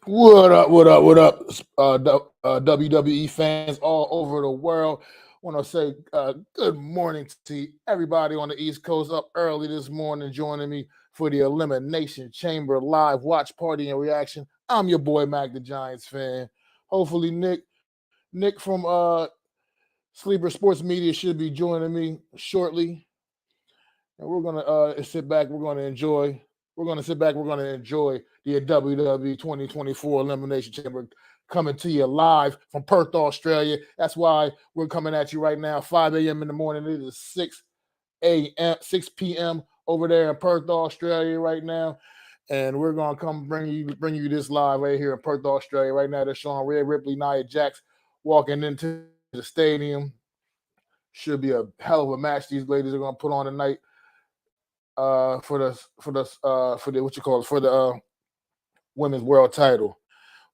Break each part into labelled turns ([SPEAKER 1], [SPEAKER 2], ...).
[SPEAKER 1] What up? What up? What up? WWE fans all over the world. Want to say good morning to everybody on the East Coast up early this morning, joining me for the Elimination Chamber live watch party and reaction. I'm your boy Mac the Giants fan. Hopefully, Nick from Sleeper Sports Media should be joining me shortly, and we're gonna sit back. We're gonna enjoy. We're gonna sit back. We're gonna enjoy the WWE 2024 Elimination Chamber coming to you live from Perth, Australia. That's why we're coming at you right now, 5 a.m. in the morning. It is 6 p.m. over there in Perth, Australia, right now. And we're gonna come bring you this live right here in Perth, Australia. Right now, they're showing Rhea Ripley, Nia Jax walking into the stadium. Should be a hell of a match these ladies are gonna put on tonight. For the what you call it, for the women's world title.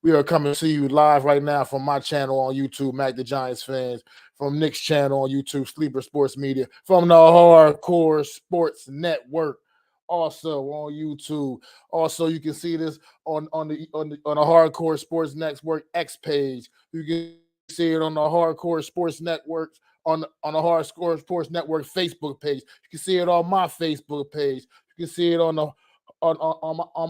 [SPEAKER 1] We are coming to you live right now from my channel on YouTube, Mac the Giants fans, from Nick's channel on YouTube, Sleeper Sports Media, from the Hardcore Sports Network, also on YouTube. Also, you can see this on the Hardcore Sports Network X page. You can see it on the Hardcore Sports Network on the Hardcore Sports Network Facebook page. You can see it on my Facebook page. You can see it on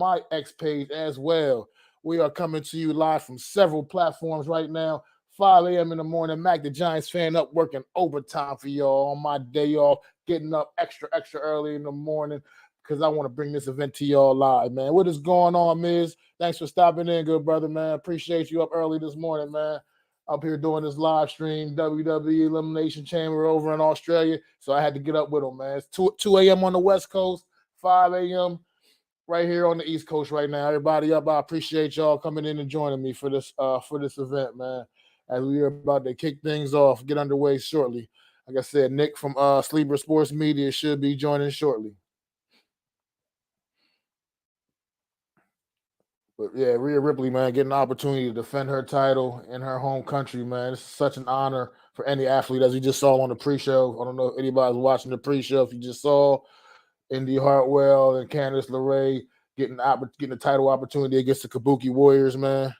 [SPEAKER 1] my X page as well. We are coming to you live from several platforms right now. 5 a.m. in the morning. Mac the Giants fan up working overtime for y'all on my day off, getting up extra early in the morning because I want to bring this event to y'all live, man. What is going on, Miz? Thanks for stopping in, good brother, man. Appreciate you up early this morning, man. Up here doing this live stream, WWE Elimination Chamber over in Australia. So I had to get up with them, man. It's 2 a.m. on the West Coast, 5 a.m. right here on the East Coast right now. Everybody up, I appreciate y'all coming in and joining me for this event, man. As we are about to kick things off, get underway shortly. Like I said, Nick from Sleeper Sports Media should be joining shortly. But yeah, Rhea Ripley, man, getting the opportunity to defend her title in her home country, man. It's such an honor for any athlete, as we just saw on the pre-show. I don't know if anybody's watching the pre-show. If you just saw Indy Hartwell and Candice LeRae getting a title opportunity against the Kabuki Warriors, man.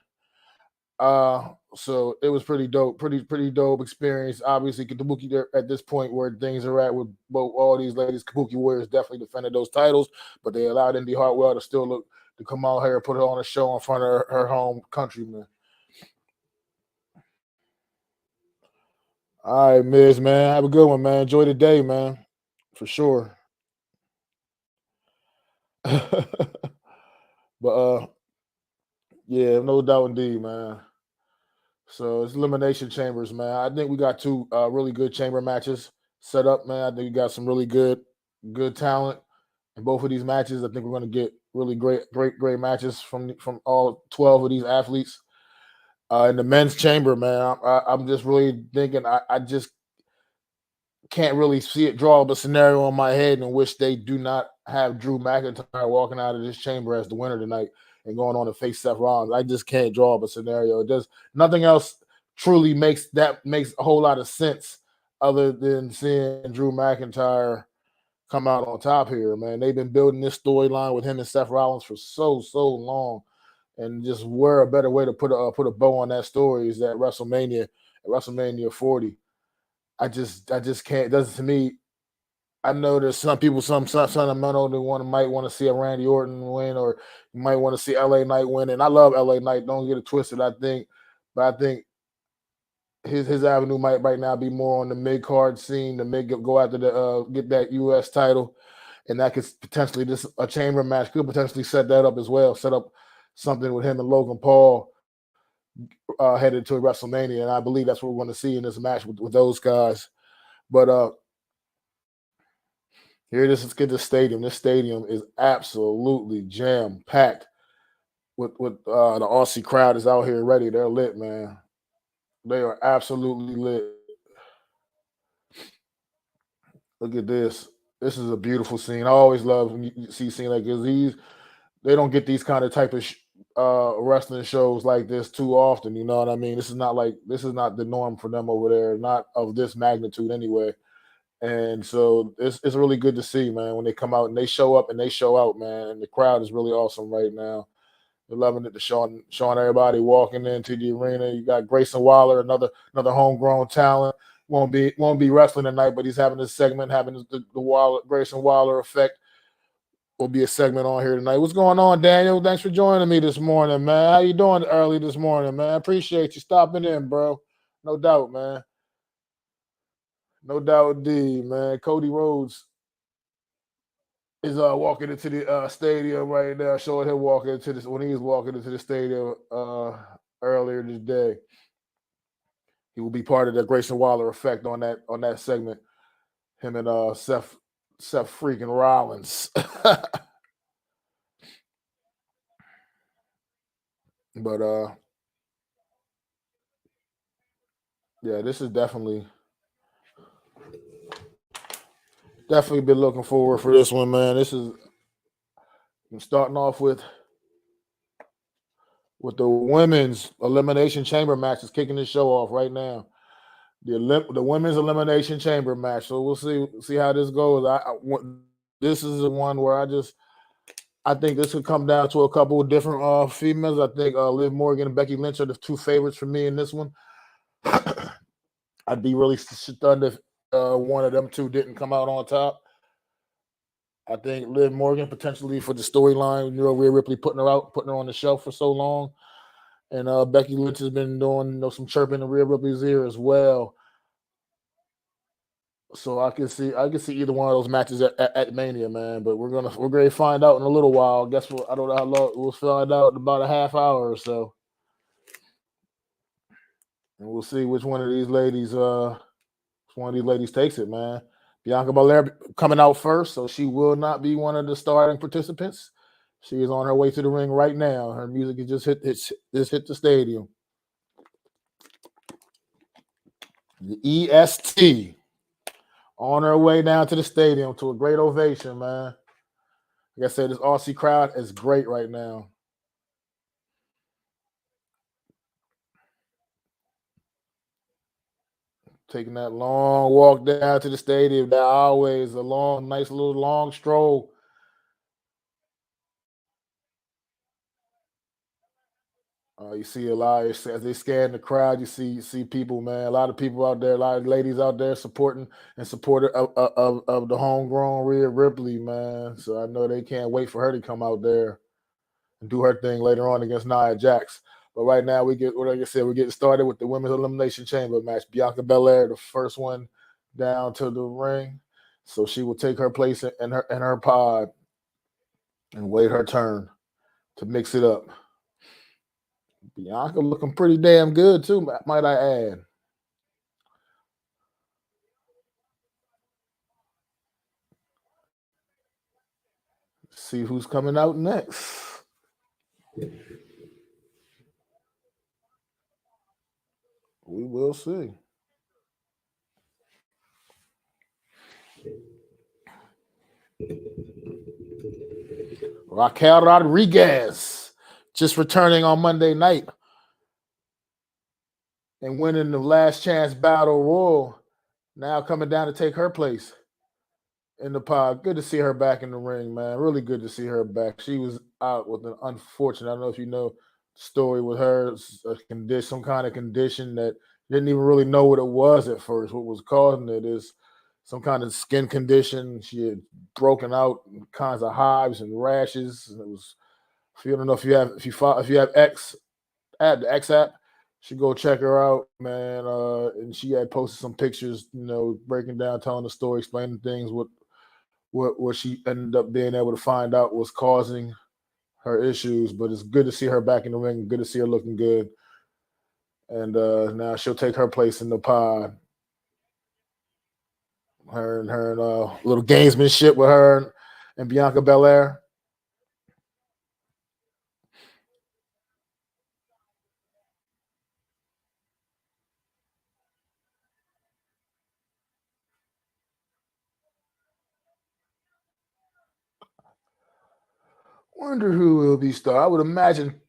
[SPEAKER 1] So it was pretty dope, pretty dope experience. Obviously, Kabuki at this point where things are at with both all these ladies, Kabuki Warriors definitely defended those titles, but they allowed Indy Hartwell to still to come out here and put it on a show in front of her home countrymen. All right, Miz, man, have a good one, man. Enjoy the day, man, for sure. But yeah, no doubt indeed, man. So it's elimination chambers, man. I think we got two really good chamber matches set up, man. I think we got some really good talent in both of these matches. I think we're going to get really great matches from all 12 of these athletes. In the men's chamber, man, I'm just really thinking I just can't really see it draw up a scenario in my head in which they do not have Drew McIntyre walking out of this chamber as the winner tonight and going on to face Seth Rollins. I just can't draw up a scenario. It does nothing else truly makes a whole lot of sense other than seeing Drew McIntyre come out on top here, man. They've been building this storyline with him and Seth Rollins for so long, and just where a better way to put a bow on that story is at WrestleMania 40. I just can't. It doesn't to me. I know there's some people, some sentimental that might want to see a Randy Orton win, or you might want to see LA Knight win. And I love LA Knight. Don't get it twisted. I think his avenue might right now be more on the mid card scene to go after the get that US title, and that could potentially a chamber match could potentially set that up as well. Set up something with him and Logan Paul headed to WrestleMania, and I believe that's what we're going to see in this match with those guys. But here it is. Let's get the stadium. This stadium is absolutely jam packed with the Aussie crowd is out here ready. They're lit, man. They are absolutely lit. Look at this. This is a beautiful scene. I always love when you see scenes like this. They don't get these kind of type of wrestling shows like this too often. You know what I mean? This is not the norm for them over there. Not of this magnitude anyway. And so it's really good to see, man, when they come out and they show up and they show out, man. And the crowd is really awesome right now. loving it. Showing everybody walking into the arena. You got Grayson Waller, another homegrown talent. Won't be wrestling tonight, but he's having this segment, having the Grayson Waller effect. Will be a segment on here tonight. What's going on, Daniel? Thanks for joining me this morning, man. How you doing early this morning, man? Appreciate you stopping in, bro. No doubt, man. No doubt, D, man. Cody Rhodes is walking into the stadium right now. Showing him walking into this when he was walking into the stadium earlier this day. He will be part of the Grayson Waller effect on that segment. Him and Seth freaking Rollins. But yeah, this is definitely been looking forward for this one, man. This is I'm starting off with the women's Elimination Chamber match is kicking the show off right now. The women's Elimination Chamber match. So we'll see how this goes. This is the one where I think this could come down to a couple of different females. I think Liv Morgan and Becky Lynch are the two favorites for me in this one. I'd be really stunned if one of them two didn't come out on top. I think Liv Morgan potentially for the storyline. Rhea Ripley putting her on the shelf for so long, and Becky Lynch has been doing some chirping in Rhea Ripley's ear as well. So I can see either one of those matches at Mania, man. But we're going to find out in a little while. I guess I don't know how long we'll find out in about a half hour or so, and we'll see which one of these ladies takes it, man. Bianca Belair coming out first, so she will not be one of the starting participants. She is on her way to the ring right now. Her music has just hit the stadium. The EST on her way down to the stadium to a great ovation, man. Like I said, this Aussie crowd is great right now. Taking that long walk down to the stadium. That always a nice little long stroll. You see a lot as they scan the crowd. You see people, man. A lot of people out there, a lot of ladies out there supporting and supporter of the homegrown Rhea Ripley, man. So I know they can't wait for her to come out there and do her thing later on against Nia Jax. But right now, we're getting started with the Women's Elimination Chamber match. Bianca Belair, the first one down to the ring, so she will take her place in her pod and wait her turn to mix it up. Bianca looking pretty damn good too, might I add. See who's coming out next. We will see. Raquel Rodriguez just returning on Monday night and winning the last chance battle royal. Now coming down to take her place in the pod. Good to see her back in the ring, man. Really good to see her back. She was out with an unfortunate, I don't know if you know the story with her, some kind of condition that didn't even really know what it was at first. What was causing it is some kind of skin condition. She had broken out kinds of hives and rashes. And it was, if you don't know if you have X app, the X app, should go check her out, man. And she had posted some pictures, breaking down, telling the story, explaining things, what she ended up being able to find out was causing her issues. But it's good to see her back in the ring. Good to see her looking good. And now she'll take her place in the pod. Her and little gamesmanship with her and Bianca Belair. Wonder who will be star. I would imagine.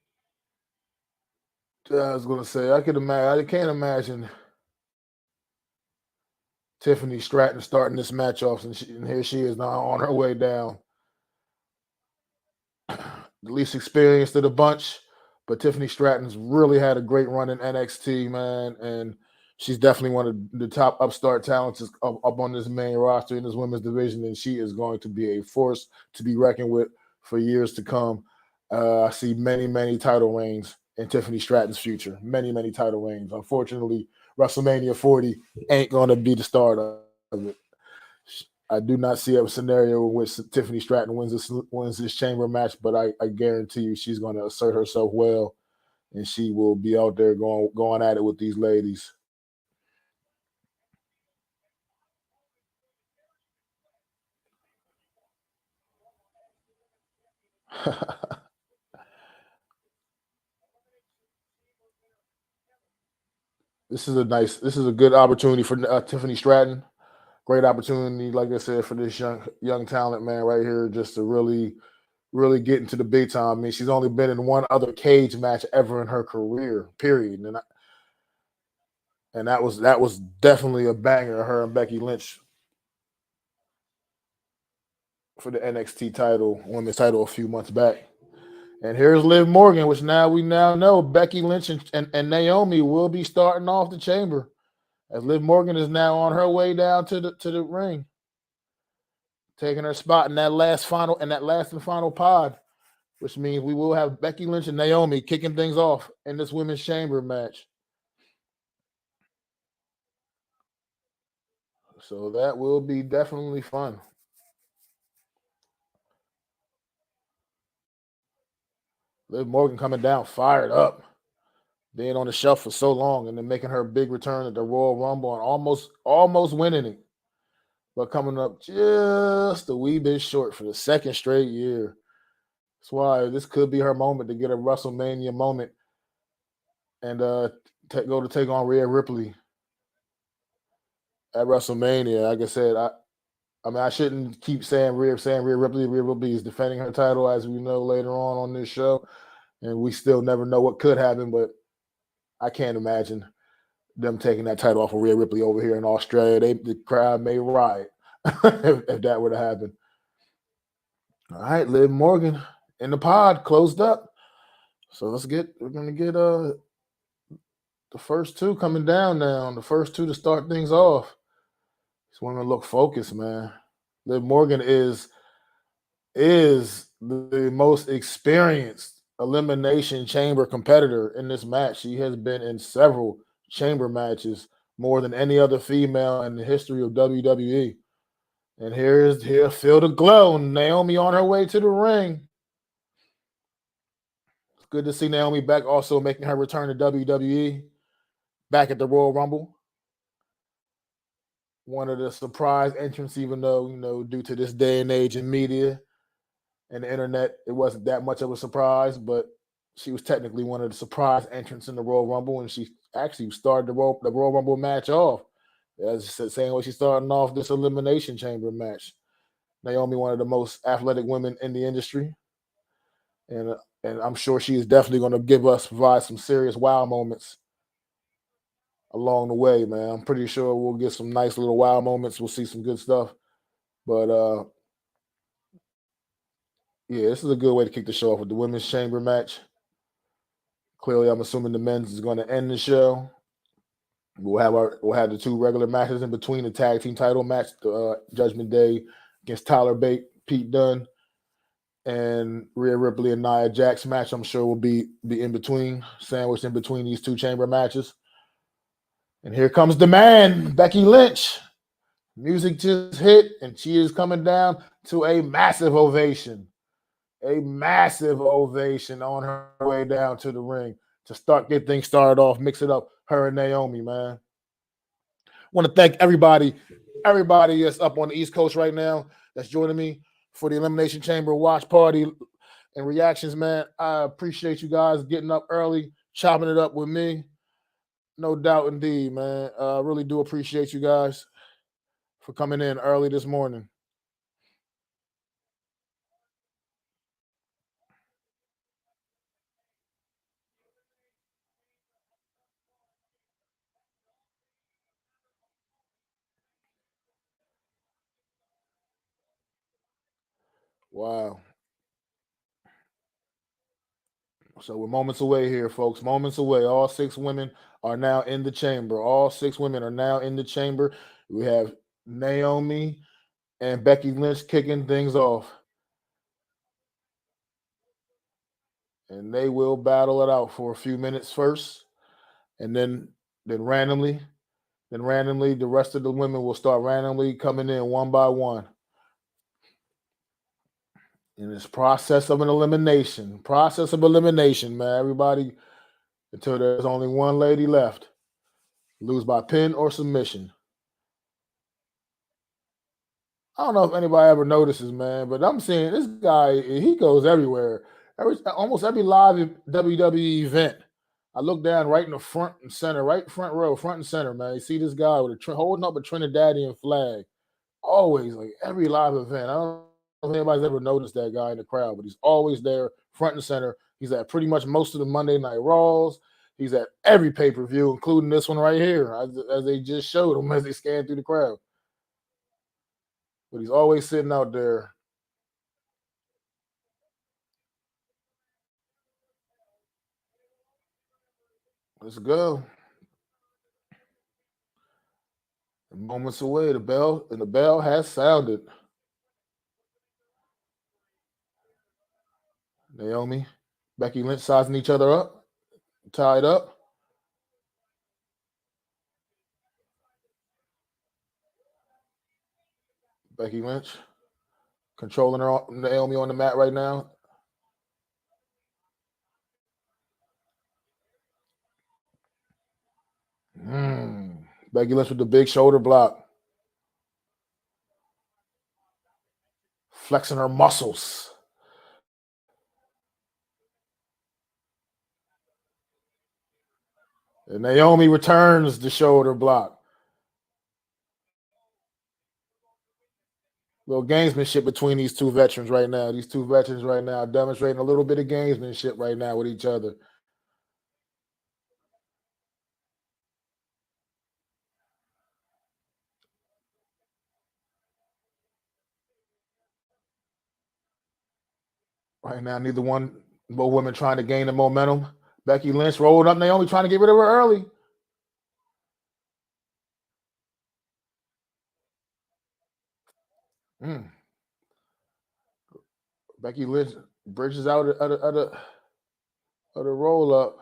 [SPEAKER 1] I was going to say I can't imagine Tiffany Stratton starting this match off, and here she is now on her way down. the least experienced of the bunch, but Tiffany Stratton's really had a great run in NXT, man, and she's definitely one of the top upstart talents up on this main roster in this women's division, and she is going to be a force to be reckoned with for years to come. I see many, many title reigns in Tiffany Stratton's future. Many, many title reigns. Unfortunately, WrestleMania 40 ain't going to be the start of it. I do not see a scenario in which Tiffany Stratton wins this chamber match, but I guarantee you she's going to assert herself well, and she will be out there going at it with these ladies. This is a good opportunity for Tiffany Stratton. Great opportunity, like I said, for this young talent, man, right here, just to really get into the big time. I mean, she's only been in one other cage match ever in her career, period, and that was definitely a banger. Her and Becky Lynch for the NXT title, women's title, a few months back. And here's Liv Morgan, which we now know Becky Lynch and Naomi will be starting off the chamber, as Liv Morgan is now on her way down to the ring, taking her spot in that last and final pod, which means we will have Becky Lynch and Naomi kicking things off in this women's chamber match. So that will be definitely fun. Liv Morgan coming down fired up, being on the shelf for so long, and then making her big return at the Royal Rumble and almost winning it, but coming up just a wee bit short for the second straight year. That's why this could be her moment to get a WrestleMania moment and go to take on Rhea Ripley at WrestleMania. Like I said, I mean, I shouldn't keep saying Rhea Ripley. Rhea Ripley is defending her title, as we know later on this show, and we still never know what could happen. But I can't imagine them taking that title off of Rhea Ripley over here in Australia. The crowd may riot if that were to happen. All right, Liv Morgan in the pod closed up. So we're gonna get the first two coming down now. The first two to start things off. Just want to look focused, man. Liv Morgan is the most experienced elimination chamber competitor in this match. She has been in several chamber matches, more than any other female in the history of WWE. And here, feel the glow. Naomi on her way to the ring. It's good to see Naomi back, also making her return to WWE, back at the Royal Rumble. One of the surprise entrants, even though, due to this day and age in media and the internet, it wasn't that much of a surprise, but she was technically one of the surprise entrants in the Royal Rumble, and she actually started the Royal Rumble match off. As I said, same way she's starting off this Elimination Chamber match. Naomi, one of the most athletic women in the industry, and I'm sure she is definitely going to provide some serious wow moments along the way, man. I'm pretty sure we'll get some nice little wow moments. We'll see some good stuff. But yeah, this is a good way to kick the show off with the women's chamber match. Clearly, I'm assuming the men's is going to end the show. We'll have the two regular matches in between, the tag team title match, the Judgment Day against Tyler Bate, Pete Dunne, and Rhea Ripley and Nia Jax match. I'm sure will be in between, sandwiched in between these two chamber matches. And here comes the man, Becky Lynch. Music just hit, and she is coming down to a massive ovation. A massive ovation on her way down to the ring to get things started off, mix it up, her and Naomi, man. Want to thank everybody that's up on the East Coast right now that's joining me for the Elimination Chamber watch party and reactions, man. I appreciate you guys getting up early, chopping it up with me. No doubt indeed, man. I really do appreciate you guys for coming in early this morning. Wow. So we're moments away here, folks. Moments away. All 6 women are now in the chamber. All 6 women are now in the chamber. We have Naomi and Becky Lynch kicking things off. And they will battle it out for a few minutes first. And then randomly, the rest of the women will start randomly coming in one by one. In this process of elimination, man. Everybody, until there's only one lady left. Lose by pin or submission. I don't know if anybody ever notices, man, but I'm seeing this guy, he goes everywhere. Almost every live WWE event, I look down right in the front and center, right front row, front and center, man. You see this guy with holding up a Trinidadian flag. Always, like every live event. I don't know if anybody's ever noticed that guy in the crowd, but he's always there, front and center. He's at pretty much most of the Monday Night Raws. He's at every pay-per-view, including this one right here, as they just showed him as they scanned through the crowd. But he's always sitting out there. Let's go. Moments away, the bell has sounded. Naomi, Becky Lynch sizing each other up, tied up. Becky Lynch controlling Naomi on the mat right now. Becky Lynch with the big shoulder block. Flexing her muscles. And Naomi returns the shoulder block. Little gamesmanship between these two veterans right now. These two veterans right now demonstrating a little bit of gamesmanship right now with each other. Right now, neither one, both women trying to gain the momentum. Becky Lynch rolled up Naomi, trying to get rid of her early. Becky Lynch bridges out of the roll up.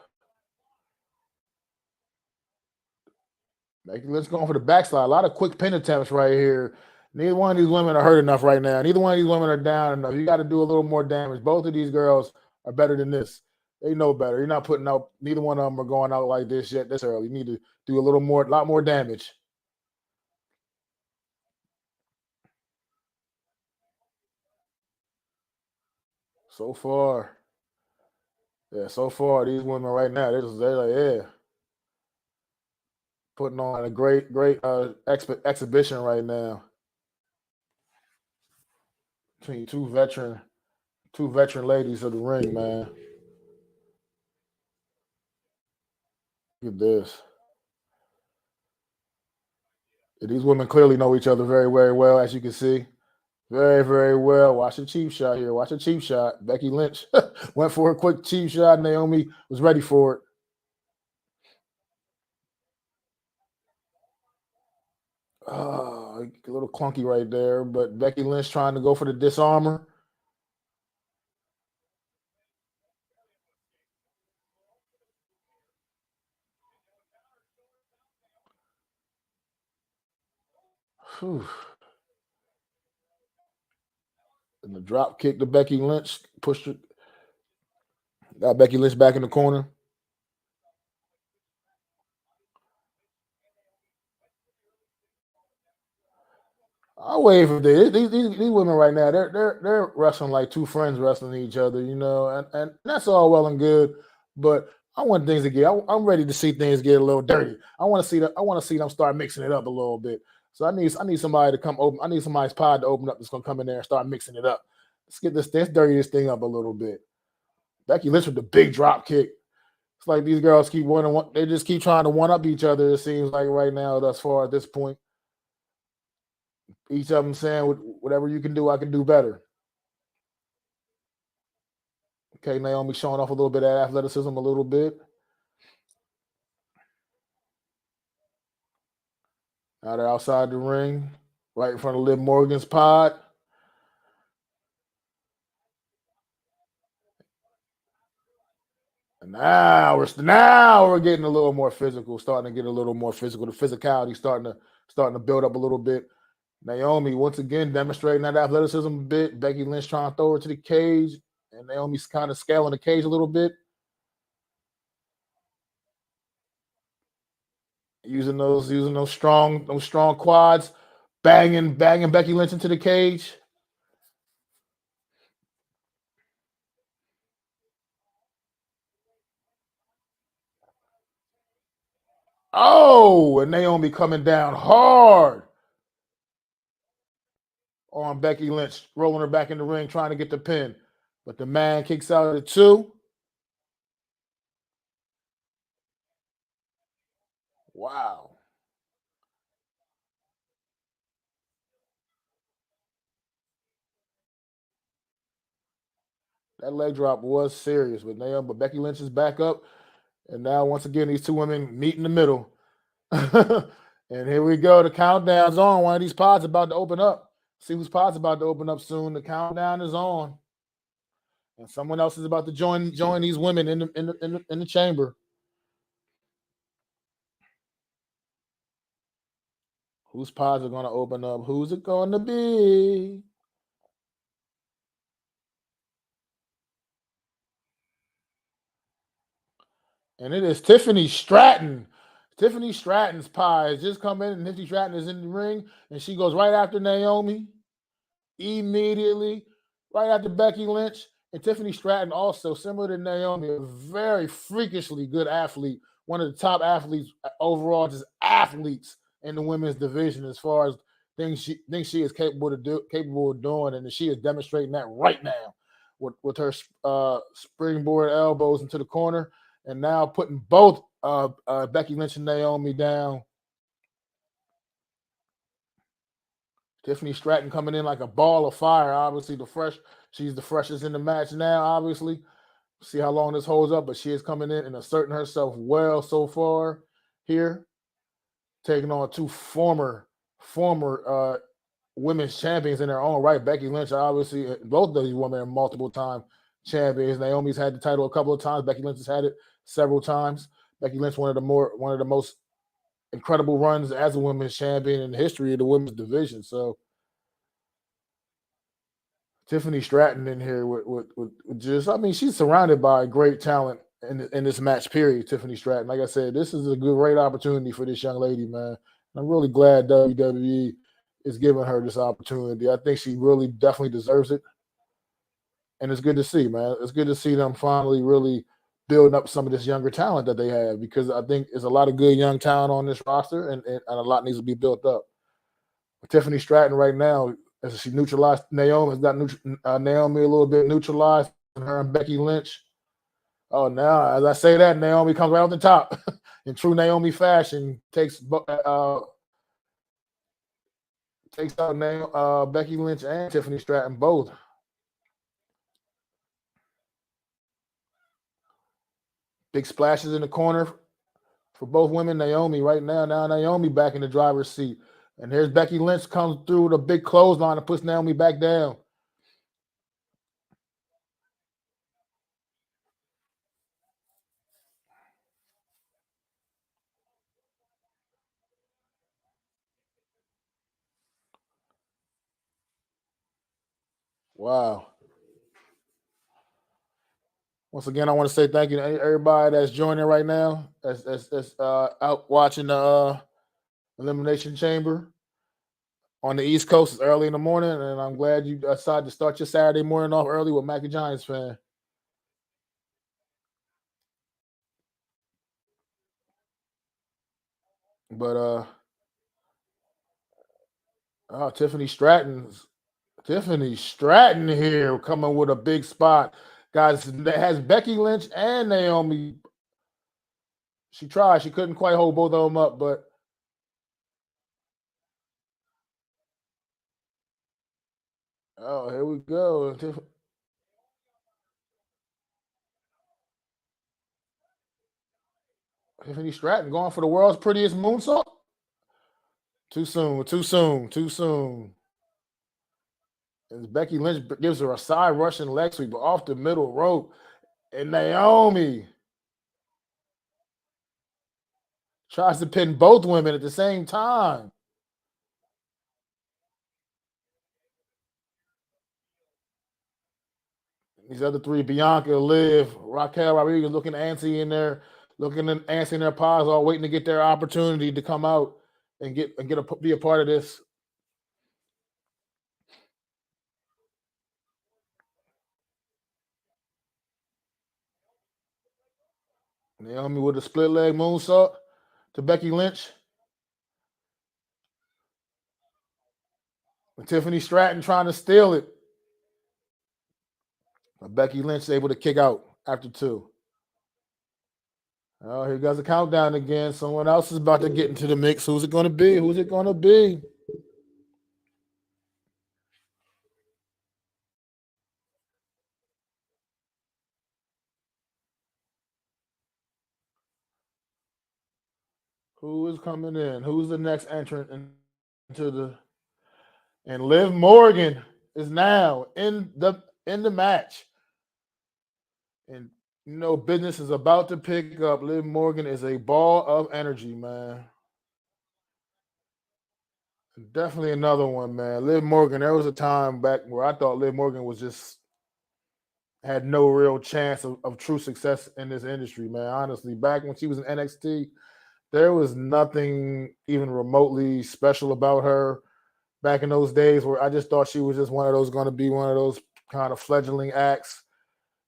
[SPEAKER 1] Becky Lynch going for the backslide. A lot of quick pin attempts right here. Neither one of these women are hurt enough right now. Neither one of these women are down enough. You got to do a little more damage. Both of these girls are better than this. They know better. You're not putting out. Neither one of them are going out like this yet this early. You need to do a lot more damage. So far, these women right now, they're like, yeah, putting on a great exhibition right now. Between two veteran ladies of the ring, man. Look at this. These women clearly know each other very, very well, as you can see. Very, very well. Watch a cheap shot here. Watch a cheap shot. Becky Lynch went for a quick cheap shot. Naomi was ready for it. Oh, a little clunky right there, but Becky Lynch trying to go for the disarmor. Whew. And the drop kick to Becky Lynch pushed her. Got Becky Lynch back in the corner. I'll wait for this. These women right now, they're wrestling like two friends wrestling each other, you know, and that's all well and good. But I want things to get. I'm ready to see things get a little dirty. I want to see them start mixing it up a little bit. So I need somebody to come open. I need somebody's pod to open up that's gonna come in there and start mixing it up. Let's dirty this thing up a little bit. Becky Lynch with the big drop kick. It's like these girls they just keep trying to one up each other. It seems like right now, thus far at this point. Each of them saying, whatever you can do, I can do better. Okay, Naomi showing off a little bit of athleticism, a little bit. Now they're outside the ring, right in front of Liv Morgan's pod. And now we're getting a little more physical, starting to get a little more physical. The physicality starting to build up a little bit. Naomi once again demonstrating that athleticism a bit. Becky Lynch trying to throw her to the cage, and Naomi's kind of scaling the cage a little bit, using those strong quads, banging Becky Lynch into the cage. Oh, and Naomi coming down hard on Becky Lynch, rolling her back in the ring, trying to get the pin. But the man kicks out at 2. Wow. That leg drop was serious, but Becky Lynch is back up. And now, once again, these two women meet in the middle. And here we go. The countdown's on. One of these pods about to open up. See whose pod's about to open up soon. The countdown is on. And someone else is about to join these women in the chamber. Whose pods are going to open up? Who's it going to be? And it is Tiffany Stratton. Tiffany Stratton's pie has just come in, and Tiffany Stratton is in the ring, and she goes right after Naomi immediately, right after Becky Lynch. And Tiffany Stratton, also similar to Naomi, a very freakishly good athlete, one of the top athletes overall, just athletes in the women's division as far as things she is capable of doing, and she is demonstrating that right now with her springboard elbows into the corner, and now putting both Becky Lynch and Naomi down. Tiffany Stratton coming in like a ball of fire. Obviously, she's the freshest in the match now. Obviously, see how long this holds up, but she is coming in and asserting herself well so far here, taking on two former women's champions in their own right. Becky Lynch, obviously, both of these women are multiple time champions. Naomi's had the title a couple of times. Becky Lynch has had it several times. Becky Lynch, one of the most incredible runs as a women's champion in the history of the women's division. So Tiffany Stratton in here with just, I mean, she's surrounded by great talent in this match period. Tiffany Stratton, like I said, this is a great opportunity for this young lady, man. And I'm really glad WWE is giving her this opportunity. I think she really definitely deserves it, and it's good to see, man. It's good to see them finally really building up some of this younger talent that they have, because I think there's a lot of good young talent on this roster, and a lot needs to be built up. But Tiffany Stratton right now, as she neutralized Naomi, has got Naomi a little bit neutralized, and her and Becky Lynch. Oh, now as I say that, Naomi comes right off the top in true Naomi fashion, takes out Becky Lynch and Tiffany Stratton both. Big splashes in the corner for both women. Naomi right now. Now Naomi back in the driver's seat. And here's Becky Lynch comes through with a big clothesline and puts Naomi back down. Wow. Once again, I want to say thank you to everybody that's joining right now, that's out watching the Elimination Chamber on the East Coast. It's early in the morning, and I'm glad you decided to start your Saturday morning off early with MacDaGiantsFan. But Tiffany Stratton here coming with a big spot, guys. That has Becky Lynch and Naomi. She tried, she couldn't quite hold both of them up, but oh, here we go. Tiffany Stratton going for the world's prettiest moonsault. Too soon. As Becky Lynch gives her a side Russian leg sweep off the middle rope. And Naomi tries to pin both women at the same time. These other three, Bianca, Liv, Raquel Rodriguez, looking antsy in there, antsy in their pods, all waiting to get their opportunity to come out and be a part of this. Naomi with a split leg moonsault to Becky Lynch. And Tiffany Stratton trying to steal it. But Becky Lynch able to kick out after 2. Oh, here goes the countdown again. Someone else is about to get into the mix. Who's it going to be? Who's it going to be? Who is coming in? Who's the next entrant into the? And Liv Morgan is now in the match. And you know, business is about to pick up. Liv Morgan is a ball of energy, man. Definitely another one, man. Liv Morgan, there was a time back where I thought Liv Morgan was just had no real chance of true success in this industry, man. Honestly, back when she was in NXT, there was nothing even remotely special about her back in those days, where I just thought she was just going to be one of those kind of fledgling acts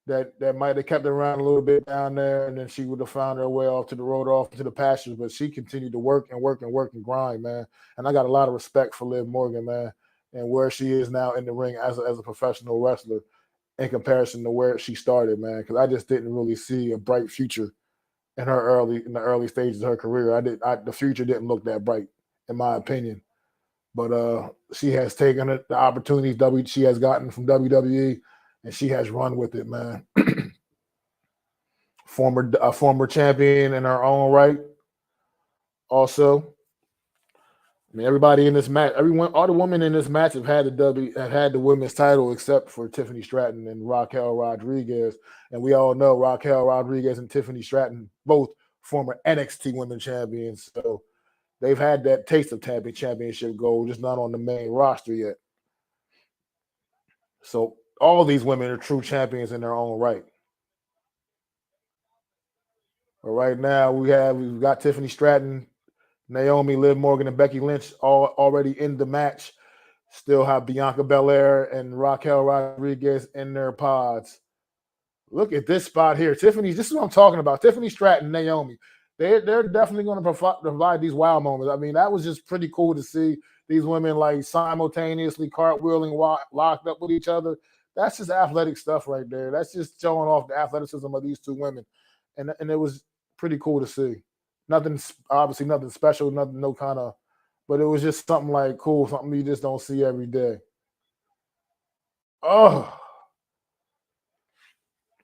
[SPEAKER 1] that might have kept her around a little bit down there, and then she would have found her way off to the road, off to the pastures. But she continued to work and grind, man. And I got a lot of respect for Liv Morgan, man, and where she is now in the ring as a professional wrestler in comparison to where she started, man. Because I just didn't really see a bright future in the early stages of her career. The future didn't look that bright, in my opinion. But she has taken the opportunities she has gotten from WWE, and she has run with it, man. former champion in her own right. Also, I mean, everybody in this match, all the women in this match have had the women's title except for Tiffany Stratton and Raquel Rodriguez. And we all know Raquel Rodriguez and Tiffany Stratton, both former NXT women champions. So they've had that taste of championship gold, just not on the main roster yet. So all these women are true champions in their own right. But right now we've got Tiffany Stratton, Naomi, Liv Morgan, and Becky Lynch all already in the match. Still have Bianca Belair and Raquel Rodriguez in their pods. Look at this spot here. This is what I'm talking about. Tiffany Stratton, Naomi. They're definitely going to provide these wow moments. I mean, that was just pretty cool to see these women like simultaneously cartwheeling, locked up with each other. That's just athletic stuff right there. That's just showing off the athleticism of these two women. And it was pretty cool to see. Obviously nothing special, but it was just something like cool, something you just don't see every day. Oh,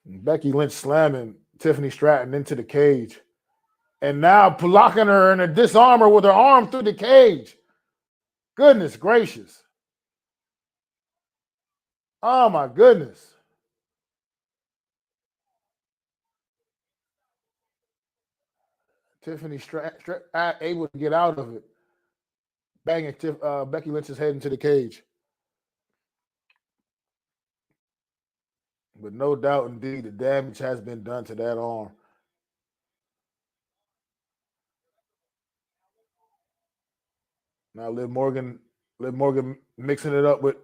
[SPEAKER 1] Becky Lynch slamming Tiffany Stratton into the cage. And now blocking her and a disarmer with her arm through the cage. Goodness gracious. Oh my goodness. Tiffany Stratton able to get out of it. Banging Becky Lynch's head into the cage. But no doubt indeed the damage has been done to that arm. Now Liv Morgan mixing it up with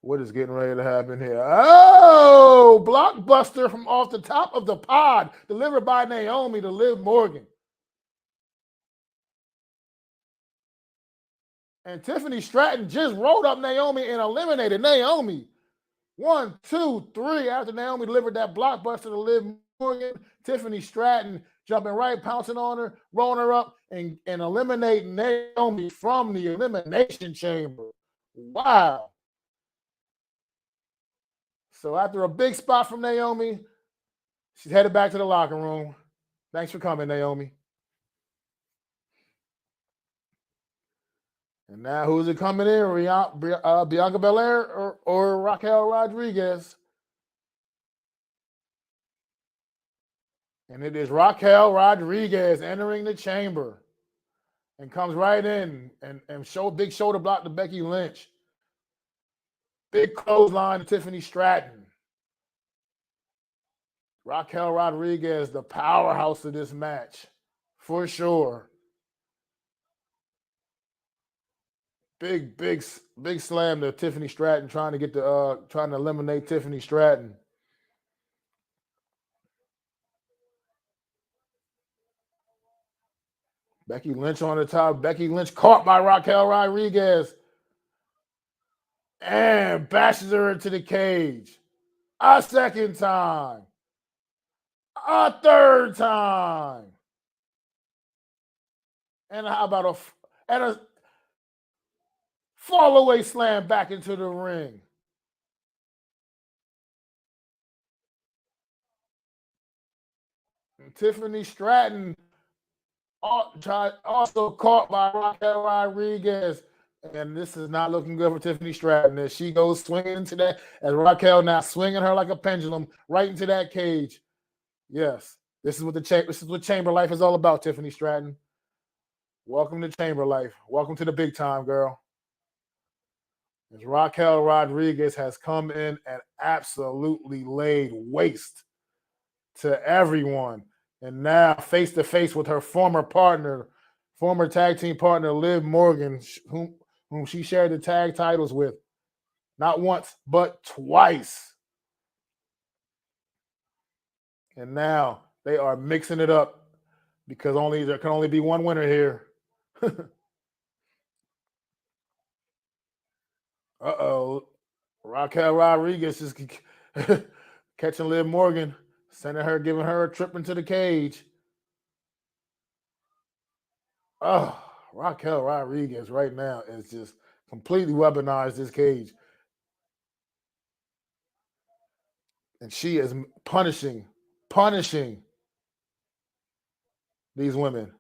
[SPEAKER 1] what is getting ready to happen here. Oh, blockbuster from off the top of the pod, delivered by Naomi to Liv Morgan. And Tiffany Stratton just rolled up Naomi and eliminated Naomi. 1, 2, 3. After Naomi delivered that blockbuster to Liv Morgan, Tiffany Stratton jumping right, pouncing on her, rolling her up, and eliminating Naomi from the Elimination Chamber. Wow. So after a big spot from Naomi, she's headed back to the locker room. Thanks for coming, Naomi. And now who's it coming in? Bianca Belair or Raquel Rodriguez? And it is Raquel Rodriguez entering the chamber and comes right in and show big shoulder block to Becky Lynch. Big clothesline to Tiffany Stratton. Raquel Rodriguez, the powerhouse of this match, for sure. Big slam to Tiffany Stratton, trying to eliminate Tiffany Stratton. Becky Lynch on the top. Becky Lynch caught by Raquel Rodriguez and bashes her into the cage. A second time. A third time. And how about a fall away slam back into the ring? And Tiffany Stratton also caught by Raquel Rodriguez. And this is not looking good for Tiffany Stratton as she goes swinging into that, as Raquel now swinging her like a pendulum right into that cage. Yes, this is what chamber life is all about, Tiffany Stratton. Welcome to chamber life. Welcome to the big time, girl. As Raquel Rodriguez has come in and absolutely laid waste to everyone. And now face to face with her former tag team partner, Liv Morgan, whom she shared the tag titles with. Not once, but twice. And now they are mixing it up because there can only be one winner here. Uh-oh. Raquel Rodriguez is catching Liv Morgan, giving her a trip into the cage. Oh, Raquel Rodriguez right now is just completely weaponized this cage. And she is punishing these women.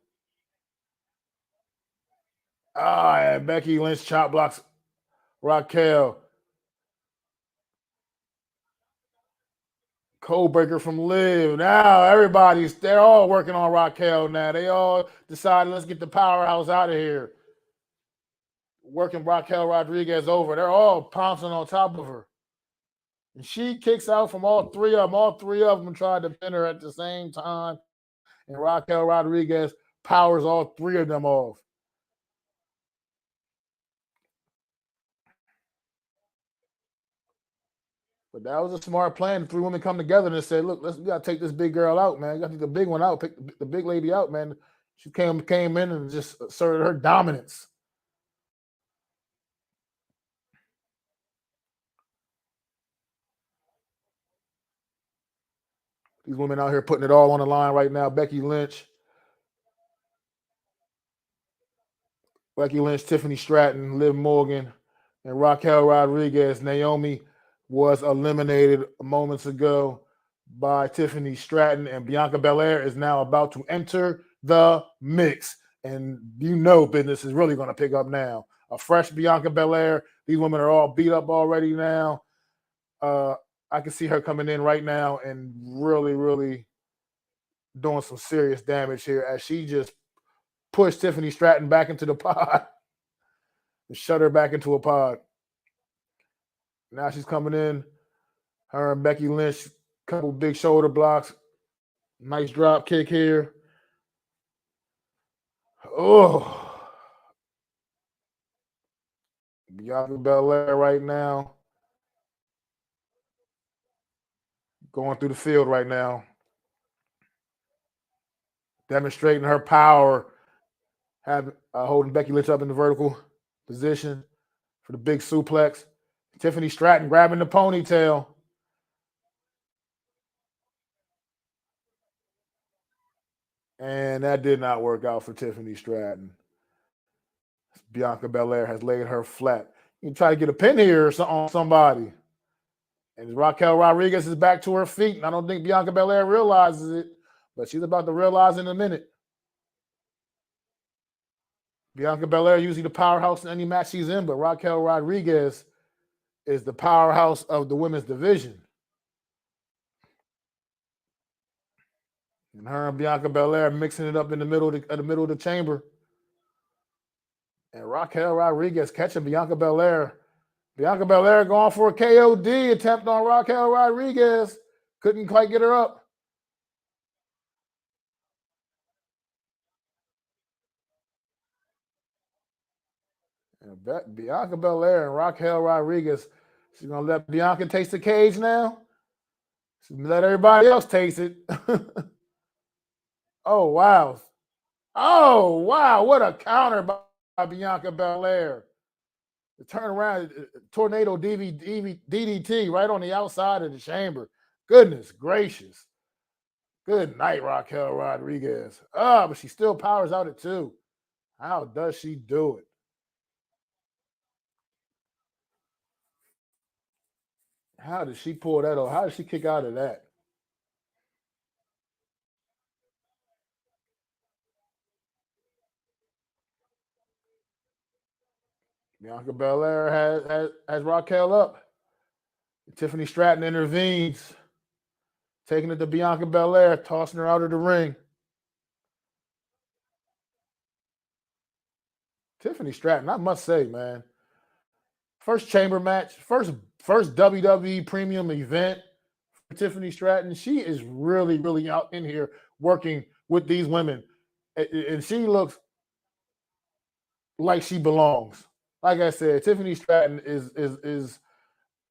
[SPEAKER 1] And Becky Lynch chop blocks Raquel. Codebreaker from Liv. Now they're all working on Raquel now. They all decided, let's get the powerhouse out of here. Working Raquel Rodriguez over. They're all pouncing on top of her. And she kicks out from all three of them. All three of them tried to pin her at the same time. And Raquel Rodriguez powers all three of them off. But that was a smart plan. The three women come together and say, look, we got to take this big girl out, man. You got to take the big one out, pick the big lady out, man. She came in and just asserted her dominance. These women out here putting it all on the line right now. Becky Lynch, Tiffany Stratton, Liv Morgan, and Raquel Rodriguez. Naomi was eliminated moments ago by Tiffany Stratton, and Bianca Belair is now about to enter the mix. And business is really going to pick up now. A fresh Bianca Belair. These women are all beat up already now. I can see her coming in right now and really, really doing some serious damage here as she just pushed Tiffany Stratton back into the pod and shut her back into a pod. Now she's coming in. Her and Becky Lynch, couple big shoulder blocks. Nice drop kick here. Oh. Bianca Belair right now. Going through the field right now. Demonstrating her power. Holding Becky Lynch up in the vertical position for the big suplex. Tiffany Stratton grabbing the ponytail. And that did not work out for Tiffany Stratton. Bianca Belair has laid her flat. You can try to get a pin here on somebody. And Raquel Rodriguez is back to her feet. And I don't think Bianca Belair realizes it. but she's about to realize in a minute. Bianca Belair usually the powerhouse in any match she's in, but Raquel Rodriguez is the powerhouse of the women's division. And her and Bianca Belair mixing it up in the middle of the chamber. And Raquel Rodriguez catching Bianca Belair. Bianca Belair going for a KOD attempt on Raquel Rodriguez. Couldn't quite get her up. And Bianca Belair and Raquel Rodriguez. She's going to let Bianca taste the cage now. She's going to let everybody else taste it. Oh, wow. Oh, wow. What a counter by Bianca Belair. The turnaround, tornado DDT right on the outside of the chamber. Goodness gracious. Good night, Raquel Rodriguez. But she still powers out at 2. How does she do it? How did she pull that off? How did she kick out of that? Bianca Belair has Raquel up. Tiffany Stratton intervenes, taking it to Bianca Belair, tossing her out of the ring. Tiffany Stratton, I must say, man, first chamber match, first WWE premium event for Tiffany Stratton. She is really, really out in here working with these women, and she looks like she belongs. Like I said, Tiffany Stratton is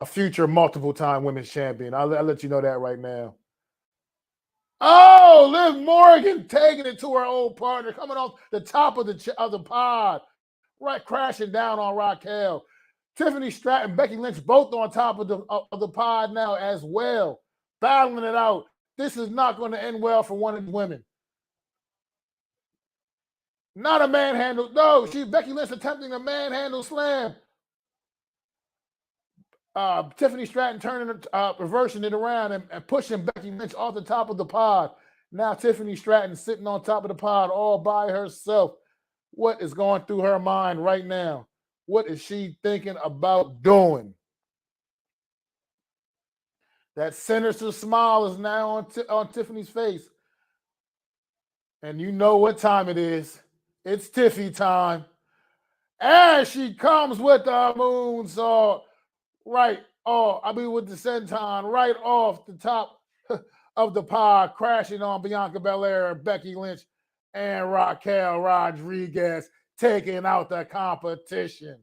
[SPEAKER 1] a future multiple-time women's champion. I'll let you know that right now. Oh, Liv Morgan taking it to her old partner, coming off the top of the pod, right, crashing down on Raquel. Tiffany Stratton, Becky Lynch, both on top of the pod now as well, battling it out. This is not going to end well for one of the women. Not a manhandle. No, Becky Lynch attempting a manhandle slam. Tiffany Stratton turning, reversing it around and pushing Becky Lynch off the top of the pod. Now Tiffany Stratton sitting on top of the pod all by herself. What is going through her mind right now? What is she thinking about doing? That sinister smile is now on Tiffany's face. And you know what time it is. It's Tiffy time. And she comes with the moonsault right off. With the senton right off the top of the pod, crashing on Bianca Belair and Becky Lynch and Raquel Rodriguez, taking out the competition.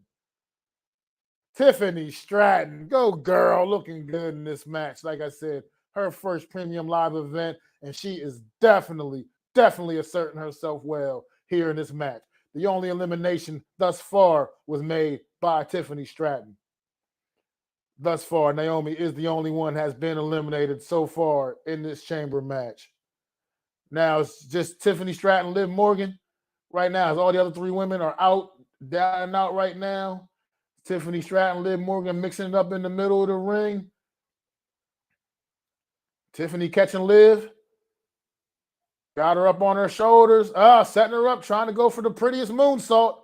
[SPEAKER 1] Tiffany Stratton, go girl, looking good in this match. Like I said, her first premium live event, and she is definitely asserting herself well here in this match. The only elimination thus far was made by Tiffany Stratton. Thus far, Naomi is the only one has been eliminated so far in this chamber match. Now it's just Tiffany Stratton, Liv Morgan. Right now, as all the other 3 women are out, down and out right now. Tiffany Stratton, Liv Morgan mixing it up in the middle of the ring. Tiffany catching Liv. Got her up on her shoulders. Setting her up, trying to go for the prettiest moonsault.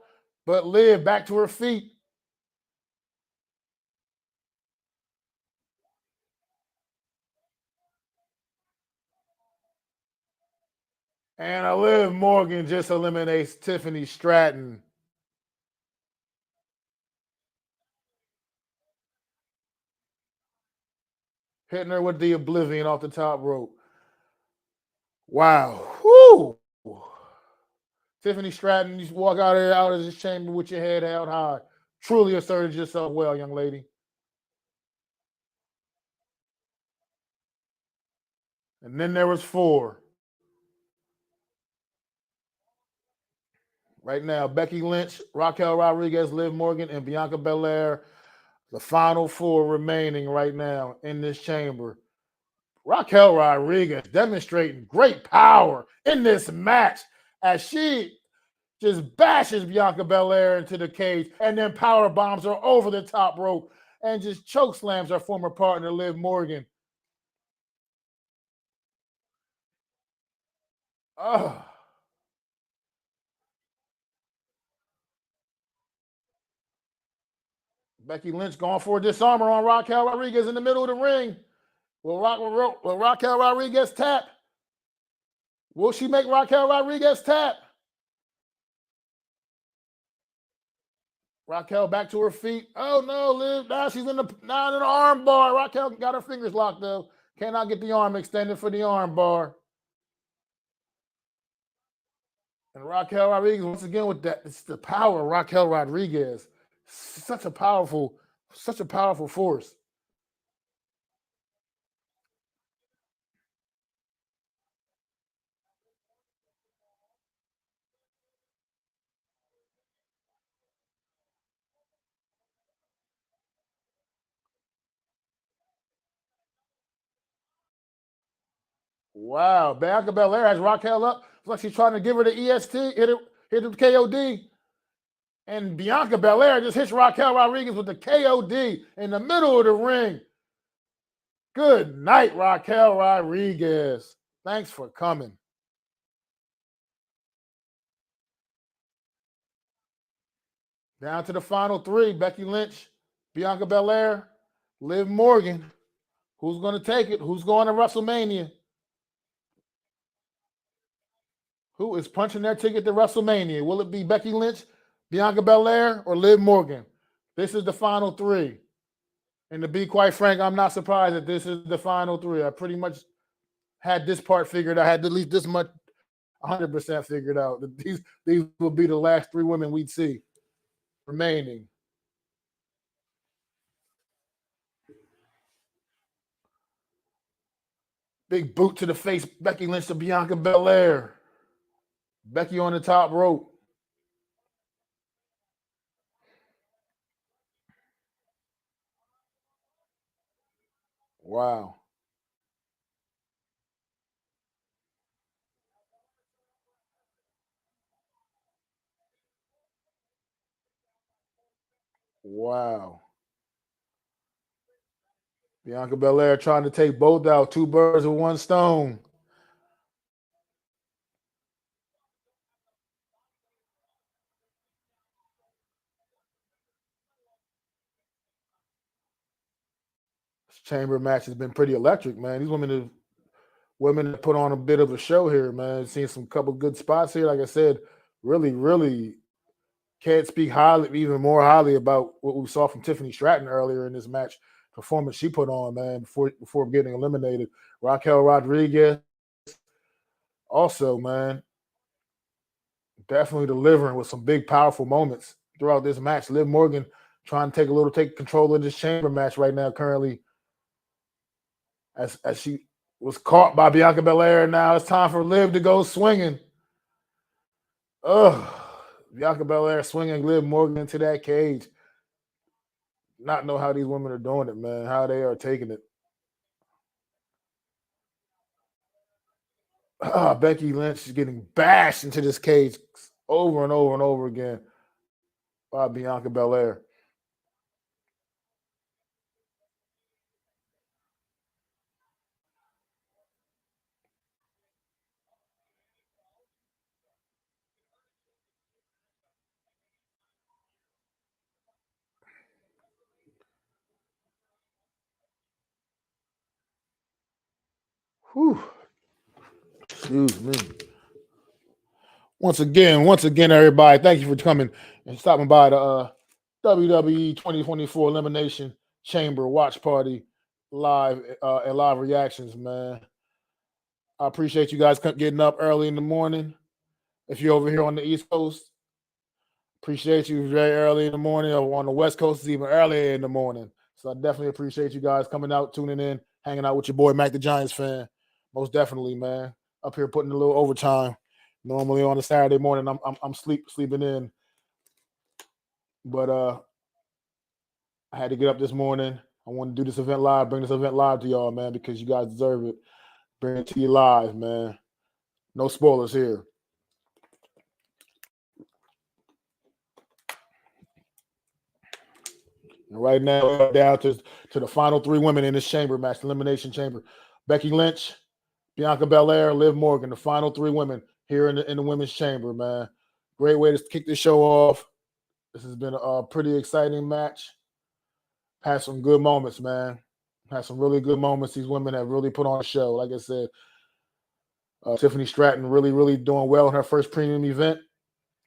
[SPEAKER 1] But Liv back to her feet. And Liv Morgan just eliminates Tiffany Stratton. Hitting her with the oblivion off the top rope. Wow. Woo! Tiffany Stratton, you walk out of this chamber with your head held high. Truly asserted yourself well, young lady. And then there was 4. Right now, Becky Lynch, Raquel Rodriguez, Liv Morgan, and Bianca Belair, the final 4 remaining right now in this chamber. Raquel Rodriguez demonstrating great power in this match as she just bashes Bianca Belair into the cage and then power bombs her over the top rope and just choke slams her former partner, Liv Morgan. Oh. Becky Lynch going for a disarmer on Raquel Rodriguez in the middle of the ring. Will Raquel Rodriguez tap? Will she make Raquel Rodriguez tap? Raquel back to her feet. Oh no, Liv. Now she's in the arm bar. Raquel got her fingers locked though. Cannot get the arm extended for the arm bar. And Raquel Rodriguez, once again, with that, it's the power of Raquel Rodriguez. Such a powerful force. Wow. Bianca Belair has Raquel up. It's like she's trying to give her the EST, hit the KOD. And Bianca Belair just hits Raquel Rodriguez with the KOD in the middle of the ring. Good night, Raquel Rodriguez. Thanks for coming. Down to the final three. Becky Lynch, Bianca Belair, Liv Morgan. Who's going to take it? Who's going to WrestleMania? Who is punching their ticket to WrestleMania? Will it be Becky Lynch, Bianca Belair, or Liv Morgan? This is the final three. And to be quite frank, I'm not surprised that this is the final three. I pretty much had this part figured out. I had at least this much 100% figured out. These will be the last three women we'd see remaining. Big boot to the face. Becky Lynch to Bianca Belair. Becky on the top rope. Wow. Wow. Bianca Belair trying to take both out. Two birds with one stone. This chamber match has been pretty electric, man. These women have put on a bit of a show here, man. Seen some couple good spots here. Like I said, really can't speak even more highly about what we saw from Tiffany Stratton earlier in this match performance she put on, man, before getting eliminated. Raquel Rodriguez also, man, definitely delivering with some big, powerful moments throughout this match. Liv Morgan trying to take control of this chamber match right now, currently, as she was caught by Bianca Belair. Now it's time for Liv to go swinging. Ugh. Bianca Belair swinging Liv Morgan into that cage. Not know how these women are doing it, man. How they are taking it. Becky Lynch is getting bashed into this cage over and over and over again by Bianca Belair. Whew. Excuse me. Once again, everybody, thank you for coming and stopping by the WWE 2024 Elimination Chamber watch party live and live reactions, man. I appreciate you guys getting up early in the morning. If you're over here on the East Coast, appreciate you very early in the morning. Or on the West Coast, it's even earlier in the morning. So I definitely appreciate you guys coming out, tuning in, hanging out with your boy Mac the Giants fan. Most definitely, man. Up here putting a little overtime. Normally on a Saturday morning, I'm sleeping in, but I had to get up this morning. I want to do this event live, bring this event live to y'all, man, because you guys deserve it. Bring it to you live, man. No spoilers here. And right now, we're down to the final three women in this chamber match, Elimination Chamber. Becky Lynch, Bianca Belair, Liv Morgan, the final three women here in the women's chamber, man. Great way to kick the show off. This has been a pretty exciting match. Had some good moments, man. Had some really good moments. These women have really put on a show. Like I said, Tiffany Stratton really doing well in her first premium event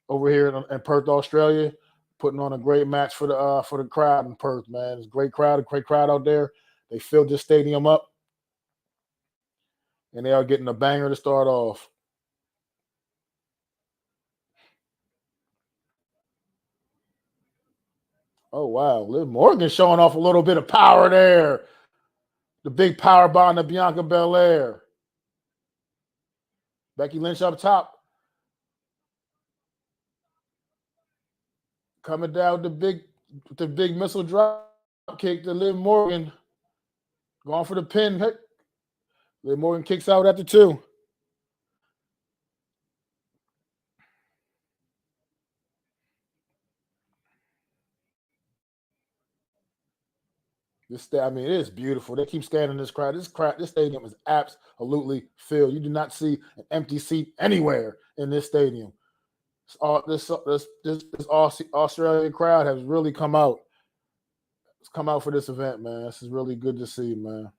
[SPEAKER 1] over here in Perth, Australia, putting on a great match for the crowd in Perth, man. It's a great crowd out there. They filled this stadium up, and they are getting a banger to start off. Oh, wow. Liv Morgan showing off a little bit of power there. The big power bomb to Bianca Belair. Becky Lynch up top. Coming down with the big missile drop kick to Liv Morgan. Going for the pin. Liv Morgan kicks out after 2. I mean, it is beautiful. They keep scanning this crowd. This stadium is absolutely filled. You do not see an empty seat anywhere in this stadium. This Australian crowd has really come out. It's come out for this event, man. This is really good to see, man.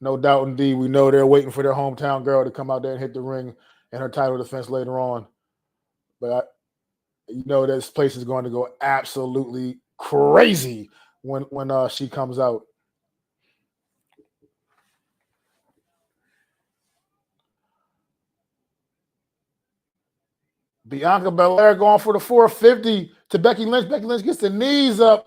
[SPEAKER 1] No doubt, indeed. We know they're waiting for their hometown girl to come out there and hit the ring in her title defense later on. But you know this place is going to go absolutely crazy when she comes out. Bianca Belair going for the 450 to Becky Lynch. Becky Lynch gets the knees up.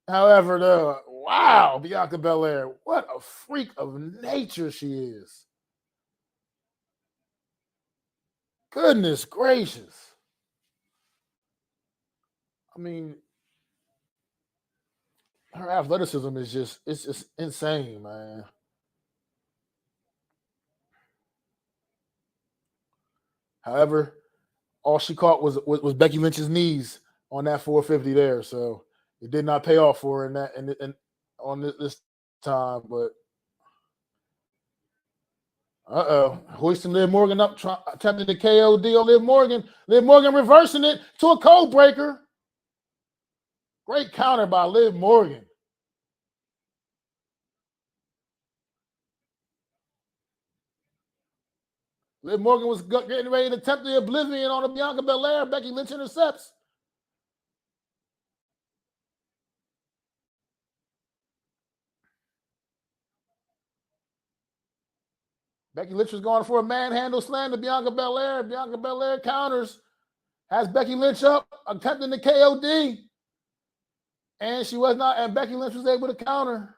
[SPEAKER 1] However, wow, Bianca Belair, what a freak of nature she is. Goodness gracious. I mean, her athleticism is just insane, man. However, all she caught was Becky Lynch's knees on that 450 there, so it did not pay off for her in that and on this time. But hoisting Liv Morgan up, attempting the KOD on Liv Morgan. Liv Morgan reversing it to a code breaker. Great counter by Liv Morgan. Liv Morgan was getting ready to attempt the oblivion on the Bianca Belair. Becky Lynch intercepts. Becky Lynch was going for a manhandle slam to Bianca Belair. Bianca Belair counters. Has Becky Lynch up, attempting the KOD. And she was not, and Becky Lynch was able to counter.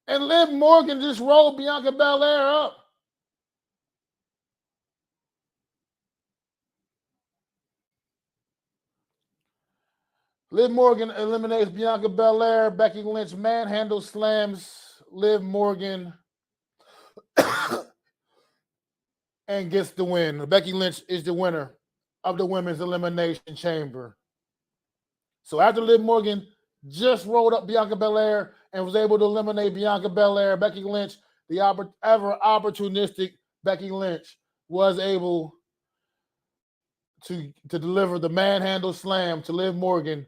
[SPEAKER 1] And Liv Morgan just rolled Bianca Belair up. Liv Morgan eliminates Bianca Belair. Becky Lynch manhandle slams Liv Morgan and gets the win. Becky Lynch is the winner of the Women's Elimination Chamber. So after Liv Morgan just rolled up Bianca Belair and was able to eliminate Bianca Belair, Becky Lynch, the ever opportunistic Becky Lynch, was able to deliver the manhandle slam to Liv Morgan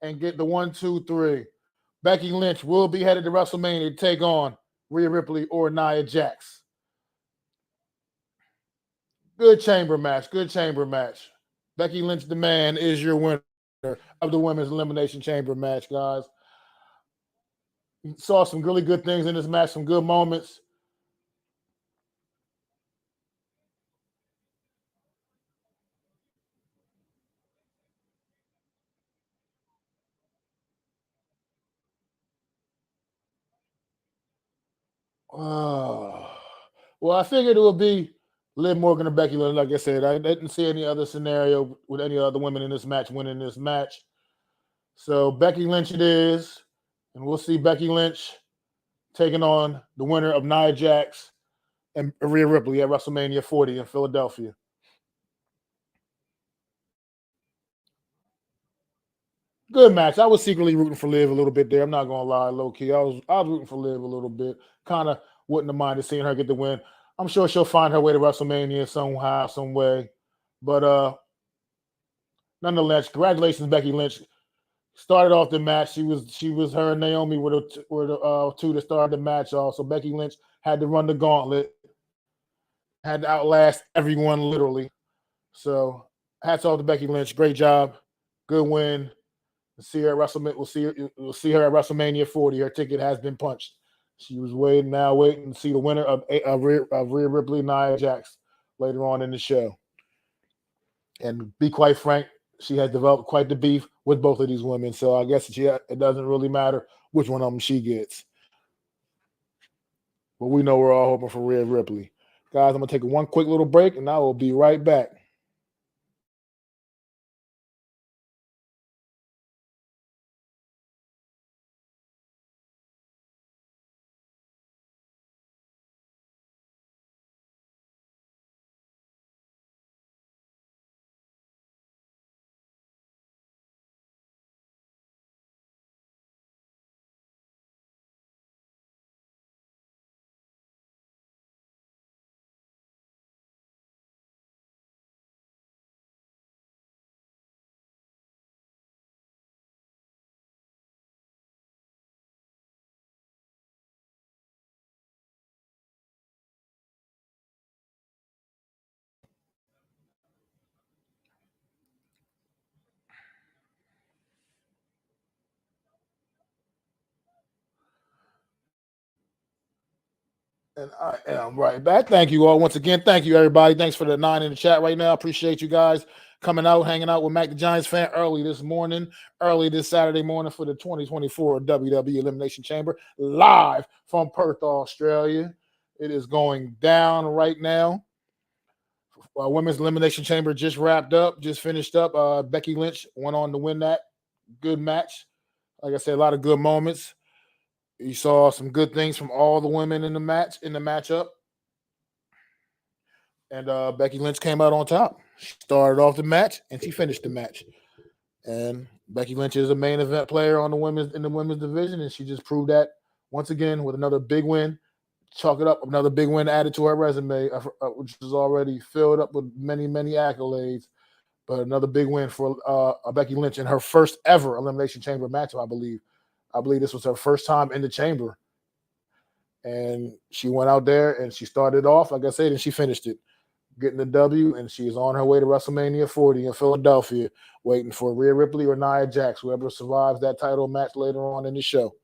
[SPEAKER 1] and get the 1, 2, 3. Becky Lynch will be headed to WrestleMania to take on Rhea Ripley or Nia Jax. Good chamber match. Becky Lynch, the man, is your winner of the Women's Elimination Chamber match, guys. You saw some really good things in this match, some good moments. Well, I figured it would be Liv Morgan or Becky Lynch. Like I said, I didn't see any other scenario with any other women in this match winning this match. So Becky Lynch it is, and we'll see Becky Lynch taking on the winner of Nia Jax and Rhea Ripley at WrestleMania 40 in Philadelphia. Good match. I was secretly rooting for Liv a little bit there. I'm not gonna lie, low key. I was rooting for Liv a little bit. Kind of wouldn't have minded seeing her get the win. I'm sure she'll find her way to WrestleMania somehow, some way. But nonetheless, congratulations, Becky Lynch. Started off the match. She was her and Naomi were the two that started the match off. So Becky Lynch had to run the gauntlet, had to outlast everyone literally. So hats off to Becky Lynch. Great job. Good win. We'll see her at WrestleMania. We'll see her at WrestleMania 40. Her ticket has been punched. She was waiting to see the winner of Rhea Ripley and Nia Jax later on in the show. And to be quite frank, she has developed quite the beef with both of these women. So I guess it doesn't really matter which one of them she gets. But we know we're all hoping for Rhea Ripley. Guys, I'm going to take one quick little break, and I will be right back. And I am right back. Thank you all once again. Thank you, everybody. Thanks for the 9 in the chat right now. Appreciate you guys coming out, hanging out with MacDaGiantsFan early this Saturday morning for the 2024 WWE Elimination Chamber, live from Perth, Australia. It is going down right now. Women's Elimination Chamber just finished up. Becky Lynch went on to win that. Good match. Like I said, a lot of good moments. You saw some good things from all the women in the matchup. And Becky Lynch came out on top. She started off the match and she finished the match. And Becky Lynch is a main event player in the women's division, and she just proved that once again with another big win. Chalk it up, another big win added to her resume, which is already filled up with many, many accolades. But another big win for Becky Lynch in her first ever Elimination Chamber matchup, I believe. I believe this was her first time in the chamber. And she went out there and she started off, like I said, and she finished it, getting the W, and she's on her way to WrestleMania 40 in Philadelphia, waiting for Rhea Ripley or Nia Jax, whoever survives that title match later on in the show.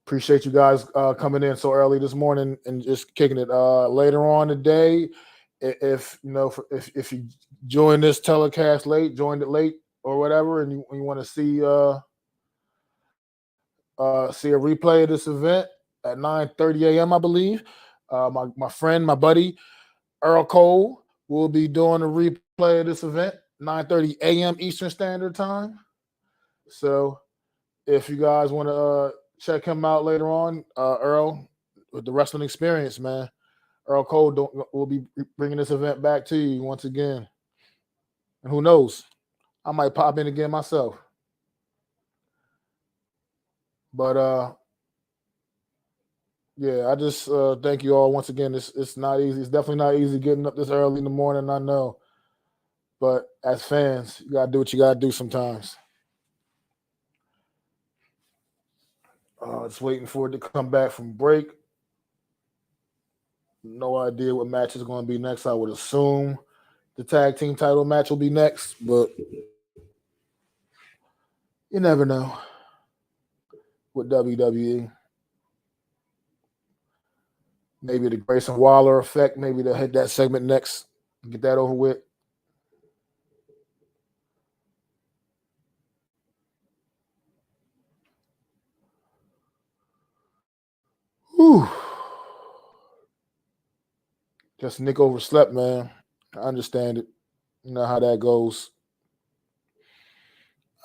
[SPEAKER 1] Appreciate you guys coming in so early this morning and just kicking it. Later on today, if you join this telecast late, joined it late or whatever, and you want to see a replay of this event at 9:30 a.m., I believe. My friend, my buddy, Earl Cole will be doing a replay of this event, 9:30 a.m. Eastern Standard Time. So if you guys want to check him out later on, Earl, with the Wrestling Experience, man, Earl Cole will be bringing this event back to you once again. And who knows, I might pop in again myself. But yeah, I just thank you all once again. It's not easy. It's definitely not easy getting up this early in the morning, I know. But as fans, you got to do what you got to do sometimes. Just waiting for it to come back from break. No idea what match is going to be next. I would assume the tag team title match will be next, but you never know with WWE. Maybe the Grayson Waller effect. Maybe they'll hit that segment next and get that over with. Whew. Just Nick overslept, man. I understand it. You know how that goes.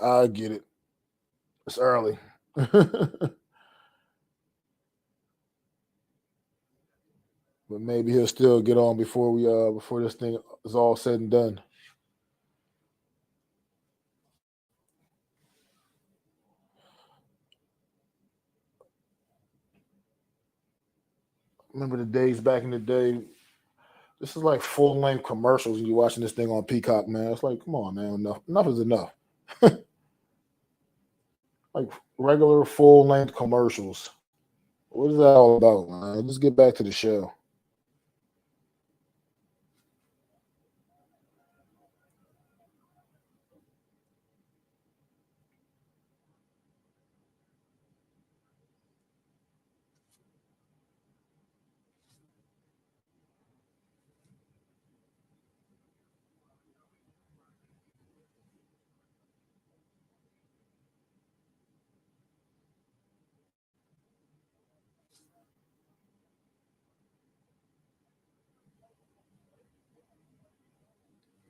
[SPEAKER 1] I get it. It's early. But maybe he'll still get on before this thing is all said and done. Remember the days back in the day. This is like full length commercials, and you're watching this thing on Peacock, man. It's like, come on, man, enough is enough. Like regular full length commercials. What is that all about, man? Let's get back to the show.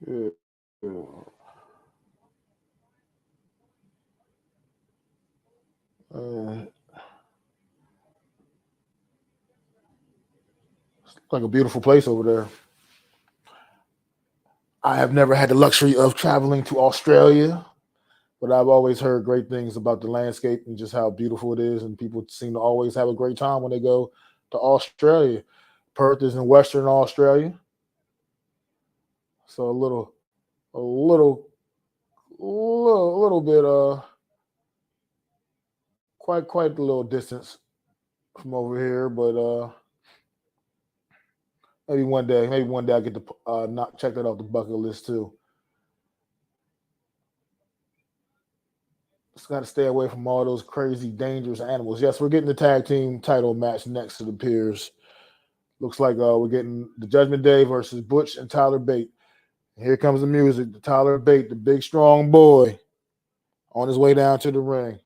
[SPEAKER 1] Yeah. Uh, it's like a beautiful place over there. I have never had the luxury of traveling to Australia, but I've always heard great things about the landscape and just how beautiful it is. And people seem to always have a great time when they go to Australia. Perth is in Western Australia, so a little, little bit, quite a little distance from over here. But maybe one day I get to not check that off the bucket list too. Just got to stay away from all those crazy, dangerous animals. Yes, we're getting the tag team title match next to the Peers. Looks like we're getting the Judgment Day versus Butch and Tyler Bate. And here comes the music. The Tyler Bate, the big strong boy, on his way down to the ring.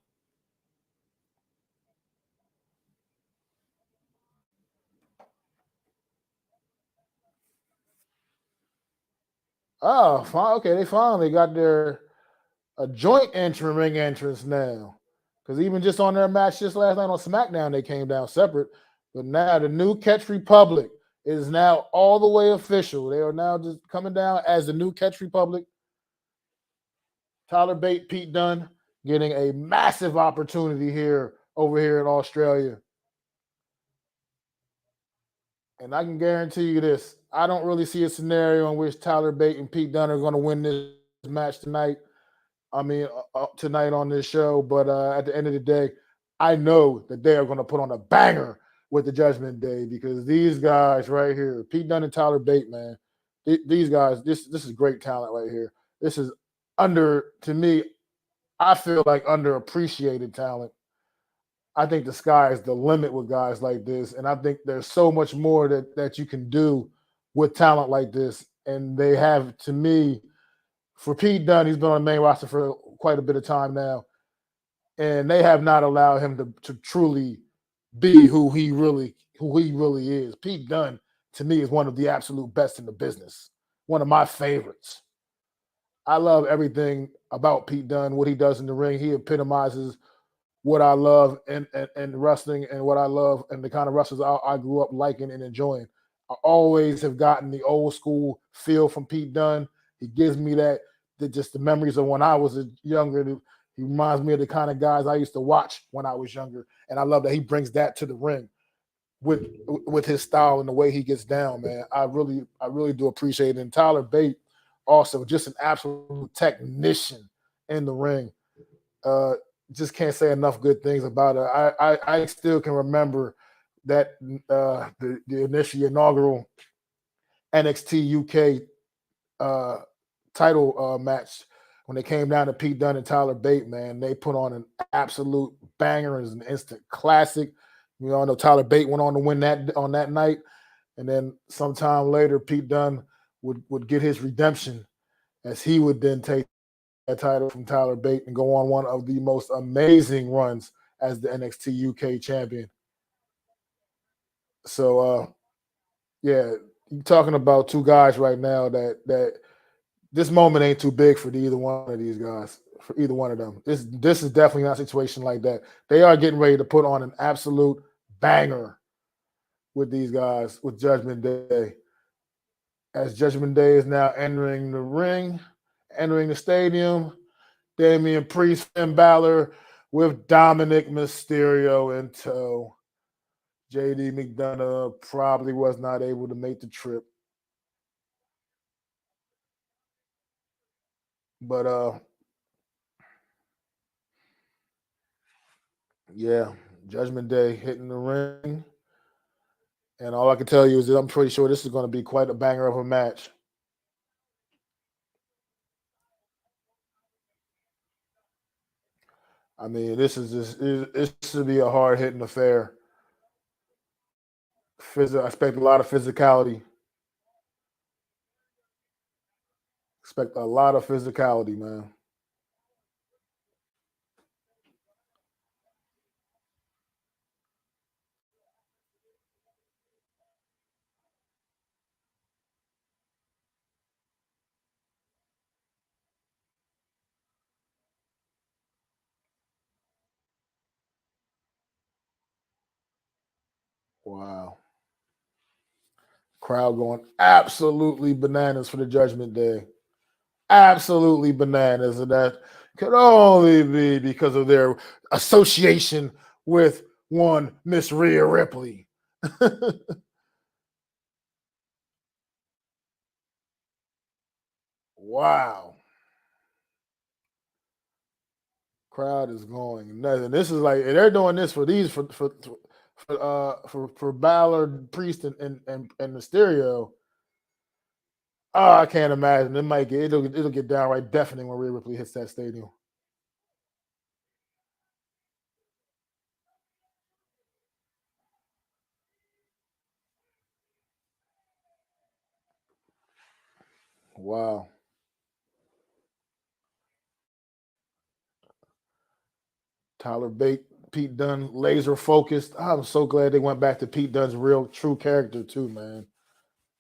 [SPEAKER 1] Oh, fine. Okay, they finally got their a joint ring entrance now. Because even just on their match just last night on SmackDown, they came down separate. But now the new Catch Republic is now all the way official. They are now just coming down as the new Catch Republic. Tyler Bate, Pete Dunne getting a massive opportunity over here in Australia. And I can guarantee you this. I don't really see a scenario in which Tyler Bate and Pete Dunne are going to win this match tonight. Tonight on this show. But at the end of the day, I know that they are going to put on a banger with the Judgment Day because these guys right here, Pete Dunne and Tyler Bate, man, these guys, this is great talent right here. This is to me, I feel like underappreciated talent. I think the sky is the limit with guys like this, and I think there's so much more that you can do with talent like this. And they have, to me, for Pete Dunne, he's been on the main roster for quite a bit of time now, and they have not allowed him to truly be who he really is. Pete Dunne, to me, is one of the absolute best in the business. One of my favorites. I love everything about Pete Dunne, what he does in the ring. He epitomizes what I love in wrestling and what I love and the kind of wrestlers I grew up liking and enjoying. I always have gotten the old school feel from Pete Dunne. He gives me just the memories of when I was younger. He reminds me of the kind of guys I used to watch when I was younger. And I love that he brings that to the ring with his style and the way he gets down, man. I really do appreciate it. And Tyler Bate, also just an absolute technician in the ring. Just can't say enough good things about it. I still can remember that the initial inaugural NXT UK title match when they came down to Pete Dunne and Tyler Bate. Man, they put on an absolute banger and an instant classic. You all know Tyler Bate went on to win that on that night, and then sometime later, Pete Dunne would get his redemption as he would then take that title from Tyler Bate and go on one of the most amazing runs as the NXT UK champion. So yeah, you're talking about two guys right now that this moment ain't too big for either one of these guys, for either one of them. This is definitely not a situation like that. They are getting ready to put on an absolute banger with these guys with Judgment Day. As Judgment Day is now entering the ring, entering the stadium, Damian Priest, Finn Balor with Dominic Mysterio in tow. JD McDonough probably was not able to make the trip. But yeah, Judgment Day hitting the ring. And all I can tell you is that I'm pretty sure this is going to be quite a banger of a match. I mean, this should be a hard hitting affair. I expect a lot of physicality. Expect a lot of physicality, man. Wow. Crowd going absolutely bananas for the Judgment Day. Absolutely bananas. And that could only be because of their association with one Miss Rhea Ripley. Wow. Crowd is going nuts. And this is like, and they're doing this for these for Ballard, Priest, and Mysterio. Oh, I can't imagine. It'll get downright deafening when Rhea Ripley hits that stadium. Wow. Tyler Bate, Pete Dunne, laser focused. I'm so glad they went back to Pete Dunne's real true character too, man.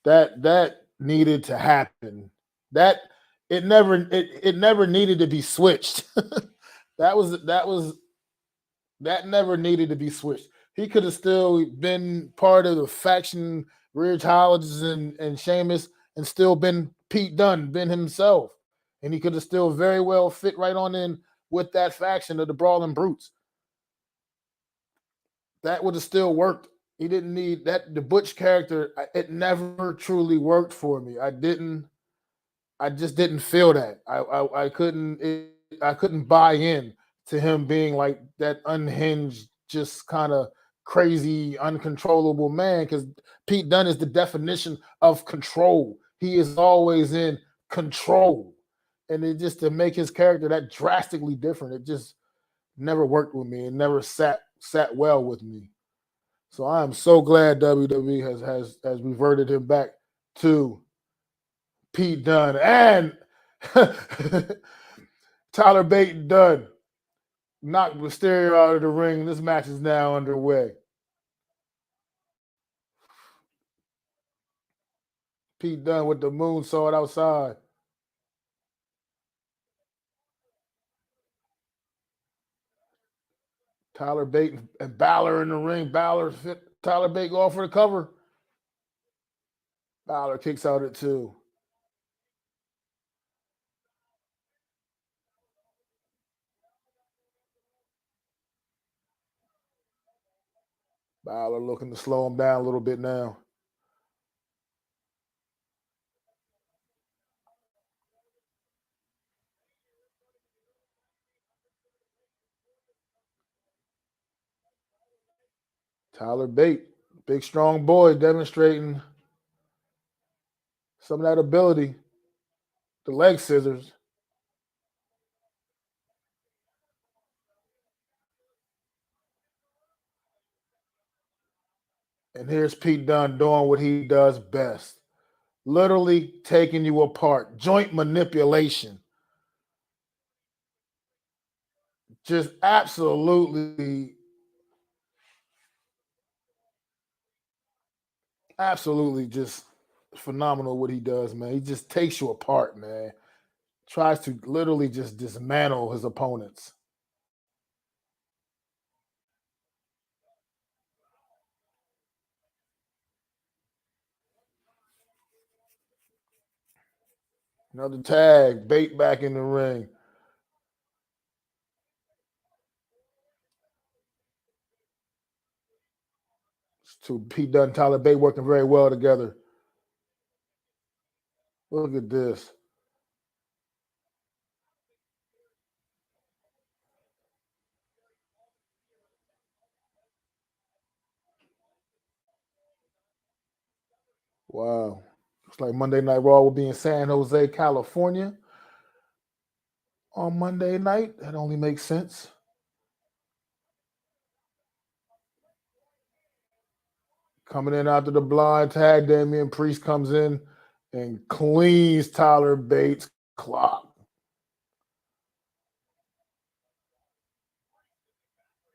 [SPEAKER 1] That needed to happen. That it never needed to be switched. That never needed to be switched. He could have still been part of the faction, Ridge Hollis and Sheamus, and still been Pete Dunne, been himself. And he could have still very well fit right on in with that faction of the Brawling Brutes. That would have still worked. He didn't need that. The Butch character, it never truly worked for me. I just didn't feel that. I couldn't buy in to him being like that unhinged, just kind of crazy, uncontrollable man. Because Pete Dunne is the definition of control. He is always in control, and it just to make his character that drastically different, it just never worked with me. It never sat well with me. So I am so glad WWE has reverted him back to Pete Dunne and Tyler Bate Dunne knocked Mysterio out of the ring. This match is now underway. Pete Dunne with the moonsault outside. Tyler Bate and Balor in the ring. Tyler Bate go off for the cover. Balor kicks out at 2. Balor looking to slow him down a little bit now. Tyler Bate, big strong boy, demonstrating some of that ability. The leg scissors. And here's Pete Dunne doing what he does best. Literally taking you apart. Joint manipulation. Just absolutely just phenomenal what he does, man. He just takes you apart, man. Tries to literally just dismantle his opponents. Another tag, Bate back in the ring. To Pete Dunne, Tyler Bate working very well together. Look at this. Wow. Looks like Monday Night Raw will be in San Jose, California on Monday night. That only makes sense. Coming in after the blind tag, Damian Priest comes in and cleans Tyler Bates' clock.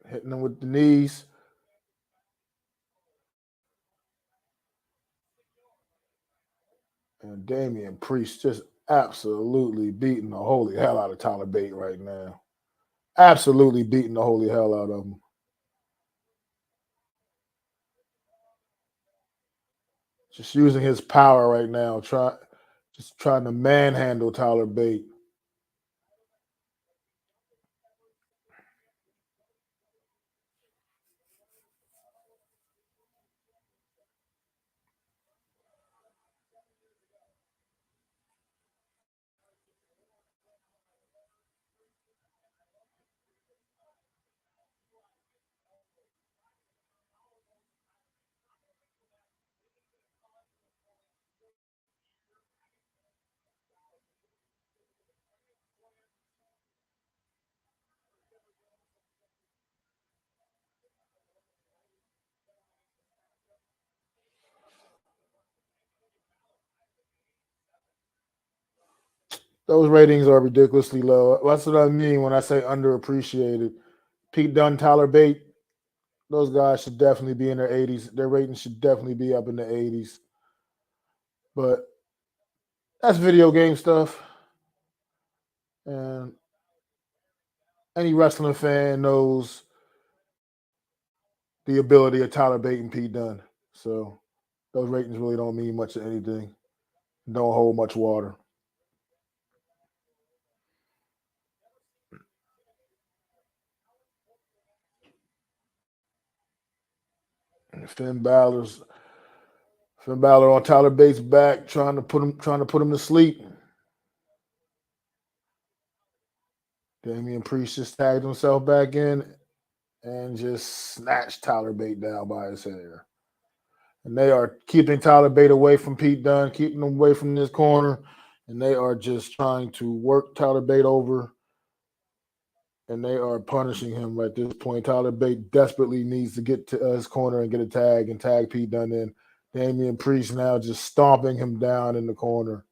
[SPEAKER 1] Hitting him with the knees. And Damian Priest just absolutely beating the holy hell out of Tyler Bate right now. Absolutely beating the holy hell out of him. Just using his power right now, just trying to manhandle Tyler Bate. Those ratings are ridiculously low. That's what I mean when I say underappreciated. Pete Dunne, Tyler Bate, those guys should definitely be in their 80s. Their ratings should definitely be up in the 80s. But that's video game stuff. And any wrestling fan knows the ability of Tyler Bate and Pete Dunne. So those ratings really don't mean much of anything. Don't hold much water. And Finn Balor on Tyler Bates' back, trying to put him to sleep. Damian Priest just tagged himself back in and just snatched Tyler Bate down by his hair. And they are keeping Tyler Bate away from Pete Dunne, keeping him away from this corner, and they are just trying to work Tyler Bate over, and they are punishing him at this point. Tyler Bate desperately needs to get to his corner and get a tag and tag Pete Dunne in. Damian Priest now just stomping him down in the corner.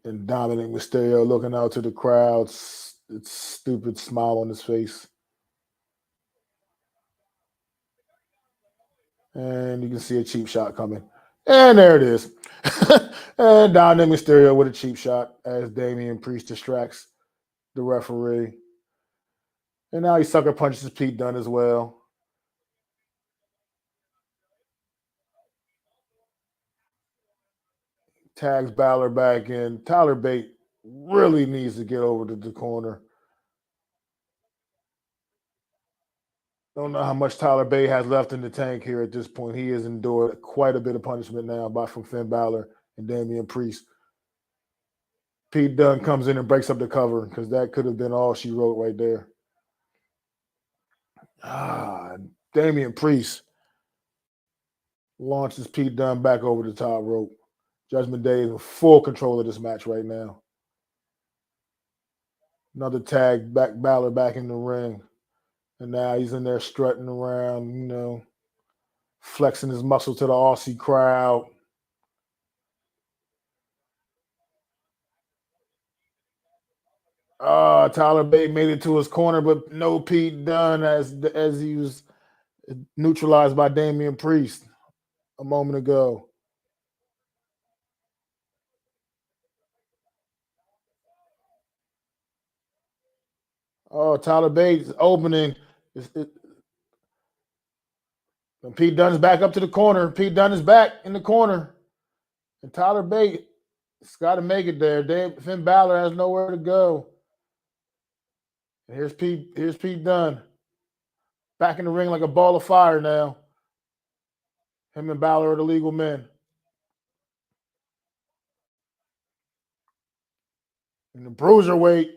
[SPEAKER 1] And Dominic Mysterio looking out to the crowd, its stupid smile on his face. And you can see a cheap shot coming. And there it is. And Dominic Mysterio with a cheap shot as Damian Priest distracts the referee. And now he sucker punches Pete Dunne as well. Tags Balor back in. Tyler Bate really needs to get over to the corner. Don't know how much Tyler Bate has left in the tank here at this point. He has endured quite a bit of punishment now from Finn Balor and Damian Priest. Pete Dunne comes in and breaks up the cover because that could have been all she wrote right there. Damian Priest launches Pete Dunne back over the top rope. Judgment Day is in full control of this match right now. Another tag, Balor back in the ring. And now he's in there strutting around, flexing his muscle to the Aussie crowd. Tyler Bate made it to his corner, but no Pete Dunne as he was neutralized by Damian Priest a moment ago. Tyler Bates opening. And Pete Dunne's back up to the corner. Pete Dunne is back in the corner. And Tyler Bates has got to make it there. Finn Balor has nowhere to go. And here's Pete Dunne. Back in the ring like a ball of fire now. Him and Balor are the legal men. And the bruiserweight.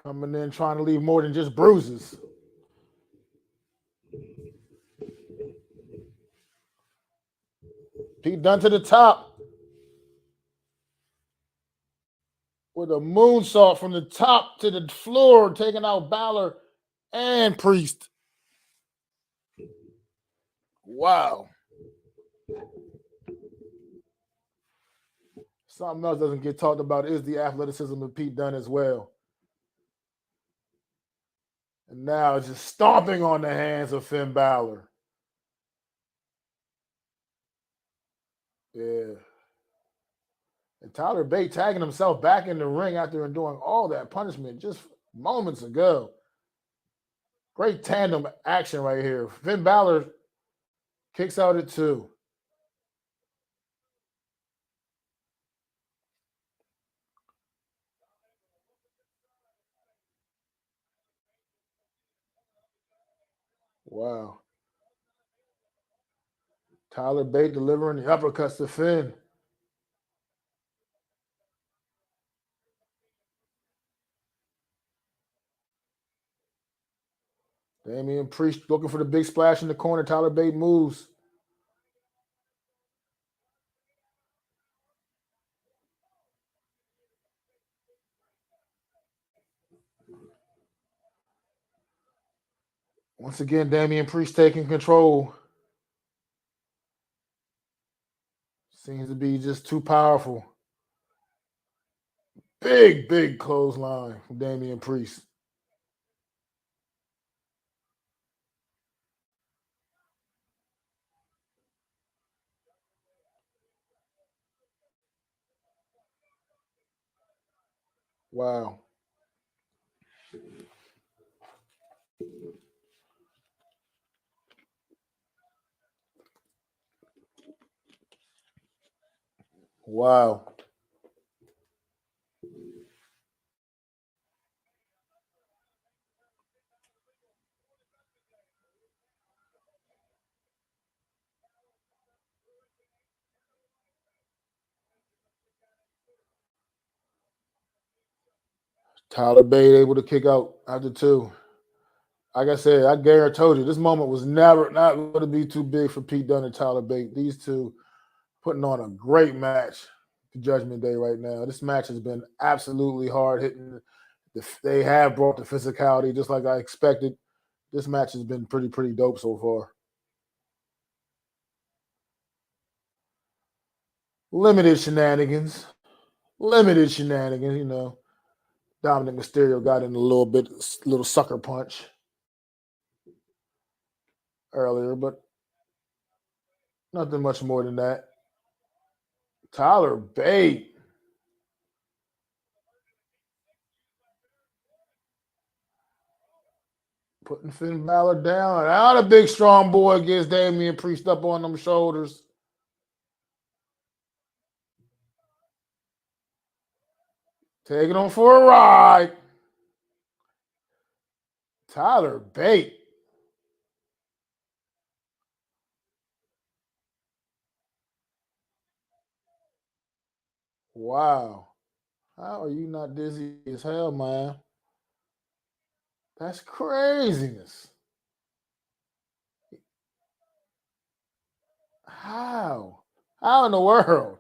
[SPEAKER 1] Coming in trying to leave more than just bruises. Pete Dunne to the top. With a moonsault from the top to the floor, taking out Balor and Priest. Wow. Something else doesn't get talked about is the athleticism of Pete Dunne as well. And now it's just stomping on the hands of Finn Balor. Yeah. And Tyler Bate tagging himself back in the ring after enduring all that punishment just moments ago. Great tandem action right here. Finn Balor kicks out at 2. Wow. Tyler Bate delivering the uppercuts to Finn. Damian Priest looking for the big splash in the corner. Tyler Bate moves. Once again, Damian Priest taking control. Seems to be just too powerful. Big clothesline from Damian Priest. Wow. Wow. Tyler Bate able to kick out after 2. Like I said, I told you, this moment was never not going to be too big for Pete Dunne and Tyler Bate. These two putting on a great match for Judgment Day right now. This match has been absolutely hard hitting. They have brought the physicality just like I expected. This match has been pretty dope so far. Limited shenanigans, you know. Dominic Mysterio got in a little sucker punch earlier, but nothing much more than that. Tyler Bate. Putting Finn Balor down. Now the big strong boy gets Damian Priest up on them shoulders. Taking him for a ride. Tyler Bate. Wow. How are you not dizzy as hell, man? That's craziness. How? How in the world?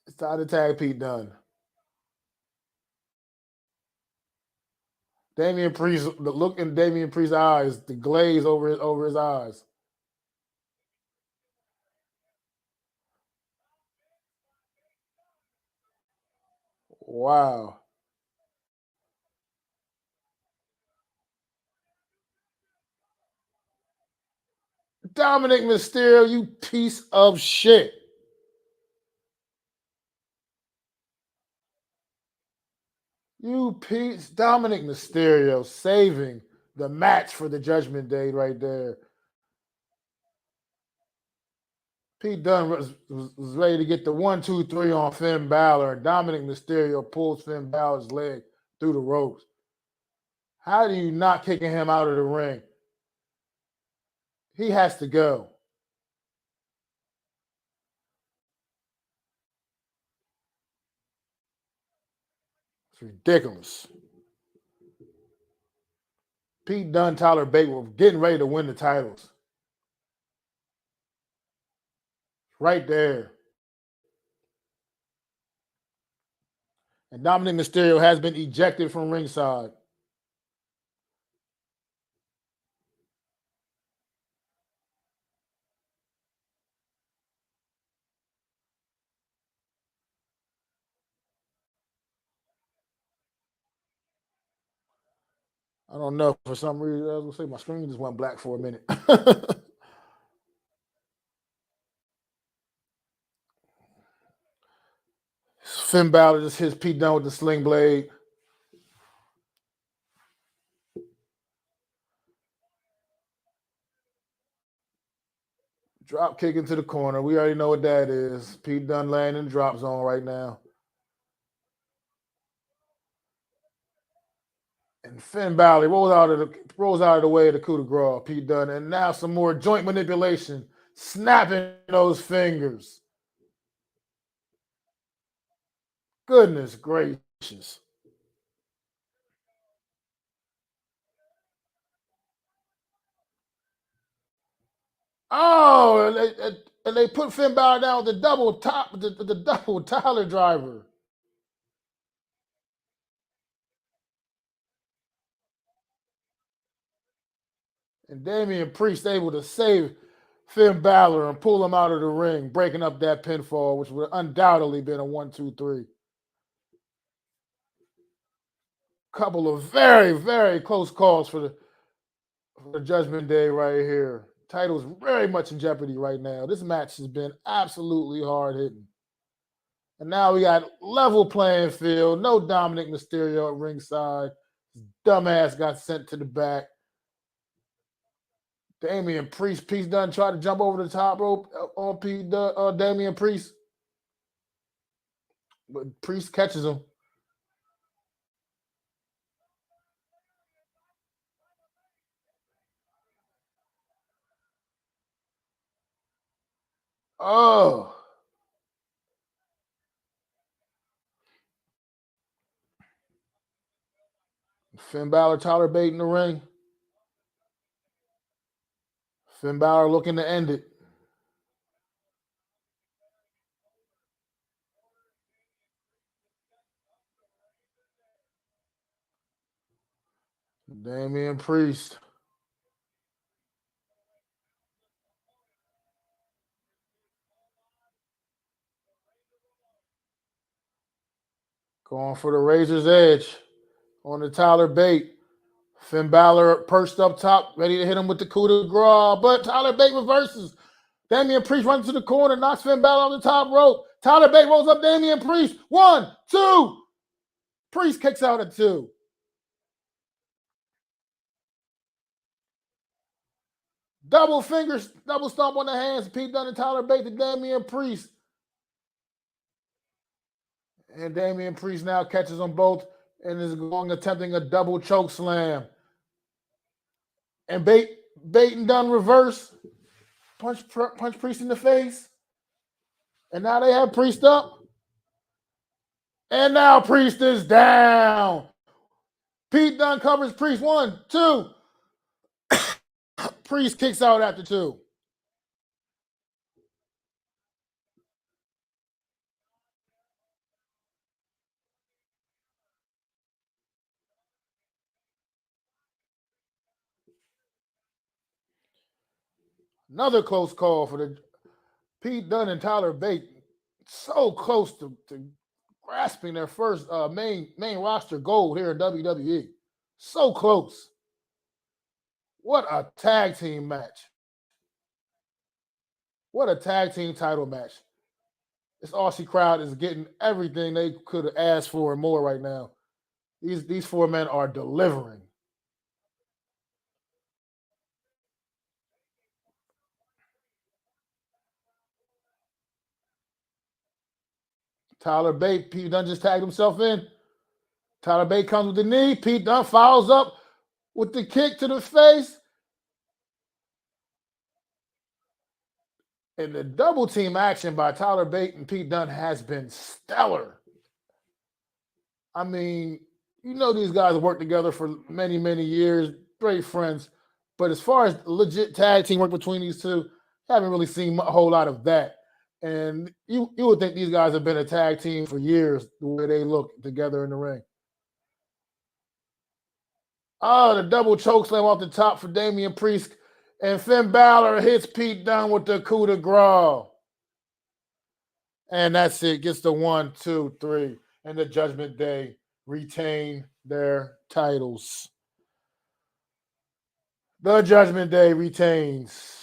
[SPEAKER 1] It's time to tag Pete Dunne. Damian Priest, the look in Damian Priest's eyes, the glaze over his eyes. Wow. Dominic Mysterio, you piece of shit. Dominic Mysterio saving the match for the Judgment Day right there. Pete Dunne was ready to get the 1-2-3 on Finn Balor, and Dominic Mysterio pulls Finn Balor's leg through the ropes. How do you not kicking him out of the ring? He has to go. It's ridiculous. Pete Dunne, Tyler Bate were getting ready to win the titles. Right there. And Dominic Mysterio has been ejected from ringside. I don't know. For some reason, I was gonna say my screen just went black for a minute. Finn Balor just hits Pete Dunne with the sling blade. Drop kick into the corner. We already know what that is. Pete Dunne laying in the drop zone right now. And Finn Balor rolls out of the way of the coup de grace, Pete Dunne. And now some more joint manipulation, snapping those fingers. Goodness gracious. Oh, and they put Finn Balor down with the double Tyler driver. And Damian Priest able to save Finn Balor and pull him out of the ring, breaking up that pinfall, which would undoubtedly been a 1-2-3. Couple of very, very close calls for the Judgment Day right here. Title's very much in jeopardy right now. This match has been absolutely hard hitting. And now we got level playing field. No Dominic Mysterio at ringside. His dumbass got sent to the back. Damian Priest Dunne tried to jump over the top rope on Damian Priest. But Priest catches him. Oh. Finn Balor, Tyler Bate in the ring. Finn Balor looking to end it. Damian Priest. Going for the razor's edge on the Tyler Bate. Finn Balor perched up top, ready to hit him with the coup de grace, but Tyler Bate reverses. Damian Priest runs to the corner, knocks Finn Balor on the top rope. Tyler Bate rolls up Damian Priest. 1, 2. Priest kicks out at 2. Double fingers, double stomp on the hands. Pete Dunne and Tyler Bate to Damian Priest. And Damian Priest now catches them both and is attempting a double choke slam. And Bate and Dunne reverse. Punch Priest in the face. And now they have Priest up. And now Priest is down. Pete Dunne covers Priest. 1, 2. Priest kicks out after 2. Another close call for the Pete Dunne and Tyler Bate. So close to grasping their first main roster gold here in WWE. So close. What a tag team match. What a tag team title match. This Aussie crowd is getting everything they could have asked for and more right now. These 4 men are delivering. Tyler Bate, Pete Dunne just tagged himself in. Tyler Bate comes with the knee. Pete Dunne follows up with the kick to the face. And the double team action by Tyler Bate and Pete Dunne has been stellar. I mean, you know these guys have worked together for many, many years, great friends. But as far as legit tag team work between these two, haven't really seen a whole lot of that. And you would think these guys have been a tag team for years, the way they look together in the ring. Oh, the double choke slam off the top for Damian Priest. And Finn Balor hits Pete Dunne with the coup de grace. And that's it. Gets the 1, 2, 3. And the Judgment Day retain their titles. The Judgment Day retains.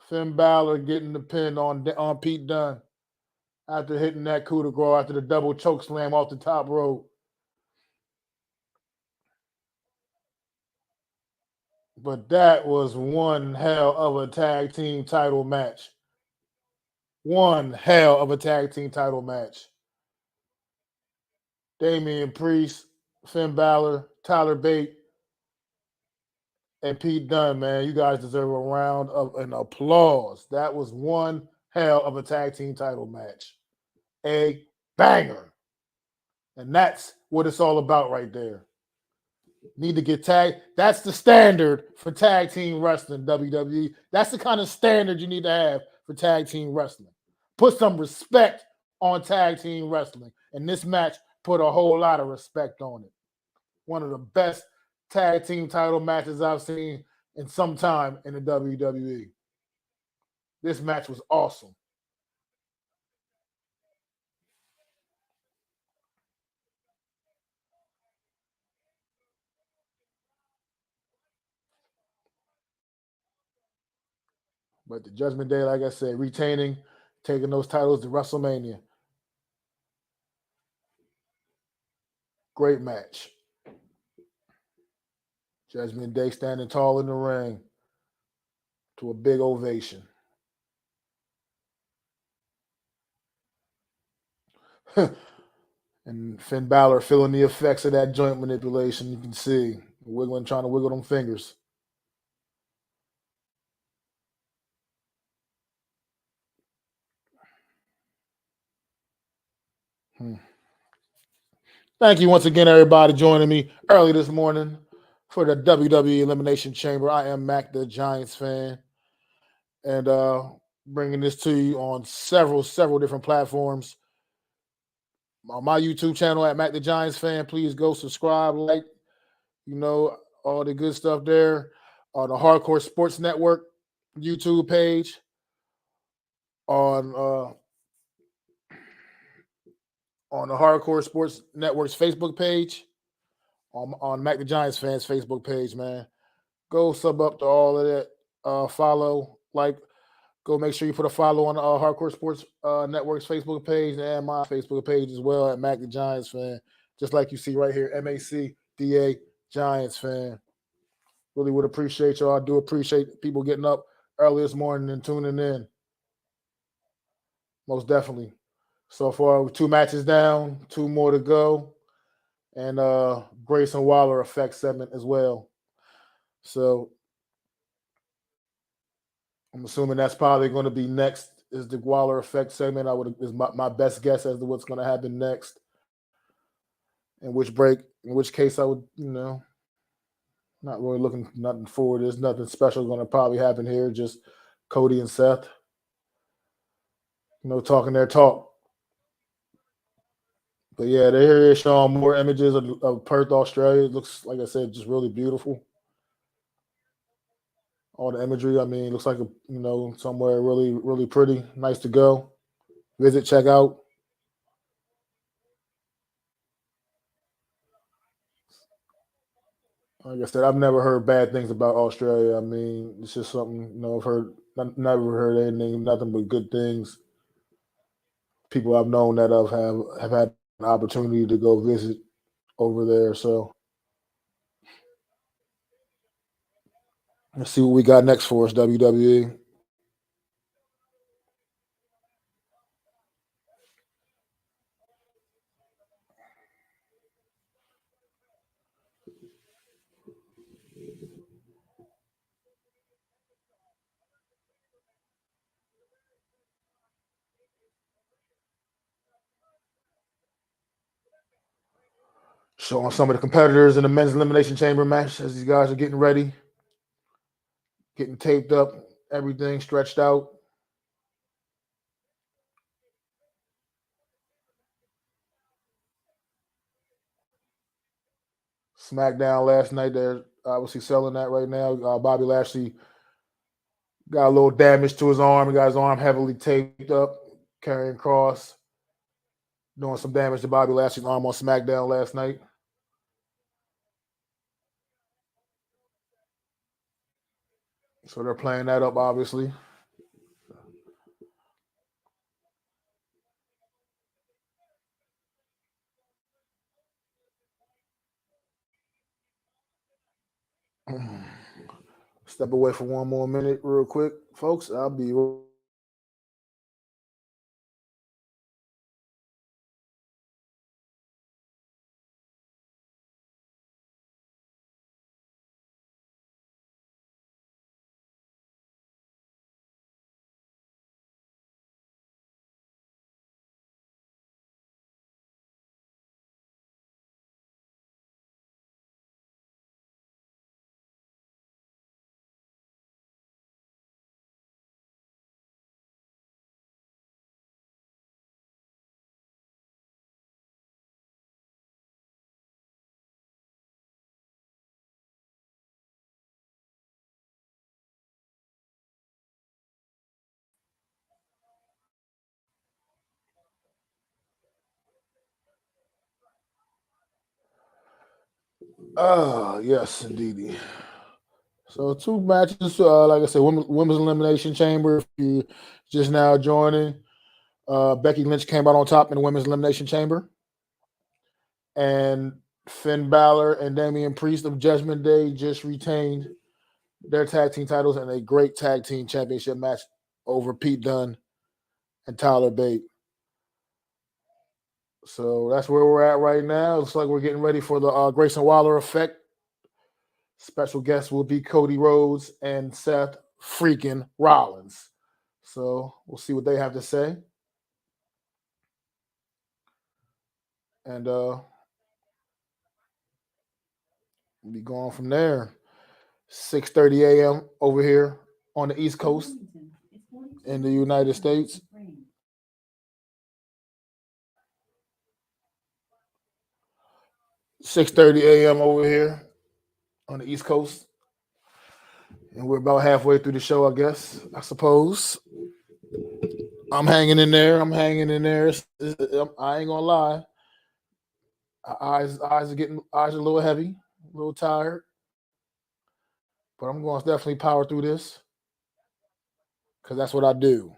[SPEAKER 1] Finn Balor getting the pin on Pete Dunne after hitting that coup de grace, after the double choke slam off the top rope. But that was one hell of a tag team title match. One hell of a tag team title match. Damian Priest, Finn Balor, Tyler Bate, and Pete Dunne, man. You guys deserve a round of an applause. That was one hell of a tag team title match. A banger. And that's what it's all about right there. Need to get tagged. That's the standard for tag team wrestling, WWE. That's the kind of standard you need to have for tag team wrestling. Put some respect on tag team wrestling. And this match put a whole lot of respect on it. One of the best tag team title matches I've seen in some time in the WWE. This match was awesome. But the Judgment Day, like I said, retaining, taking those titles to WrestleMania. Great match. Judgment Day standing tall in the ring to a big ovation. And Finn Balor feeling the effects of that joint manipulation. You can see wiggling, trying to wiggle them fingers. Thank you once again, everybody, joining me early this morning for the WWE Elimination Chamber. I am Mac the Giants fan, and bringing this to you on several different platforms. On my YouTube channel at Mac the Giants fan, please go subscribe, like, all the good stuff there. On the Hardcore Sports Network YouTube page, on the Hardcore Sports Network's Facebook page, on Mac the Giants fans Facebook page, man. Go sub up to all of that. Follow, like, go make sure you put a follow on the Hardcore Sports Network's Facebook page and my Facebook page as well at Mac the Giants fan. Just like you see right here, MACDA Giants fan. Really would appreciate y'all. I do appreciate people getting up early this morning and tuning in. Most definitely. So far, 2 matches down, 2 more to go. And Grayson Waller effect segment as well. So I'm assuming that's probably going to be next, is the Waller effect segment. Is my best guess as to what's going to happen next. In which case I would, not really looking nothing forward. There's nothing special going to probably happen here. Just Cody and Seth, talking their talk. But yeah, they're showing more images of Perth, Australia. It looks, like I said, just really beautiful. All the imagery, looks like somewhere really, really pretty, nice to go. Visit, check out. Like I said, I've never heard bad things about Australia. It's just something, I've never heard anything, nothing but good things. People I've known that have had an opportunity to go visit over there. So let's see what we got next for us, WWE. Showing some of the competitors in the men's elimination chamber match as these guys are getting ready, getting taped up, everything stretched out. SmackDown last night, they're obviously selling that right now. Bobby Lashley got a little damage to his arm. He got his arm heavily taped up, carrying cross, doing some damage to Bobby Lashley's arm on SmackDown last night. So they're playing that up, obviously. Step away for one more minute, real quick, folks. I'll be. Yes, indeed. So two matches. Like I said, women's elimination chamber. If you just now joining, Becky Lynch came out on top in the women's elimination chamber, and Finn Balor and Damian Priest of Judgment Day just retained their tag team titles in a great tag team championship match over Pete Dunne and Tyler Bate. So that's where we're at right now. Looks like we're getting ready for the Grayson Waller effect. Special guests will be Cody Rhodes and Seth freaking Rollins. So we'll see what they have to say. And we'll be going from there. 6:30 a.m. over here on the East Coast in the United States. 6:30 a.m. over here on the East Coast. And we're about halfway through the show, I guess, I suppose. I'm hanging in there. I ain't gonna lie. Eyes are a little heavy, a little tired. But I'm going to definitely power through this because that's what I do.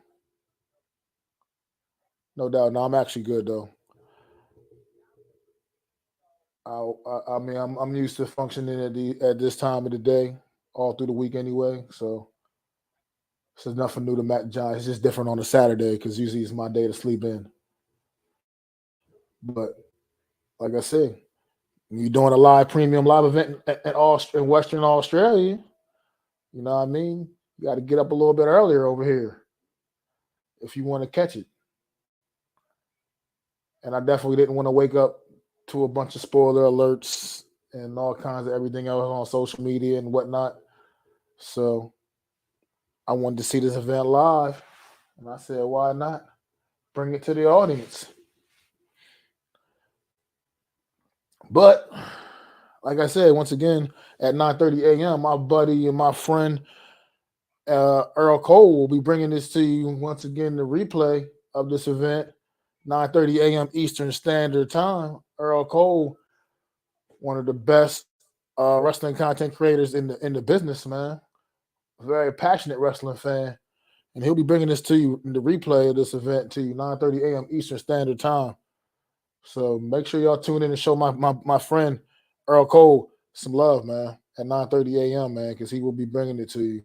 [SPEAKER 1] No doubt. No, I'm actually good though. I mean, I'm used to functioning at this time of the day, all through the week anyway. So this is nothing new to Matt John. It's just different on a Saturday because usually it's my day to sleep in. But like I said, when you're doing a live premium live event in Western Australia, you know what I mean? You got to get up a little bit earlier over here if you want to catch it. And I definitely didn't want to wake up to a bunch of spoiler alerts and all kinds of everything else on social media and whatnot. So I wanted to see this event live. And I said, why not? Bring it to the audience. But like I said, once again, at 9:30 a.m., my buddy and my friend Earl Cole will be bringing this to you once again, the replay of this event, 9:30 a.m. Eastern Standard Time. Earl Cole, one of the best wrestling content creators in the business, man. Very passionate wrestling fan. And he'll be bringing this to you in the replay of this event to you, 9:30 a.m. Eastern Standard Time. So make sure y'all tune in and show my friend Earl Cole some love, man, at 9:30 a.m., man, because he will be bringing it to you.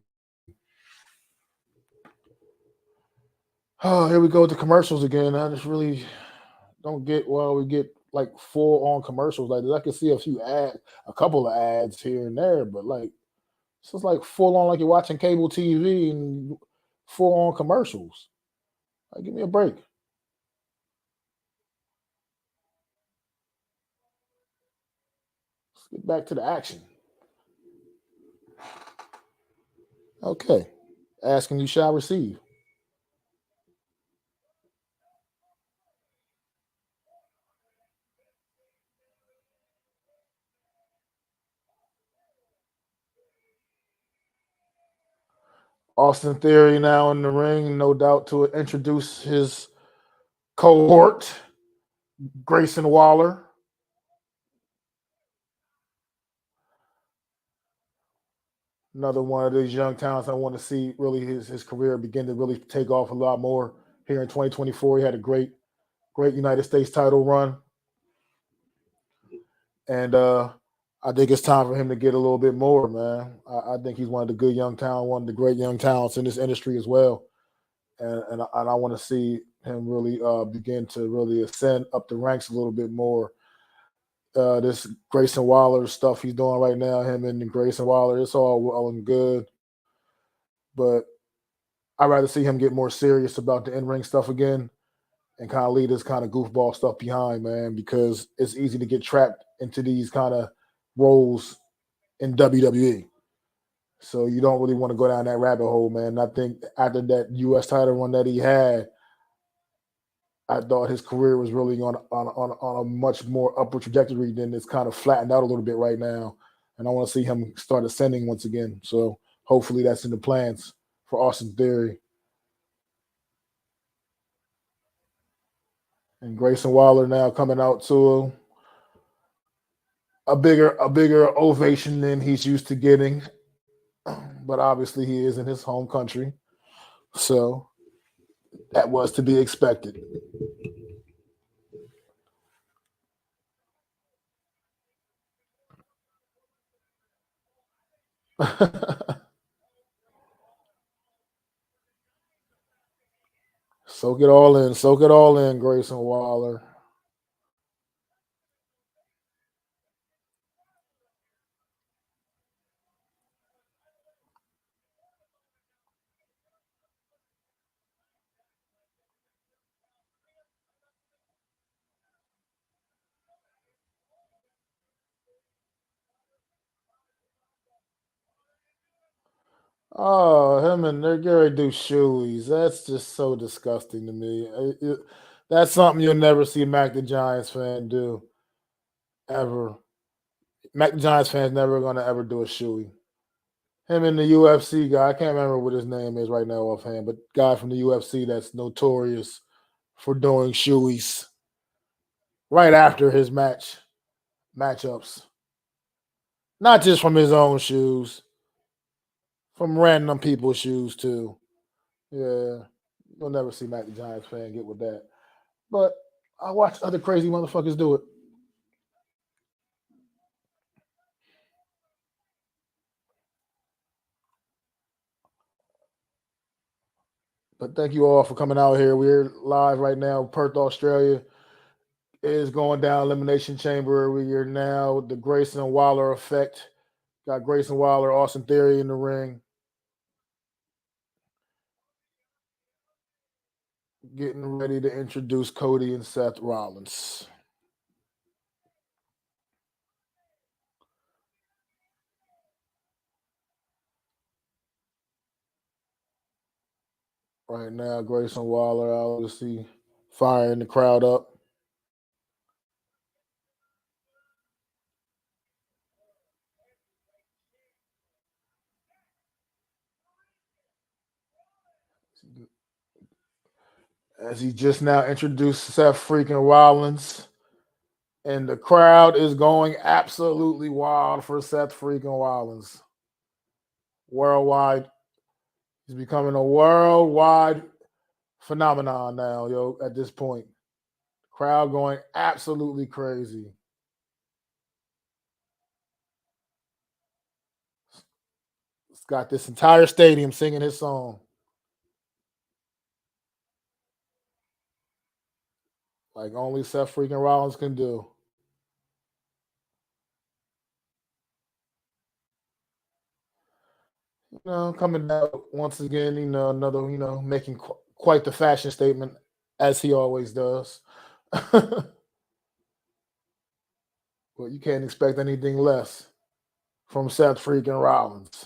[SPEAKER 1] Oh, here we go with the commercials again. I just really don't get why we get like full on commercials like this. I can see a couple of ads here and there, but like it's just like full on like you're watching cable TV and full on commercials. Like, give me a break. Let's get back to the action. Okay. Asking you shall receive. Austin Theory now in the ring, no doubt, to introduce his cohort, Grayson Waller. Another one of these young talents I want to see really his career begin to really take off a lot more here in 2024. He had a great United States title run. And I think it's time for him to get a little bit more, man. I think he's one of the good young talent, one of the great young talents in this industry as well. And I want to see him really begin to really ascend up the ranks a little bit more. This Grayson Waller stuff he's doing right now, him and Grayson Waller, it's all well and good. But I'd rather see him get more serious about the in-ring stuff again and kind of leave this kind of goofball stuff behind, man, because it's easy to get trapped into these kind of roles in WWE. So you don't really want to go down that rabbit hole, man. And I think after that U.S. title run that he had, I thought his career was really on a much more upward trajectory than it's kind of flattened out a little bit right now. And I want to see him start ascending once again. So hopefully that's in the plans for Austin Theory. And Grayson Waller now coming out to a bigger ovation than he's used to getting. But obviously he is in his home country. So that was to be expected. Soak it all in. Soak it all in, Grayson Waller. Oh, him and they're going to do shoeies. That's just so disgusting to me. That's something you'll never see Mac the Giants fan do ever. Mac the Giants fan's never going to ever do a shoey. Him and the UFC guy, I can't remember what his name is right now offhand, but guy from the UFC that's notorious for doing shoeies right after his matchups. Not just from his own shoes, from random people's shoes too. Yeah, you'll never see Mac the Giants fan get with that. But I watch other crazy motherfuckers do it. But thank you all for coming out here. We're live right now. Perth, Australia is going down Elimination Chamber. We are now the Grayson Waller effect. Got Grayson Waller, Austin Theory in the ring. Getting ready to introduce Cody and Seth Rollins. Right now, Grayson Waller, I'll see firing the crowd up. As he just now introduced Seth freaking Rollins. And the crowd is going absolutely wild for Seth freaking Rollins. Worldwide. He's becoming a worldwide phenomenon now, yo, at this point. Crowd going absolutely crazy. It's got this entire stadium singing his song. Like only Seth freaking Rollins can do. Coming out once again, another, making quite the fashion statement as he always does. But you can't expect anything less from Seth freaking Rollins.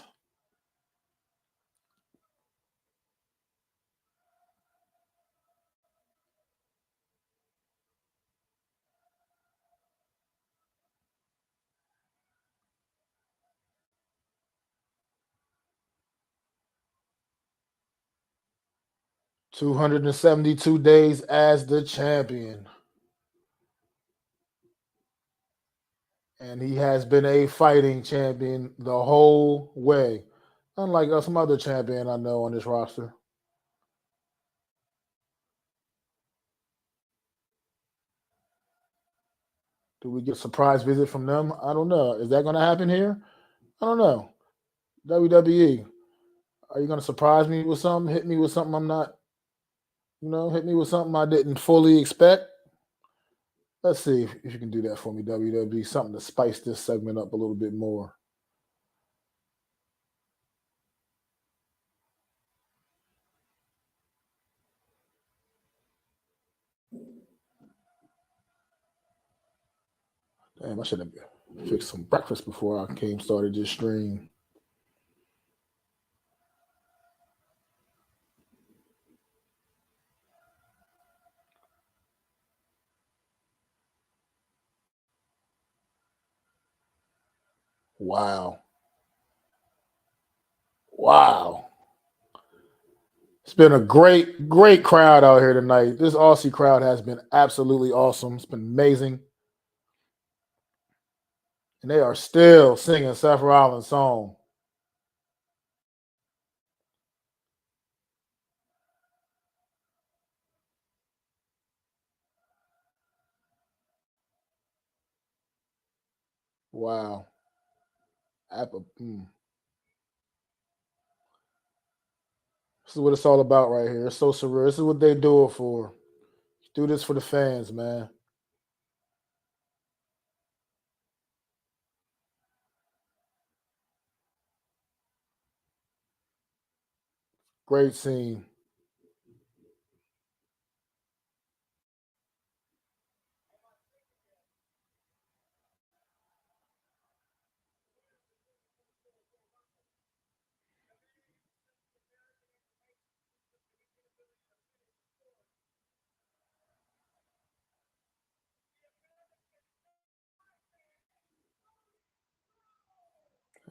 [SPEAKER 1] "272 days as the champion. And he has been a fighting champion the whole way. Unlike some other champion I know on this roster. Do we get a surprise visit from them? I don't know. Is that going to happen here? I don't know. WWE, are you going to surprise me with something? Hit me with something I'm not, hit me with something I didn't fully expect? Let's see if you can do that for me, WWE. Something to spice this segment up a little bit more. Damn, I should have fixed some breakfast before I started this stream. Wow. It's been a great, great crowd out here tonight. This Aussie crowd has been absolutely awesome. It's been amazing. And they are still singing Seth Rollins' song. Wow. This is what it's all about right here. It's so surreal. This is what they do it for. Do this for the fans, man. Great scene.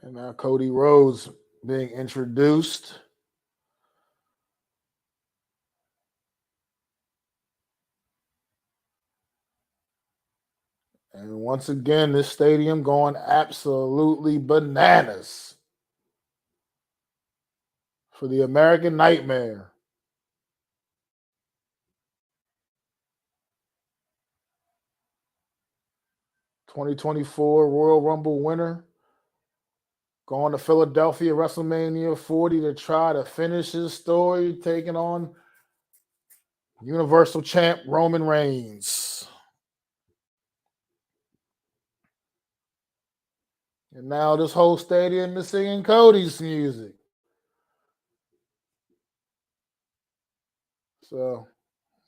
[SPEAKER 1] And now Cody Rhodes being introduced. And once again, this stadium going absolutely bananas for the American Nightmare. '24 Royal Rumble winner. Going to Philadelphia WrestleMania 40 to try to finish his story, taking on Universal Champ Roman Reigns. And now this whole stadium is singing Cody's music. So,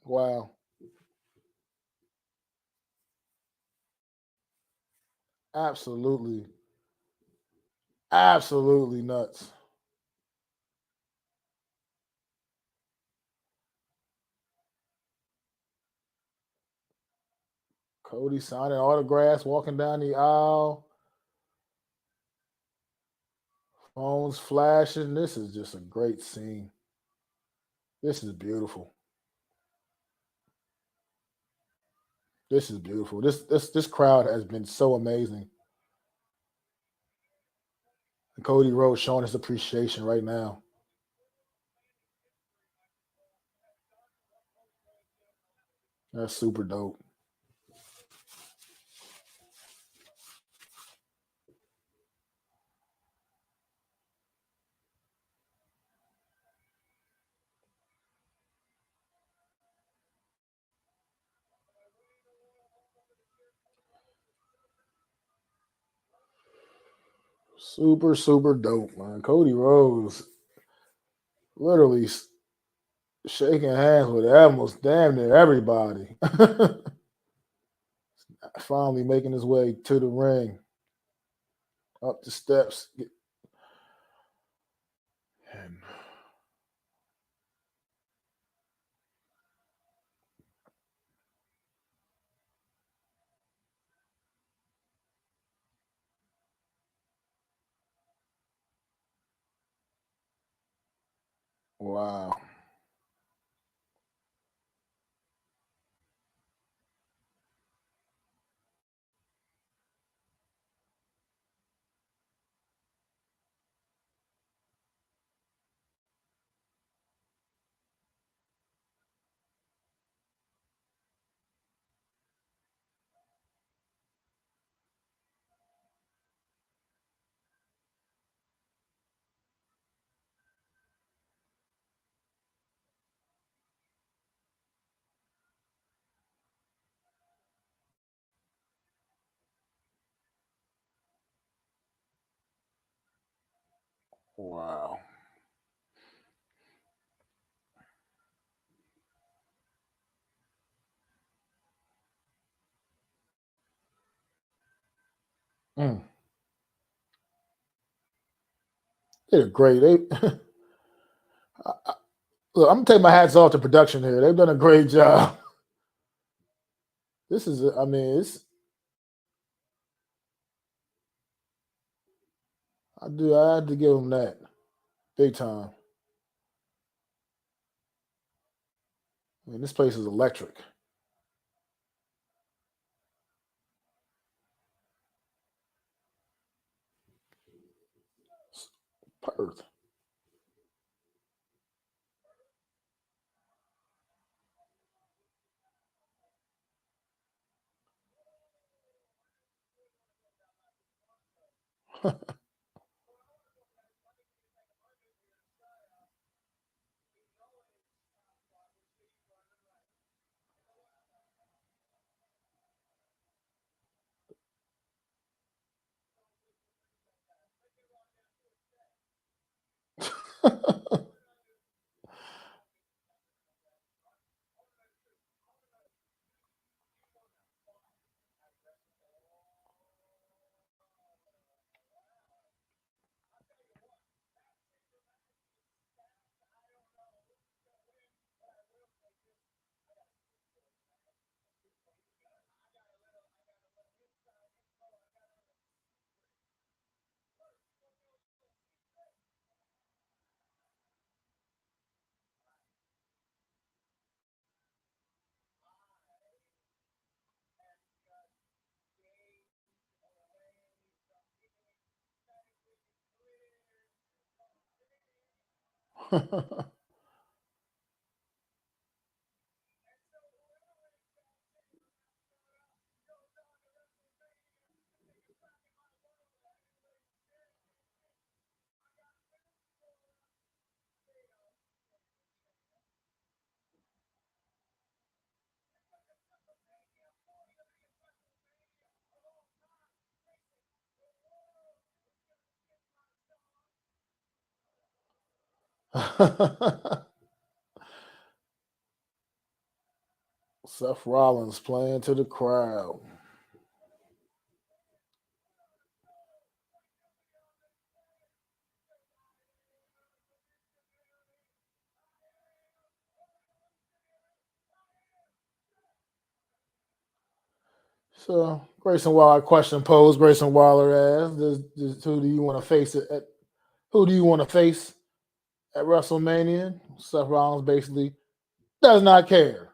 [SPEAKER 1] wow. Absolutely. Absolutely nuts. Cody signing autographs, walking down the aisle, phones flashing. This is just a great scene. This is beautiful. This is beautiful. This crowd has been so amazing. And Cody Rhodes showing his appreciation right now. That's super dope. Super, super dope, man. Cody Rhodes literally shaking hands with almost damn near everybody. finally making his way to the ring, up the steps. And wow. Wow. Mm. They're great. Look, I'm gonna take my hats off to production here. They've done a great job. This is, I mean, I had to give them that big time. I mean, this place is electric. Perth. Seth Rollins playing to the crowd. So Grayson Waller question posed. Grayson Waller asked, "Who do you want to face it? Who do you want to face at WrestleMania?" Seth Rollins basically does not care.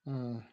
[SPEAKER 1] Mm.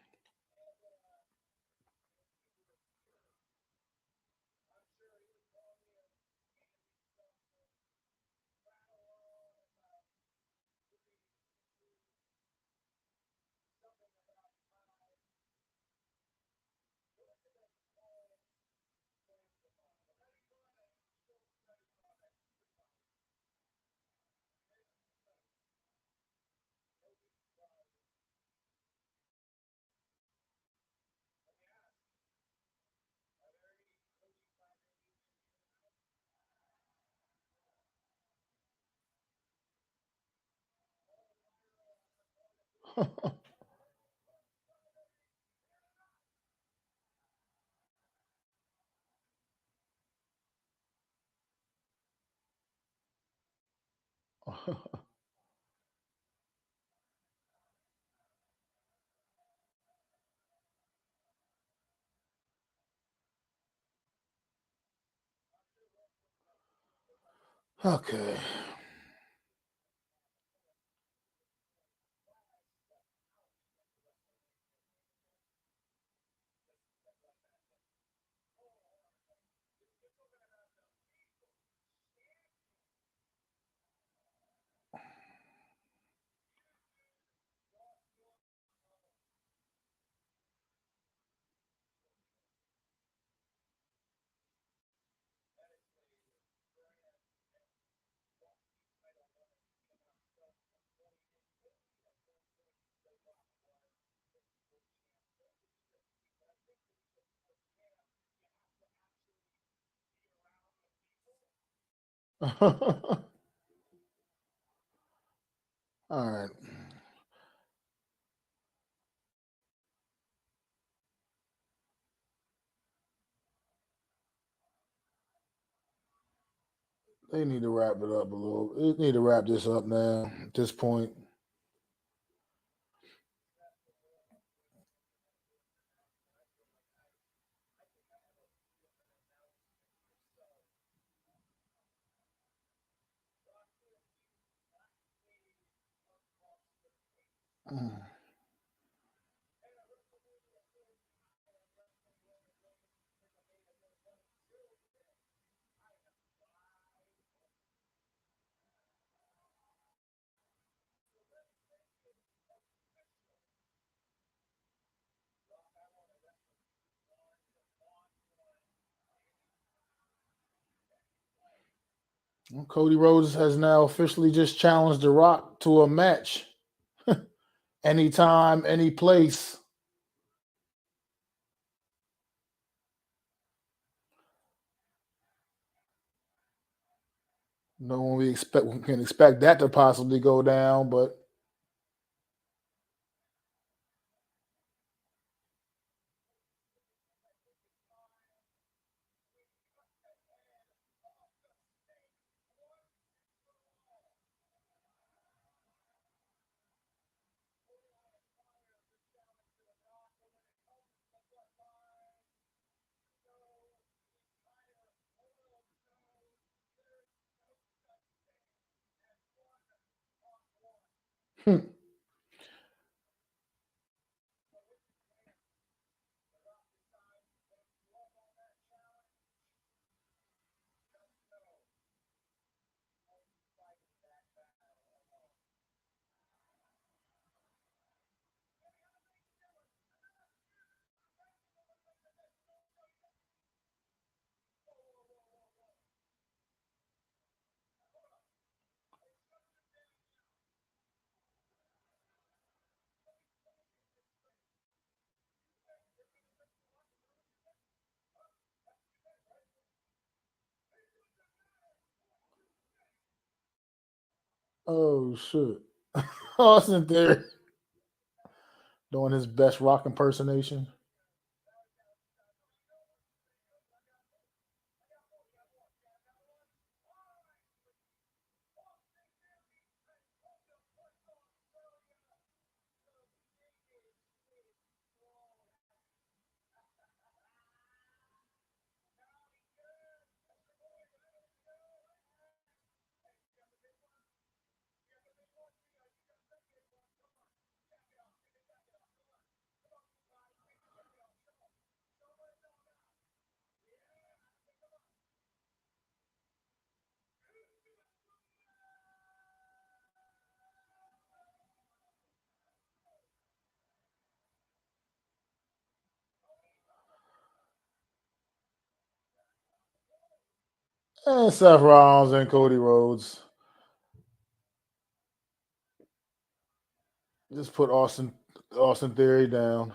[SPEAKER 1] Okay. All right. They need to wrap it up a little. They need to wrap this up now at this point. Mm. Well, Cody Rhodes has now officially just challenged The Rock to a match. Anytime, any place. No one we can expect that to possibly go down, but oh shit. Austin Theory doing his best Rock impersonation. And Seth Rollins and Cody Rhodes just put Austin Theory down.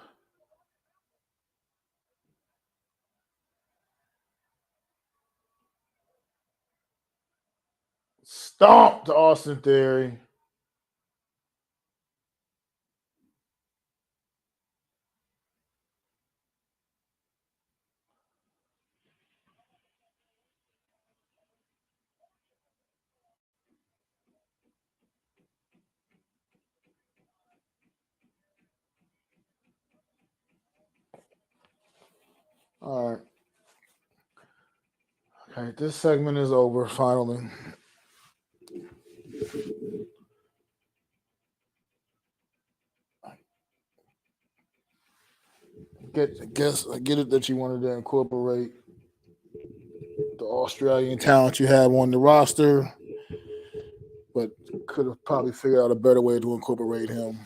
[SPEAKER 1] Stomp to Austin Theory. All right. Okay, this segment is over finally. I get it that you wanted to incorporate the Australian talent you have on the roster, but could have probably figured out a better way to incorporate him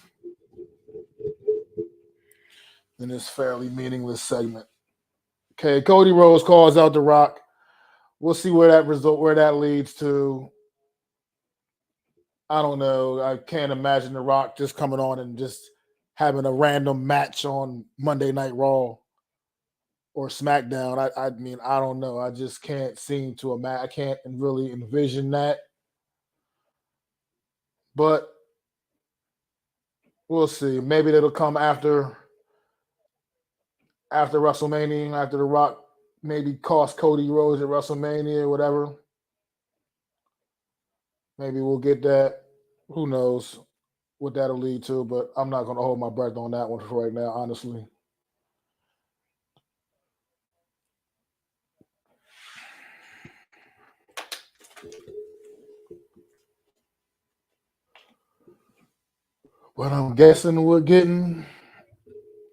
[SPEAKER 1] in this fairly meaningless segment. Okay, Cody Rhodes calls out The Rock. We'll see where that leads to. I don't know. I can't imagine The Rock just coming on and just having a random match on Monday Night Raw or SmackDown. I mean, I don't know. I just can't seem to imagine. I can't really envision that. But we'll see. Maybe it'll come after WrestleMania, after The Rock maybe cost Cody Rhodes at WrestleMania or whatever. Maybe we'll get that. Who knows what that'll lead to, but I'm not going to hold my breath on that one for right now, honestly. But I'm guessing we're getting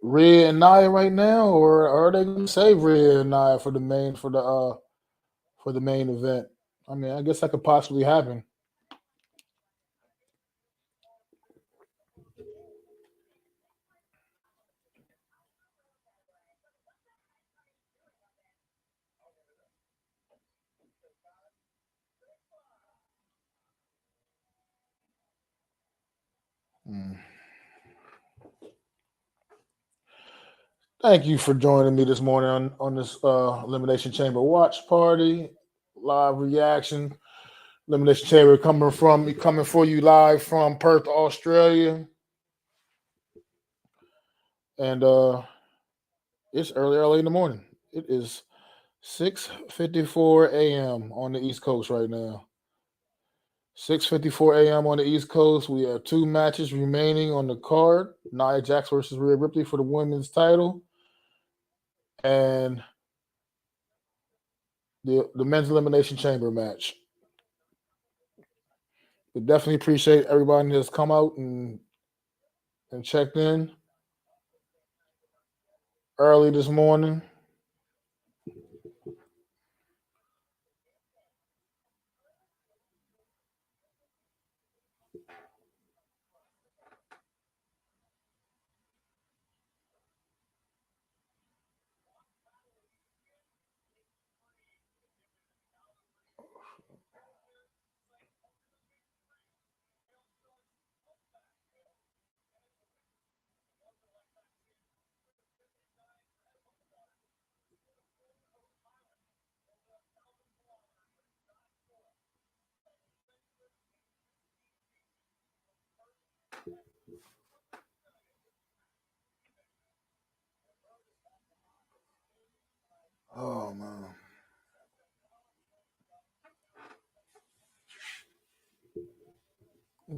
[SPEAKER 1] Rhea and Nia right now, or are they going to save Rhea and Nia for the main event? I mean, I guess that could possibly happen. Hmm. Thank you for joining me this morning on this Elimination Chamber watch party, live reaction. Elimination Chamber coming for you live from Perth, Australia, and it's early in the morning. It is 6:54 a.m. on the East Coast right now. 6:54 a.m. on the East Coast. We have two matches remaining on the card: Nia Jax versus Rhea Ripley for the women's title, and the men's elimination chamber match. We definitely appreciate everybody that's come out and checked in early this morning. Oh man.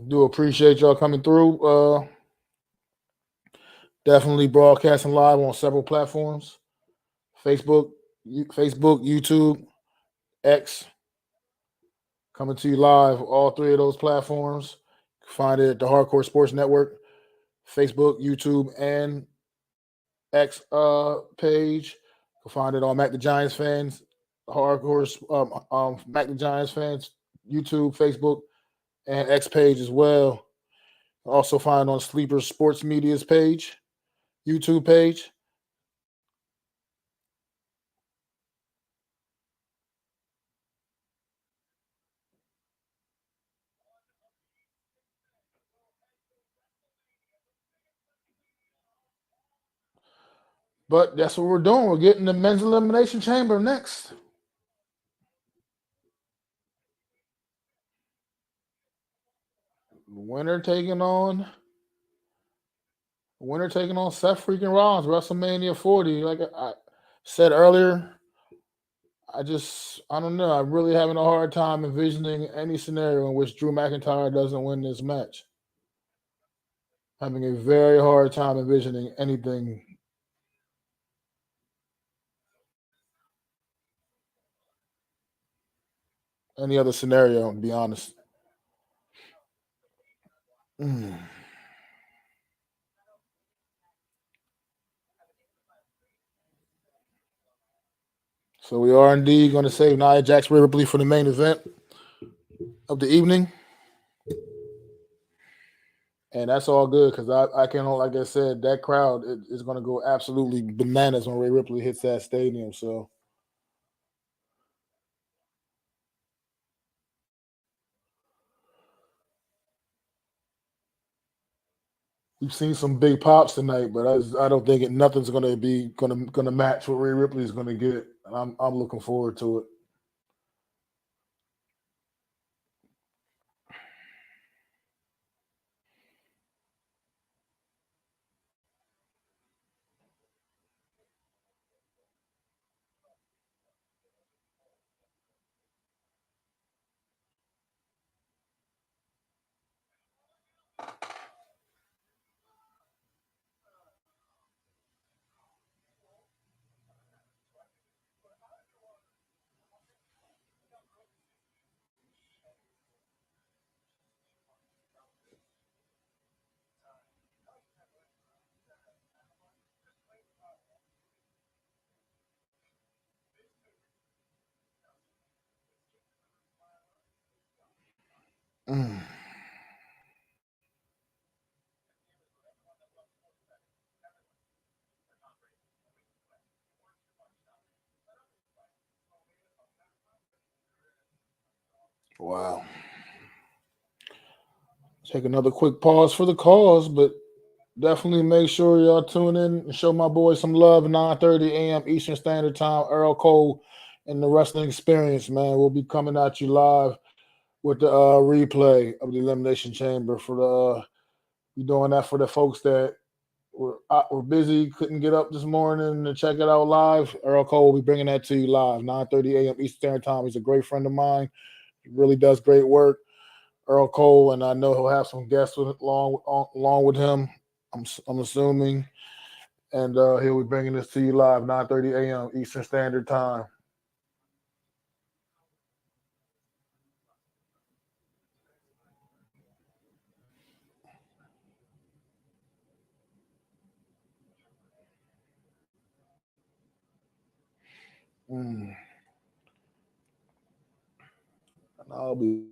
[SPEAKER 1] Do appreciate y'all coming through. Definitely broadcasting live on several platforms: Facebook, YouTube, X. Coming to you live, all three of those platforms. You can find it at the Hardcore Sports Network, Facebook, YouTube, and X page. You can find it on MacDaGiantsFans, MacDaGiantsFans, YouTube, Facebook, and X page as well. Also find it on Sleeper Sports Media's page, YouTube page. But that's what we're doing. We're getting the men's elimination chamber next. Winner taking on Seth freaking Rollins, WrestleMania 40. Like I said earlier, I don't know. I'm really having a hard time envisioning any scenario in which Drew McIntyre doesn't win this match. Having a very hard time envisioning anything. any other scenario, to be honest. So we are indeed going to save Nia Jax, Rhea Ripley for the main event of the evening. And that's all good because I can, like I said, that crowd is going to go absolutely bananas when Rhea Ripley hits that stadium. So we've seen some big pops tonight, but I don't think nothing's going to be going to match what Rhea Ripley is going to get. And I'm looking forward to it. Mm. Wow. Take another quick pause for the cause, but definitely make sure y'all tune in and show my boy some love. 9:30 a.m. Eastern Standard Time. Earl Cole and the Wrestling Experience, man. We'll be coming at you live with the replay of the Elimination Chamber for the. We doing that for the folks that were busy, couldn't get up this morning to check it out live. Earl Cole will be bringing that to you live, 9:30 a.m. Eastern Standard Time. He's a great friend of mine. He really does great work. Earl Cole, and I know he'll have some guests along with him. I'm assuming, and he'll be bringing this to you live 9:30 a.m. Eastern Standard Time. And I'll be.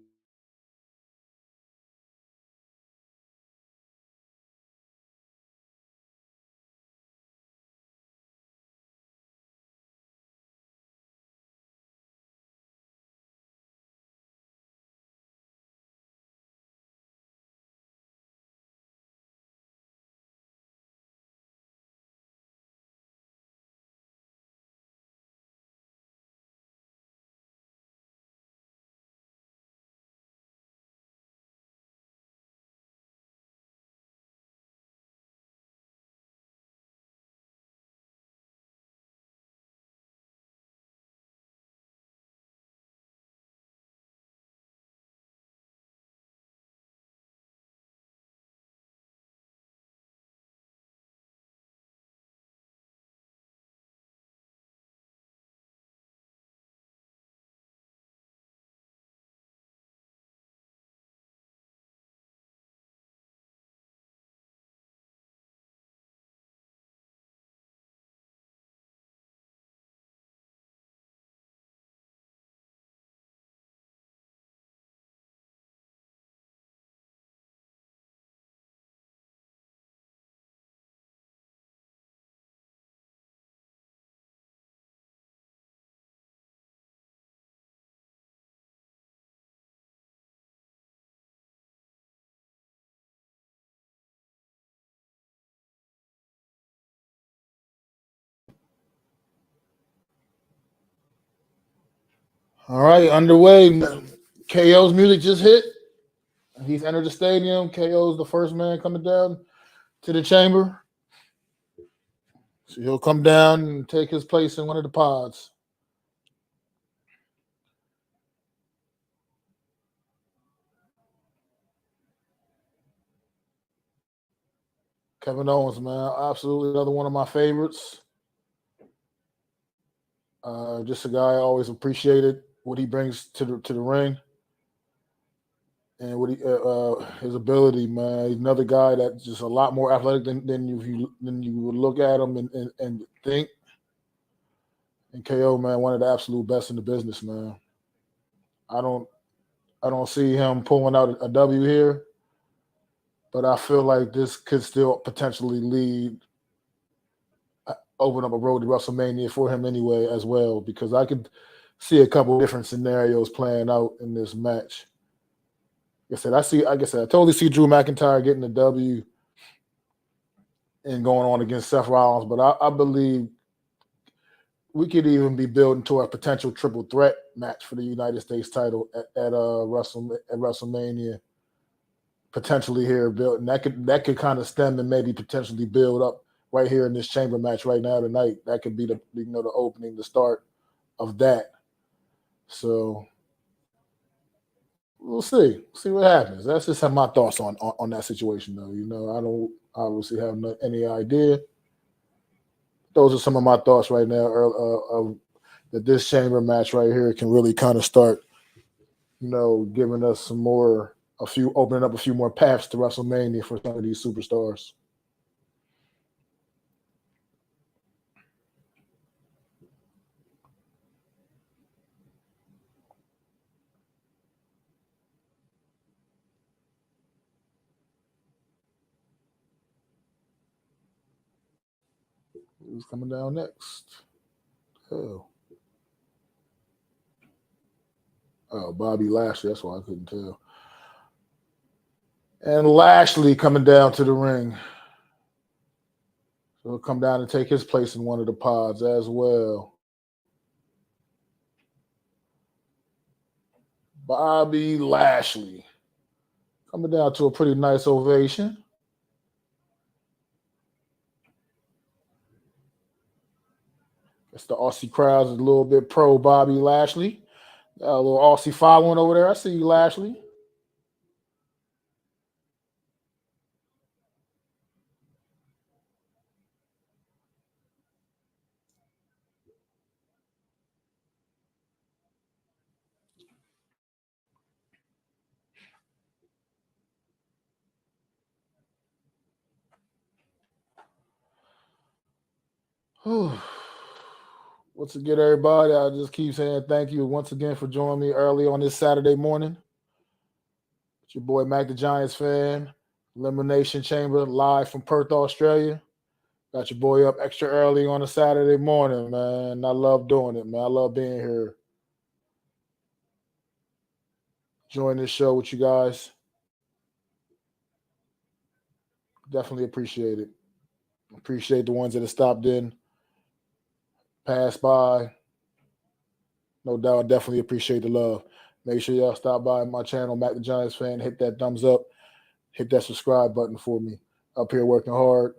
[SPEAKER 1] All right, underway. KO's music just hit. He's entered the stadium. KO's the first man coming down to the chamber. So he'll come down and take his place in one of the pods. Kevin Owens, man, absolutely another one of my favorites. Just a guy I always appreciated. what he brings to the ring, and what his ability, man. He's another guy that's just a lot more athletic than you would look at him and think. And KO, man, one of the absolute best in the business, man. I don't see him pulling out a W here, but I feel like this could still potentially lead, open up a road to WrestleMania for him anyway as well, because I could see a couple different scenarios playing out in this match. Like I said, I totally see Drew McIntyre getting the W and going on against Seth Rollins, but I believe we could even be building to a potential triple threat match for the United States title at WrestleMania, potentially here built, and that could kind of stem and maybe potentially build up right here in this chamber match right now tonight. That could be the opening, the start of that. So we'll see what happens. That's just my thoughts on that situation, though. I don't obviously have any idea. Those are some of my thoughts right now. That this chamber match right here can really kind of start, giving us opening up a few more paths to WrestleMania for some of these superstars. Who's coming down next? Oh, Bobby Lashley. That's why I couldn't tell. And Lashley coming down to the ring. So he'll come down and take his place in one of the pods as well. Bobby Lashley coming down to a pretty nice ovation. It's the Aussie crowd's a little bit pro Bobby Lashley. A little Aussie following over there. I see you, Lashley. Once again, everybody, I just keep saying thank you once again for joining me early on this Saturday morning. It's your boy MacDaGiantsFan, Elimination Chamber, live from Perth, Australia. Got your boy up extra early on a Saturday morning, man. I love doing it, man. I love being here. Join this show with you guys. Definitely appreciate it. Appreciate the ones that have stopped in, passed by. No doubt, I definitely appreciate the love. Make sure y'all stop by my channel, MacDaGiantsFan. Hit that thumbs up. Hit that subscribe button for me. Up here working hard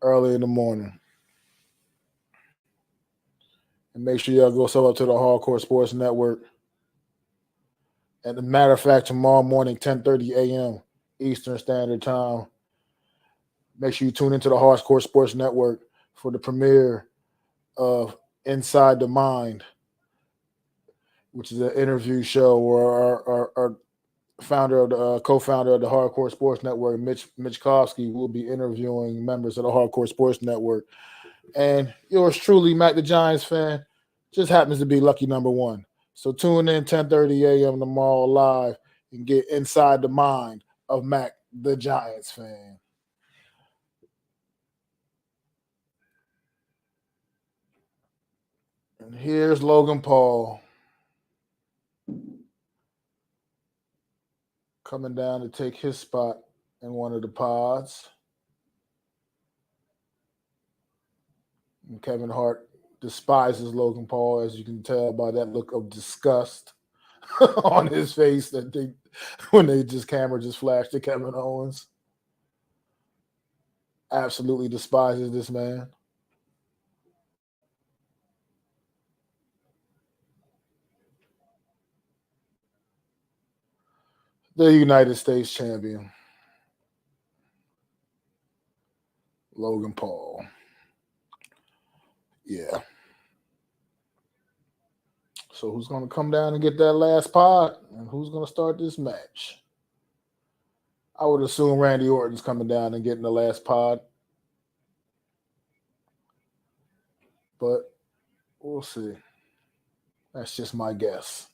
[SPEAKER 1] early in the morning. And make sure y'all go sub up to the Hardcore Sports Network. And as a matter of fact, tomorrow morning, 10:30 a.m. Eastern Standard Time, make sure you tune into the Hardcore Sports Network for the premiere of Inside the Mind, which is an interview show where our co-founder of the Hardcore Sports Network, Mitch Kofsky, will be interviewing members of the Hardcore Sports Network. And yours truly, MacDaGiantsFan, just happens to be lucky number one. So tune in 10:30 a.m. tomorrow live and get inside the mind of MacDaGiantsFan. And here's Logan Paul coming down to take his spot in one of the pods. And Kevin Hart despises Logan Paul, as you can tell by that look of disgust on his face when camera just flashed to Kevin Owens. Absolutely despises this man. The United States champion, Logan Paul. Yeah. So who's going to come down and get that last pod? And who's going to start this match? I would assume Randy Orton's coming down and getting the last pod. But we'll see. That's just my guess.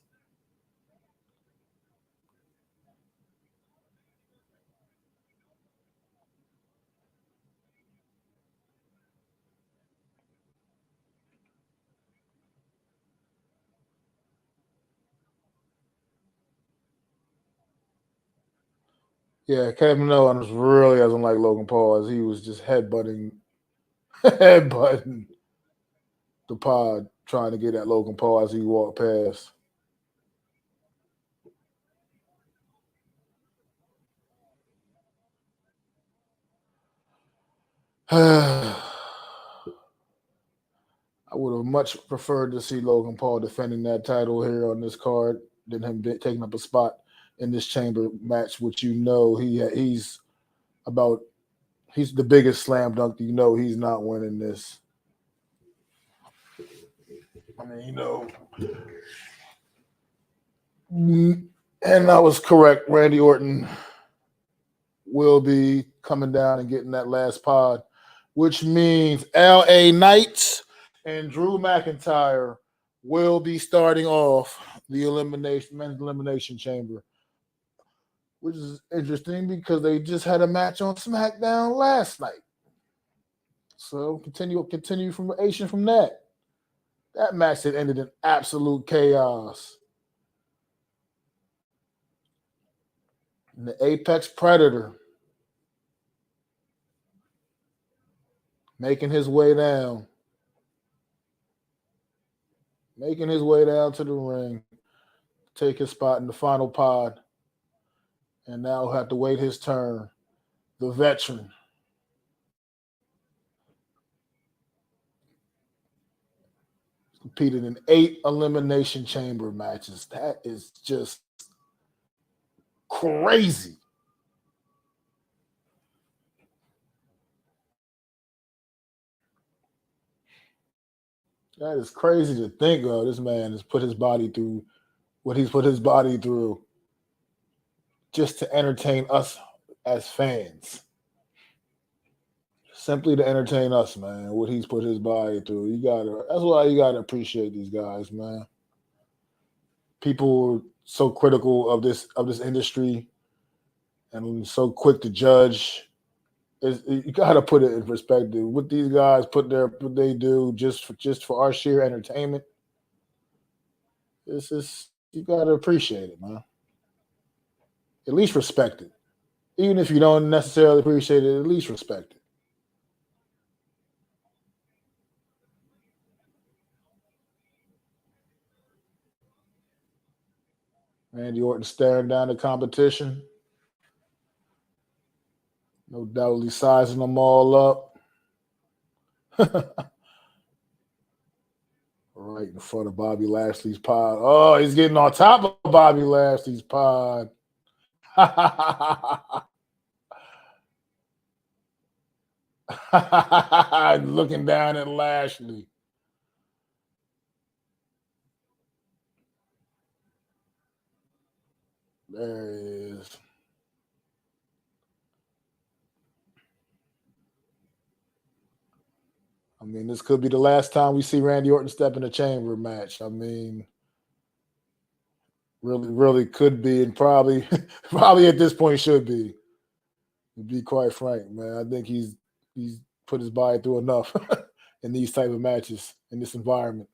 [SPEAKER 1] Yeah, Kevin Owens really doesn't like Logan Paul, as he was just headbutting the pod, trying to get at Logan Paul as he walked past. I would have much preferred to see Logan Paul defending that title here on this card than him taking up a spot in this chamber match, which he's the biggest slam dunk. He's not winning this. I mean, and I was correct. Randy Orton will be coming down and getting that last pod, which means LA Knights and Drew McIntyre will be starting off the men's elimination chamber, which is interesting because they just had a match on SmackDown last night. So continue from Asian from that. That match that ended in absolute chaos. And the Apex Predator making his way down to the ring, take his spot in the final pod, and now he'll have to wait his turn. The veteran. Competed in 8 elimination chamber matches. That is just crazy. That is crazy to think of. This man has put his body through what he's put his body through just to entertain us as fans. Simply to entertain us, man. What he's put his body through. That's why you gotta appreciate these guys, man. People are so critical of this industry and so quick to judge. You gotta put it in perspective. What these guys what they do just for our sheer entertainment. You gotta appreciate it, man. At least respect it. Even if you don't necessarily appreciate it, at least respect it. Randy Orton staring down the competition. No doubt he's sizing them all up. Right in front of Bobby Lashley's pod. Oh, he's getting on top of Bobby Lashley's pod. Looking down at Lashley. There he is. I mean, this could be the last time we see Randy Orton step in a chamber match. I mean, really could be, and probably at this point should be. To be quite frank, man, I think he's put his body through enough in these type of matches in this environment.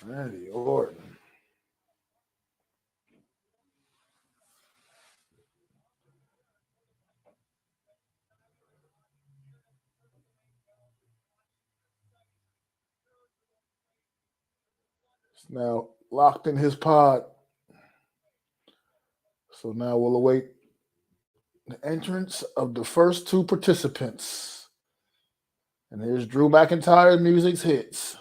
[SPEAKER 1] Randy Orton. He's now locked in his pod. So now we'll await the entrance of the first 2 participants. And here's Drew McIntyre music's hits.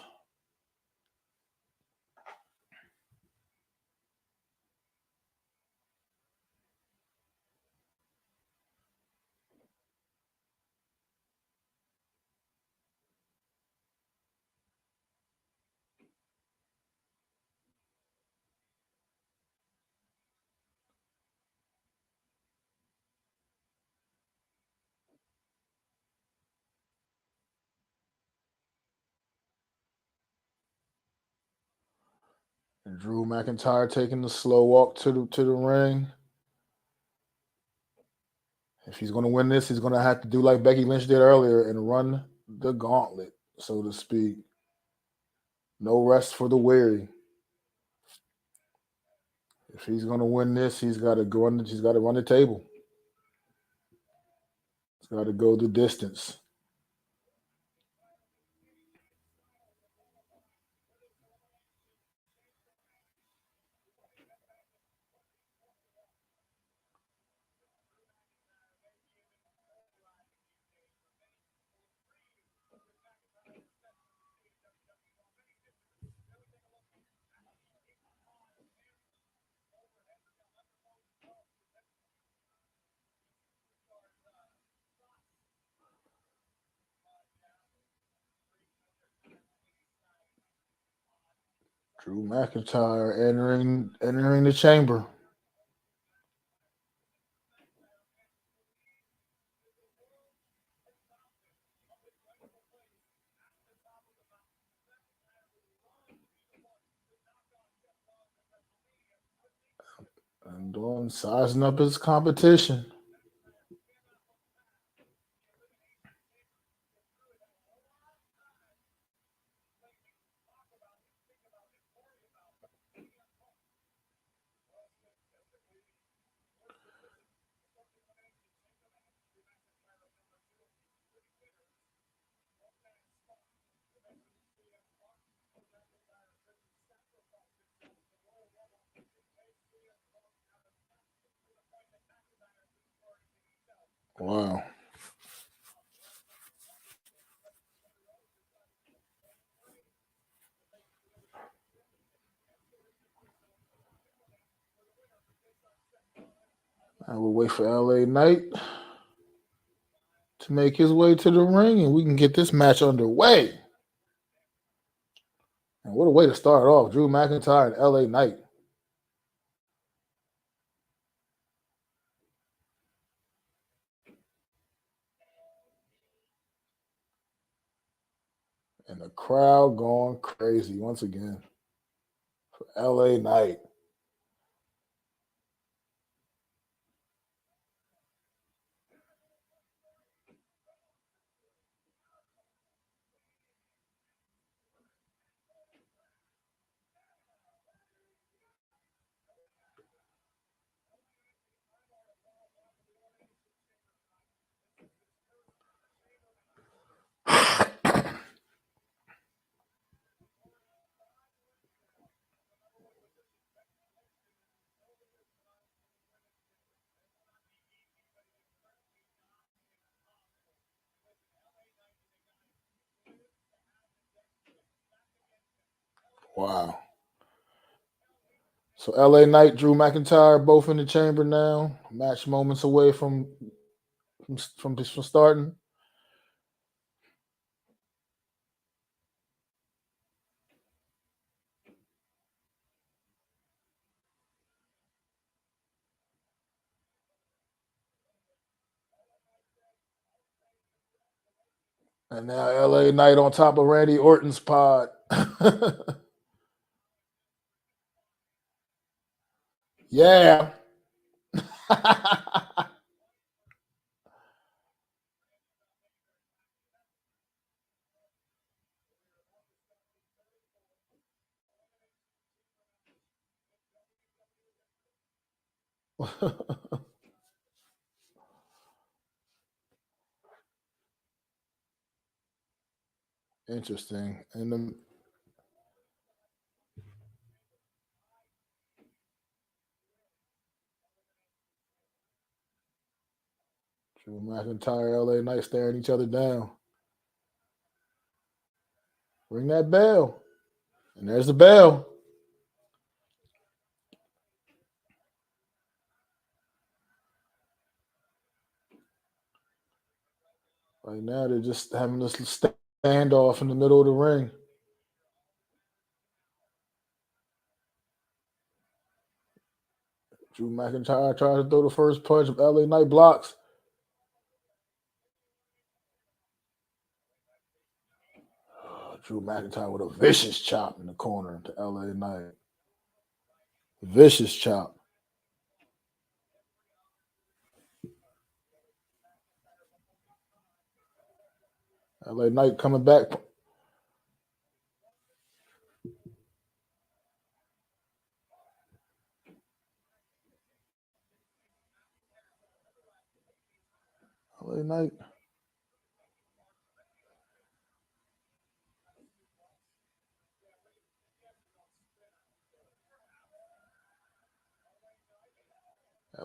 [SPEAKER 1] And Drew McIntyre taking the slow walk to the ring. If he's going to win this, he's going to have to do like Becky Lynch did earlier and run the gauntlet, so to speak. No rest for the weary. If he's going to win this, he's got to run the table. He's got to go the distance. Drew McIntyre entering the chamber. And Dawn sizing up his competition. Wow. I will wait for LA Knight to make his way to the ring and we can get this match underway. And what a way to start off. Drew McIntyre and LA Knight. And the crowd going crazy once again for LA Knight. Wow. So LA Knight, Drew McIntyre, both in the chamber now. Match moments away from starting. And now LA Knight on top of Randy Orton's pod. Yeah. Interesting. And then Drew McIntyre, LA Knight staring each other down. Ring that bell. And there's the bell. Right now, they're just having this standoff in the middle of the ring. Drew McIntyre tries to throw the first punch. LA Knight blocks. Drew McIntyre with a vicious chop in the corner to LA Knight. Vicious chop. LA Knight coming back. LA Knight.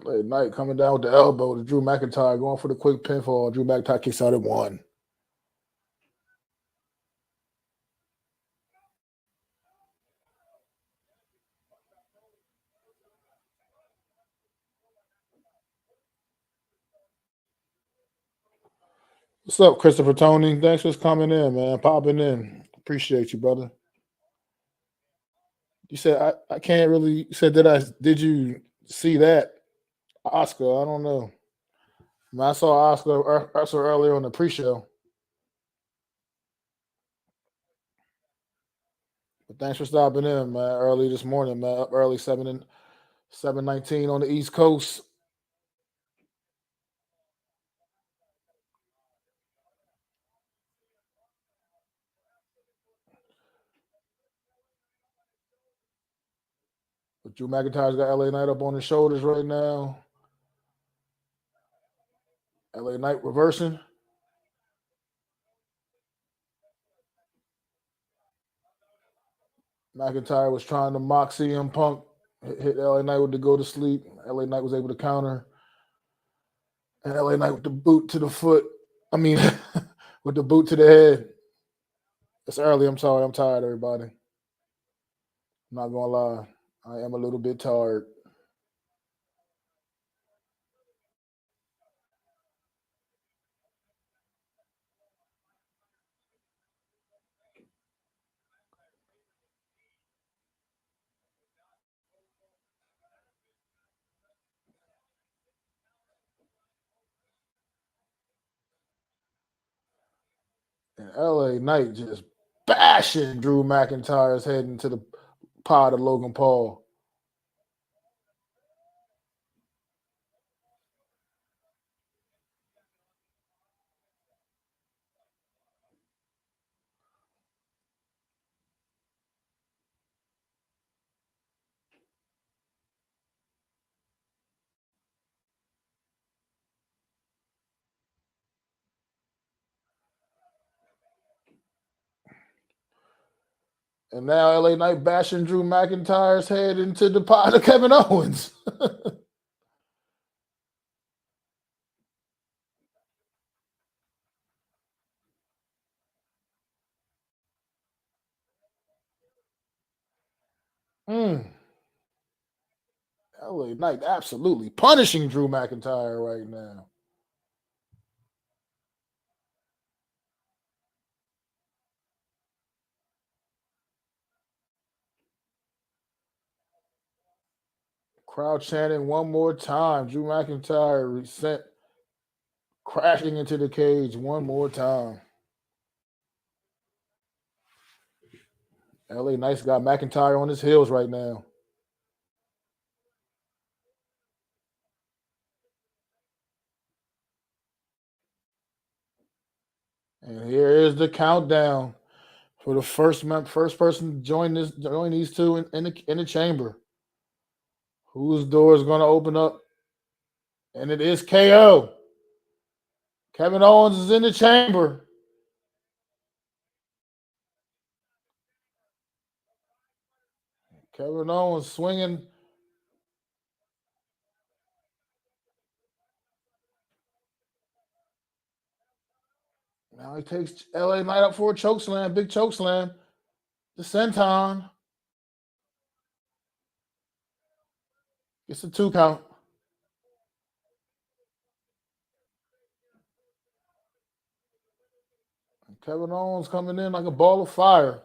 [SPEAKER 1] LA Knight coming down with the elbow to Drew McIntyre, going for the quick pinfall. Drew McIntyre kicks out at 1. What's up, Christopher Tony? Thanks for coming in, man. Popping in. Appreciate you, brother. You said I can't really. You said did you see that Oscar? I don't know. I saw Oscar earlier on the pre-show. But thanks for stopping in, man. Early this morning, man. Up early 7:19 on the East Coast. But Drew McIntyre's got LA Knight up on his shoulders right now. LA Knight reversing. McIntyre was trying to mock CM Punk, hit LA Knight with the go to sleep. LA Knight was able to counter. And LA Knight with the boot to the foot. I mean, with the boot to the head. It's early. I'm sorry. I'm tired, everybody. I'm not going to lie. I am a little bit tired. And LA Knight just bashing Drew McIntyre's head into the pod of Logan Paul. And now LA Knight bashing Drew McIntyre's head into the pod of Kevin Owens. LA Knight absolutely punishing Drew McIntyre right now. Crowd chanting one more time. Drew McIntyre sent crashing into the cage one more time. LA Knight's got McIntyre on his heels right now. And here is the countdown for the first person to join these two in the chamber. Whose door is going to open up? And it is KO. Kevin Owens is in the chamber. Kevin Owens swinging. Now he takes LA Knight up for a choke slam, big choke slam. The senton. It's a 2 count. Kevin Owens coming in like a ball of fire.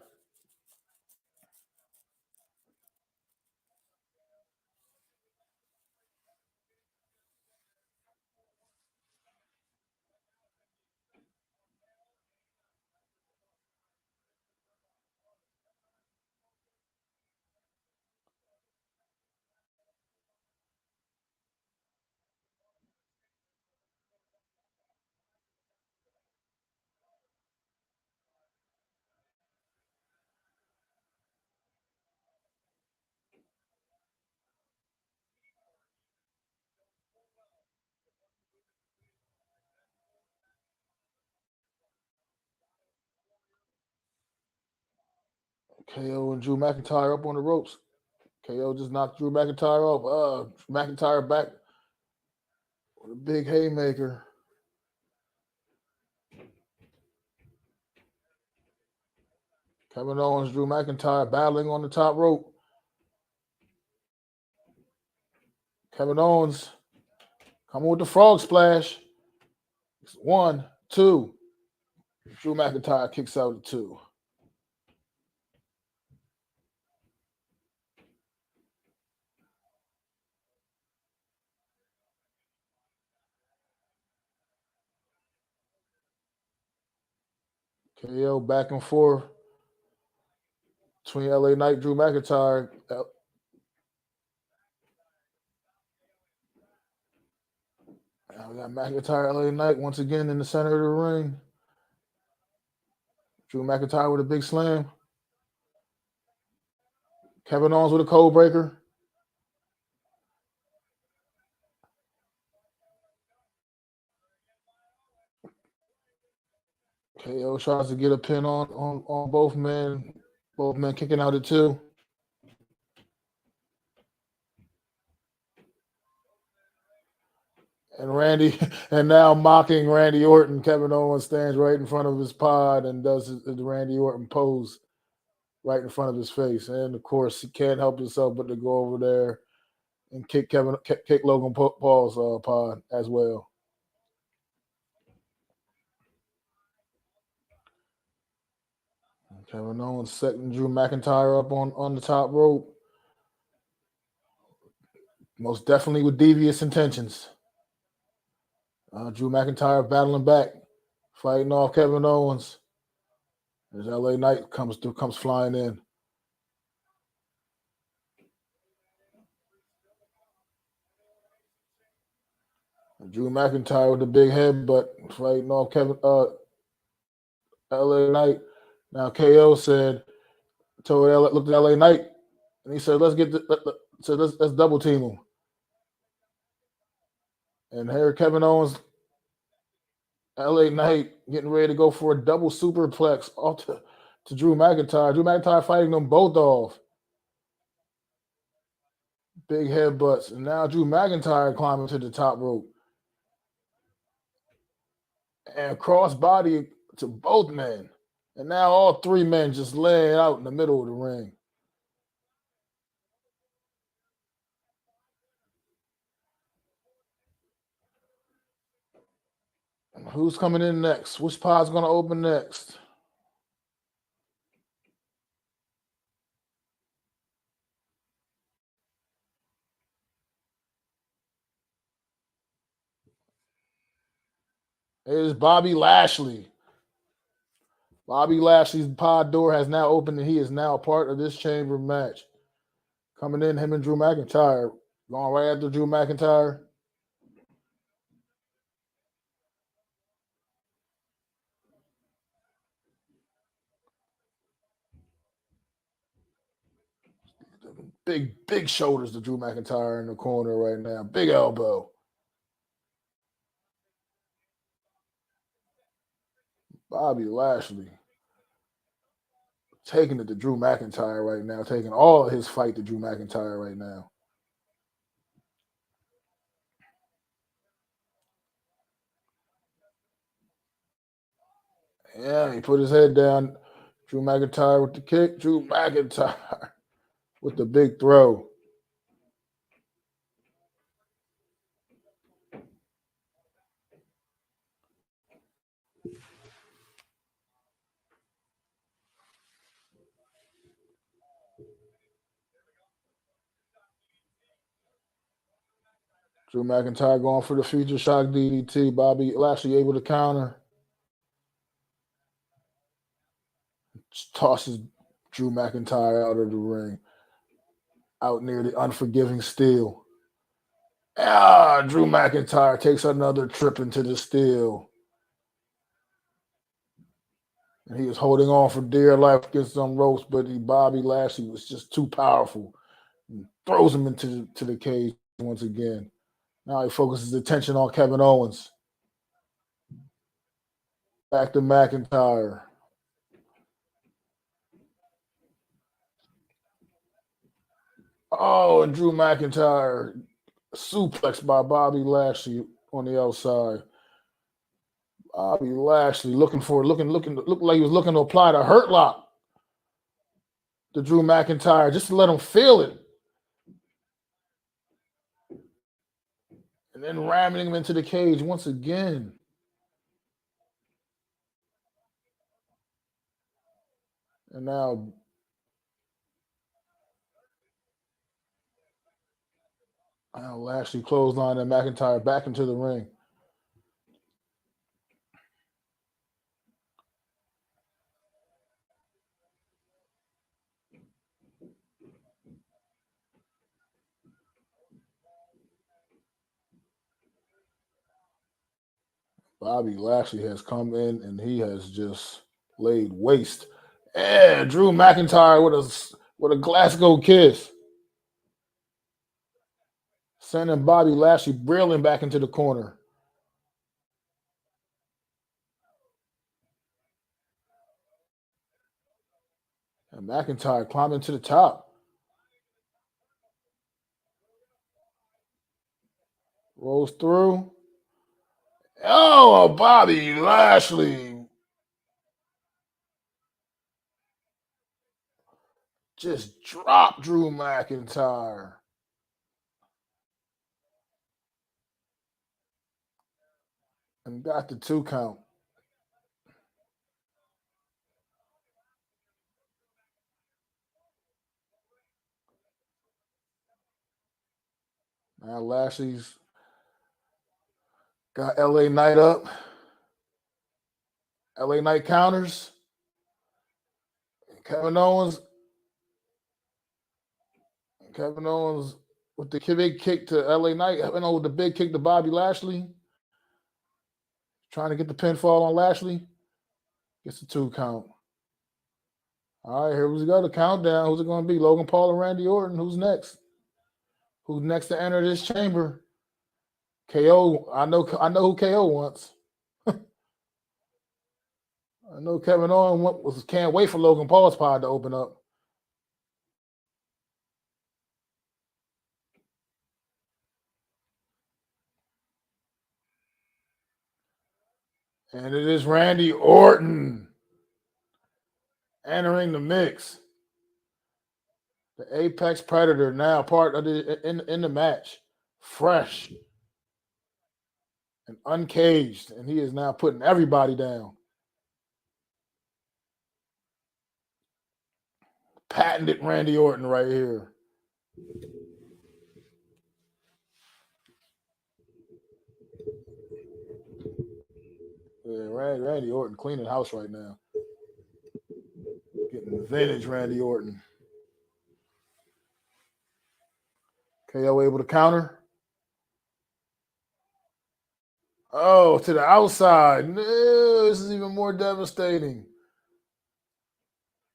[SPEAKER 1] KO and Drew McIntyre up on the ropes. KO just knocked Drew McIntyre off. McIntyre back with a big haymaker. Kevin Owens, Drew McIntyre battling on the top rope. Kevin Owens coming with the frog splash. 1, 2. Drew McIntyre kicks out at 2. KO back and forth between LA Knight, Drew McIntyre. Now we got McIntyre, LA Knight once again in the center of the ring. Drew McIntyre with a big slam. Kevin Owens with a code breaker. KO tries to get a pin on both men. Both men kicking out at 2. And Randy, and now mocking Randy Orton, Kevin Owens stands right in front of his pod and does the Randy Orton pose right in front of his face. And of course, he can't help himself but to go over there and kick Logan Paul's pod as well. Kevin Owens setting Drew McIntyre up on the top rope. Most definitely with devious intentions. Drew McIntyre battling back, fighting off Kevin Owens. As LA Knight comes flying in. Drew McIntyre with the big headbutt, fighting off LA Knight. Now KO looked at LA Knight, and he said, let's double team him. And here Kevin Owens, LA Knight getting ready to go for a double superplex off to Drew McIntyre. Drew McIntyre fighting them both off. Big headbutts. And now Drew McIntyre climbing to the top rope. And crossbody to both men. And now all 3 men just laying out in the middle of the ring. Who's coming in next? Which pod's going to open next? It is Bobby Lashley. Bobby Lashley's pod door has now opened, and he is now a part of this chamber match. Coming in, him and Drew McIntyre. Going right after Drew McIntyre. Big shoulders to Drew McIntyre in the corner right now. Big elbow. Bobby Lashley taking it to Drew McIntyre right now, taking all of his fight to Drew McIntyre right now. Yeah, he put his head down. Drew McIntyre with the kick. Drew McIntyre with the big throw. Drew McIntyre going for the future shock DDT. Bobby Lashley able to counter. Just tosses Drew McIntyre out of the ring. Out near the unforgiving steel. Drew McIntyre takes another trip into the steel. And he was holding on for dear life against some ropes, but Bobby Lashley was just too powerful. And throws him into the cage once again. Now he focuses attention on Kevin Owens. Back to McIntyre. Oh, and Drew McIntyre suplex by Bobby Lashley on the outside. Bobby Lashley looked like he was looking to apply the hurt lock to Drew McIntyre just to let him feel it. And then ramming him into the cage once again. And now Lashley clothesline and McIntyre back into the ring. Bobby Lashley has come in and he has just laid waste. Yeah, Drew McIntyre with a Glasgow kiss. Sending Bobby Lashley reeling back into the corner. And McIntyre climbing to the top. Rolls through. Oh, Bobby Lashley just dropped Drew McIntyre. And got the 2 count. Now Lashley's got LA Knight up. LA Knight counters. Kevin Owens with the big kick to LA Knight. Kevin Owens with the big kick to Bobby Lashley. Trying to get the pinfall on Lashley. Gets the 2 count. All right, here we go. The countdown. Who's it going to be? Logan Paul and Randy Orton. Who's next? Who's next to enter this chamber? KO. I know who KO wants. I know Kevin Owens can't wait for Logan Paul's pod to open up. And it is Randy Orton entering the mix. The Apex Predator now part of in the match. Fresh and uncaged. And he is now putting everybody down. Patented Randy Orton right here. Yeah, Randy Orton cleaning house right now. Getting vintage Randy Orton. KO able to counter. Oh, to the outside. No, this is even more devastating.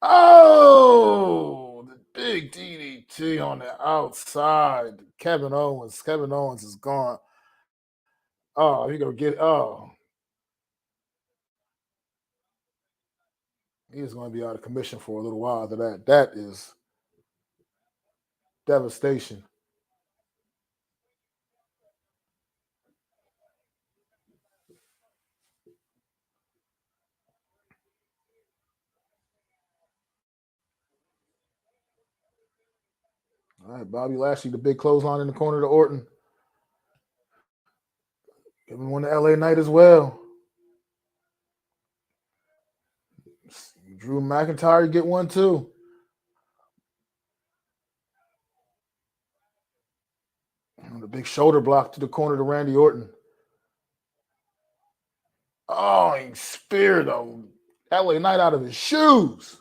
[SPEAKER 1] Oh, the big DDT on the outside. Kevin Owens. Kevin Owens is gone. Oh, he gonna get. Oh, he is going to be out of commission for a little while after that. That is devastation. All right, Bobby Lashley, the big clothesline in the corner to Orton. Give him one to LA Knight as well. Drew McIntyre get one too. And the big shoulder block to the corner to Randy Orton. Oh, he speared LA Knight out of his shoes.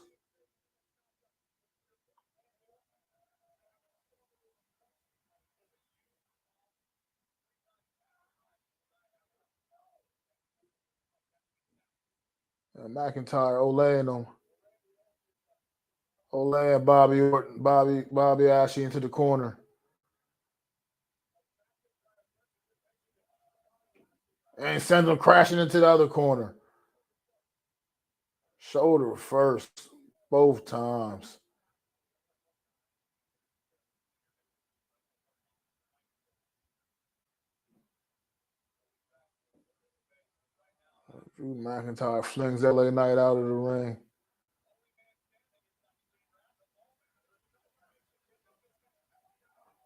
[SPEAKER 1] And McIntyre olaying him. Olaying Bobby Orton, Bobby Lashley into the corner. And sends him crashing into the other corner. Shoulder first, both times. Drew McIntyre flings LA Knight out of the ring.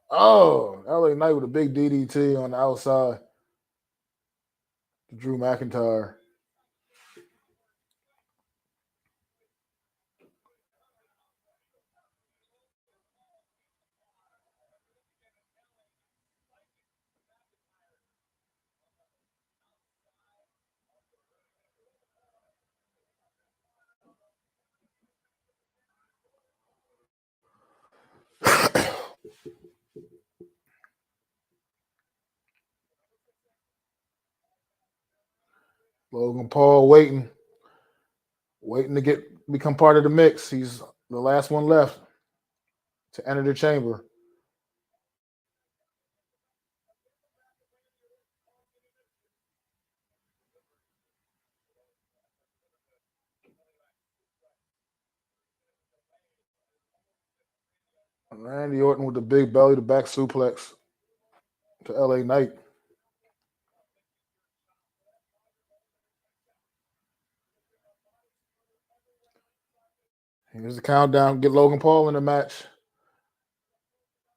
[SPEAKER 1] Oh, LA Knight with a big DDT on the outside. Drew McIntyre. Logan Paul waiting to become part of the mix. He's the last one left to enter the chamber. Randy Orton with the big belly to back suplex to LA Knight. Here's the countdown. Get Logan Paul in the match.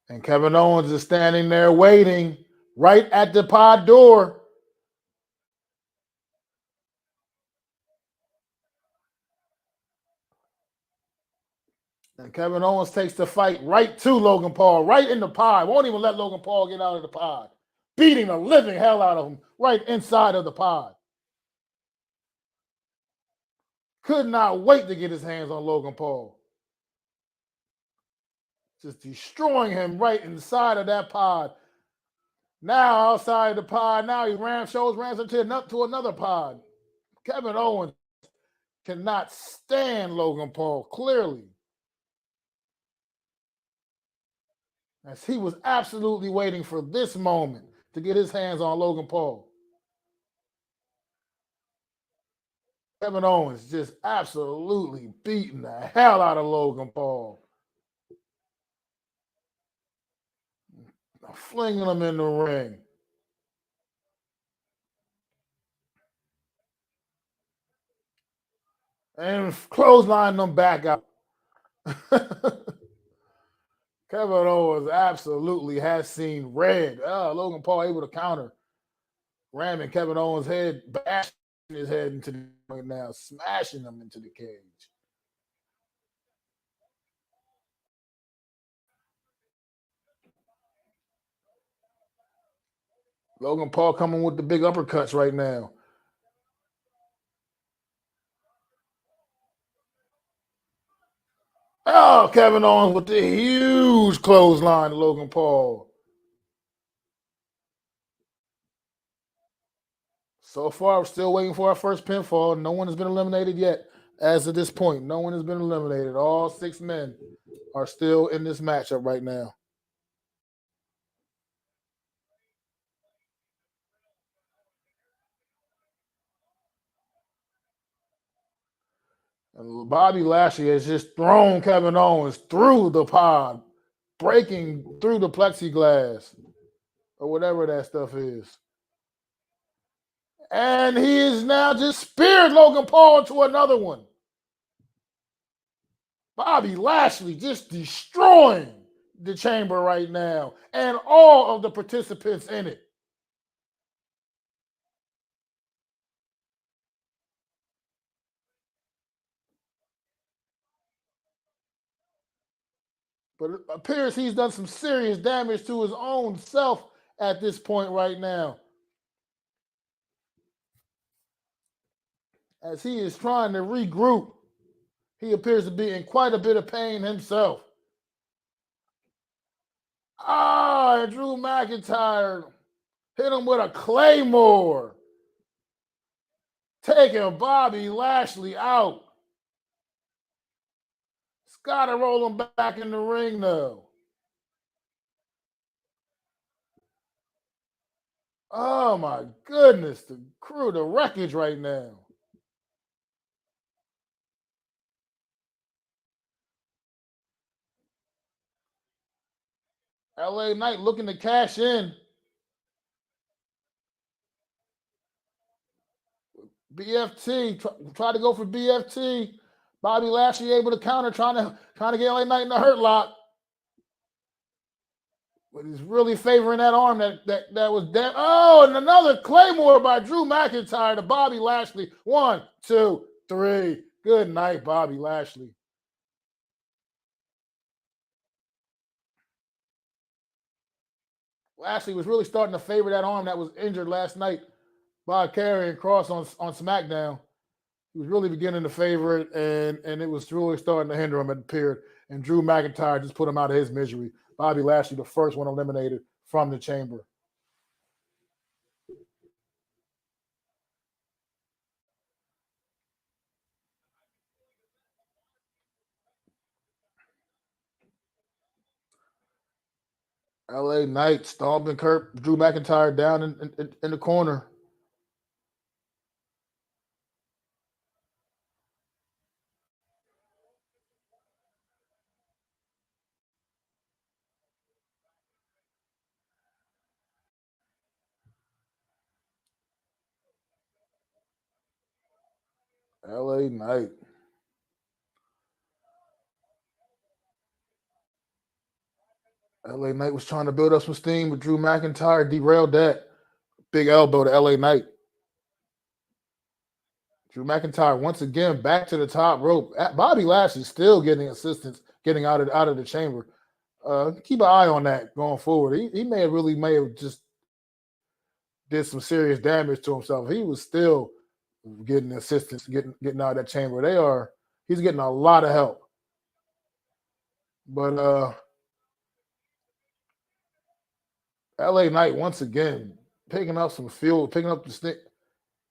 [SPEAKER 1] And Kevin Owens is standing there waiting right at the pod door. And Kevin Owens takes the fight right to Logan Paul, right in the pod. Won't even let Logan Paul get out of the pod. Beating the living hell out of him right inside of the pod. Could not wait to get his hands on Logan Paul. Just destroying him right inside of that pod. Now outside the pod, now he rams into another pod. Kevin Owens cannot stand Logan Paul, clearly. As he was absolutely waiting for this moment to get his hands on Logan Paul. Kevin Owens just absolutely beating the hell out of Logan Paul. Flinging him in the ring. And clotheslining them back out. Kevin Owens absolutely has seen red. Logan Paul able to counter. Ramming Kevin Owens' head, bashing his head into the ring now, smashing him into the cage. Logan Paul coming with the big uppercuts right now. Oh, Kevin Owens with the huge clothesline to Logan Paul. So far, we're still waiting for our first pinfall. No one has been eliminated yet. As of this point, no one has been eliminated. All 6 men are still in this matchup right now. And Bobby Lashley has just thrown Kevin Owens through the pod, breaking through the plexiglass or whatever that stuff is. And he is now just speared Logan Paul into another one. Bobby Lashley just destroying the chamber right now and all of the participants in it. But it appears he's done some serious damage to his own self at this point right now. As he is trying to regroup, he appears to be in quite a bit of pain himself. Drew McIntyre hit him with a claymore, taking Bobby Lashley out. It's got to roll him back in the ring, though. Oh, my goodness. The crew, the wreckage right now. LA Knight looking to cash in. BFT tried to go for BFT. Bobby Lashley able to counter, trying to get LA Knight in the hurt lock. But he's really favoring that arm that was dead. Oh, and another Claymore by Drew McIntyre to Bobby Lashley. 1, 2, 3. Good night, Bobby Lashley. Lashley was really starting to favor that arm that was injured last night by Karrion Kross on SmackDown. He was really beginning to favor it, and it was really starting to hinder him, it appeared. And Drew McIntyre just put him out of his misery. Bobby Lashley, the first one eliminated from the chamber. LA Knight stomping Drew McIntyre down in the corner. LA Knight. LA Knight was trying to build up some steam, but Drew McIntyre derailed that. Big elbow to LA Knight. Drew McIntyre once again back to the top rope. Bobby Lashley still getting assistance, getting out of the chamber. Keep an eye on that going forward. He may have just did some serious damage to himself. He was still getting assistance, getting out of that chamber. He's getting a lot of help. But LA Knight once again picking up some fuel, picking up the stick.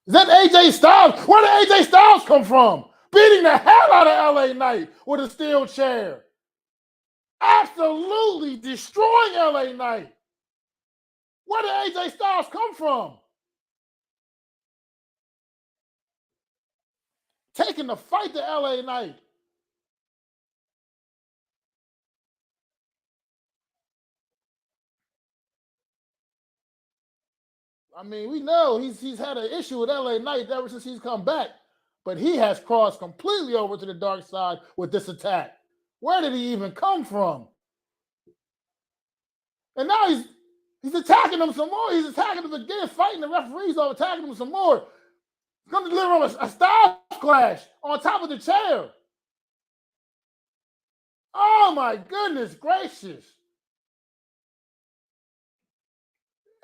[SPEAKER 1] Is that AJ Styles? Where did AJ Styles come from? Beating the hell out of LA Knight with a steel chair. Absolutely destroying LA Knight. Where did AJ Styles come from? Taking the fight to LA Knight. I mean, we know he's had an issue with LA Knight ever since he's come back, but he has crossed completely over to the dark side with this attack. Where did he even come from? And now he's attacking him some more. He's attacking him again, fighting the referees are attacking him some more. He's going to deliver him a Styles Clash on top of the chair. Oh my goodness gracious.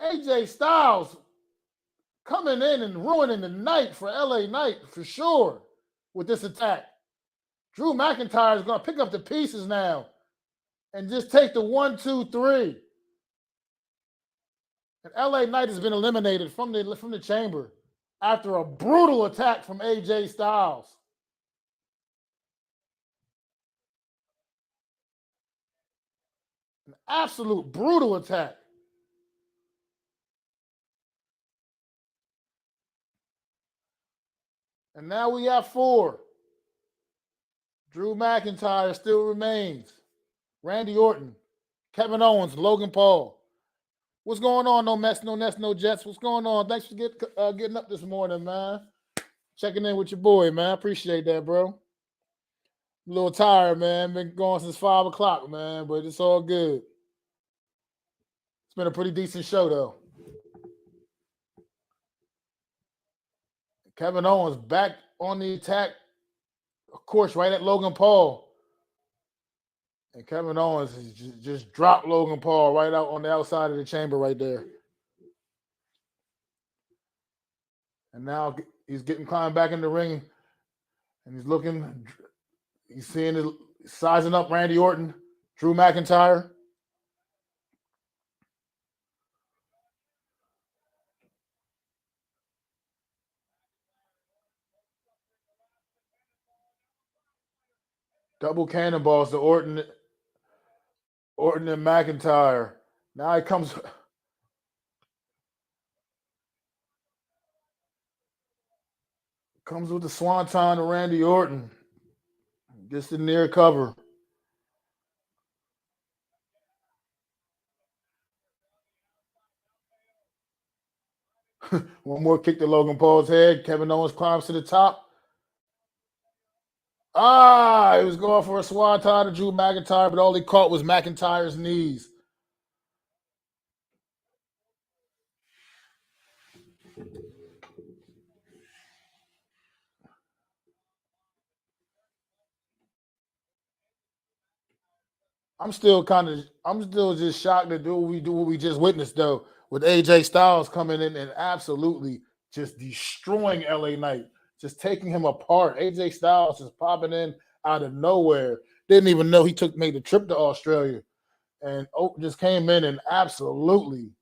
[SPEAKER 1] AJ Styles coming in and ruining the night for LA Knight for sure with this attack. Drew McIntyre is going to pick up the pieces now and just take the 1, 2, 3. And LA Knight has been eliminated from the chamber after a brutal attack from AJ Styles. An absolute brutal attack. And now we have 4. Drew McIntyre still remains. Randy Orton, Kevin Owens, Logan Paul. What's going on? No mess, no nest, no jets. What's going on? Thanks for getting up this morning, man. Checking in with your boy, man. Appreciate that, bro. I'm a little tired, man. Been going since 5 o'clock, man, but it's all good. It's been a pretty decent show, though. Kevin Owens back on the attack, of course, right at Logan Paul. And Kevin Owens just dropped Logan Paul right out on the outside of the chamber right there. And now he's climbing back in the ring, and he's sizing up Randy Orton, Drew McIntyre. Double cannonballs to Orton and McIntyre. Now he comes with the swanton to Randy Orton. Gets the near cover. One more kick to Logan Paul's head. Kevin Owens climbs to the top. He was going for a swanton to Drew McIntyre, but all he caught was McIntyre's knees. I'm still just shocked to do what we just witnessed though, with AJ Styles coming in and absolutely just destroying LA Knight, just taking him apart. AJ Styles just popping in out of nowhere. Didn't even know he made the trip to Australia, and just came in and absolutely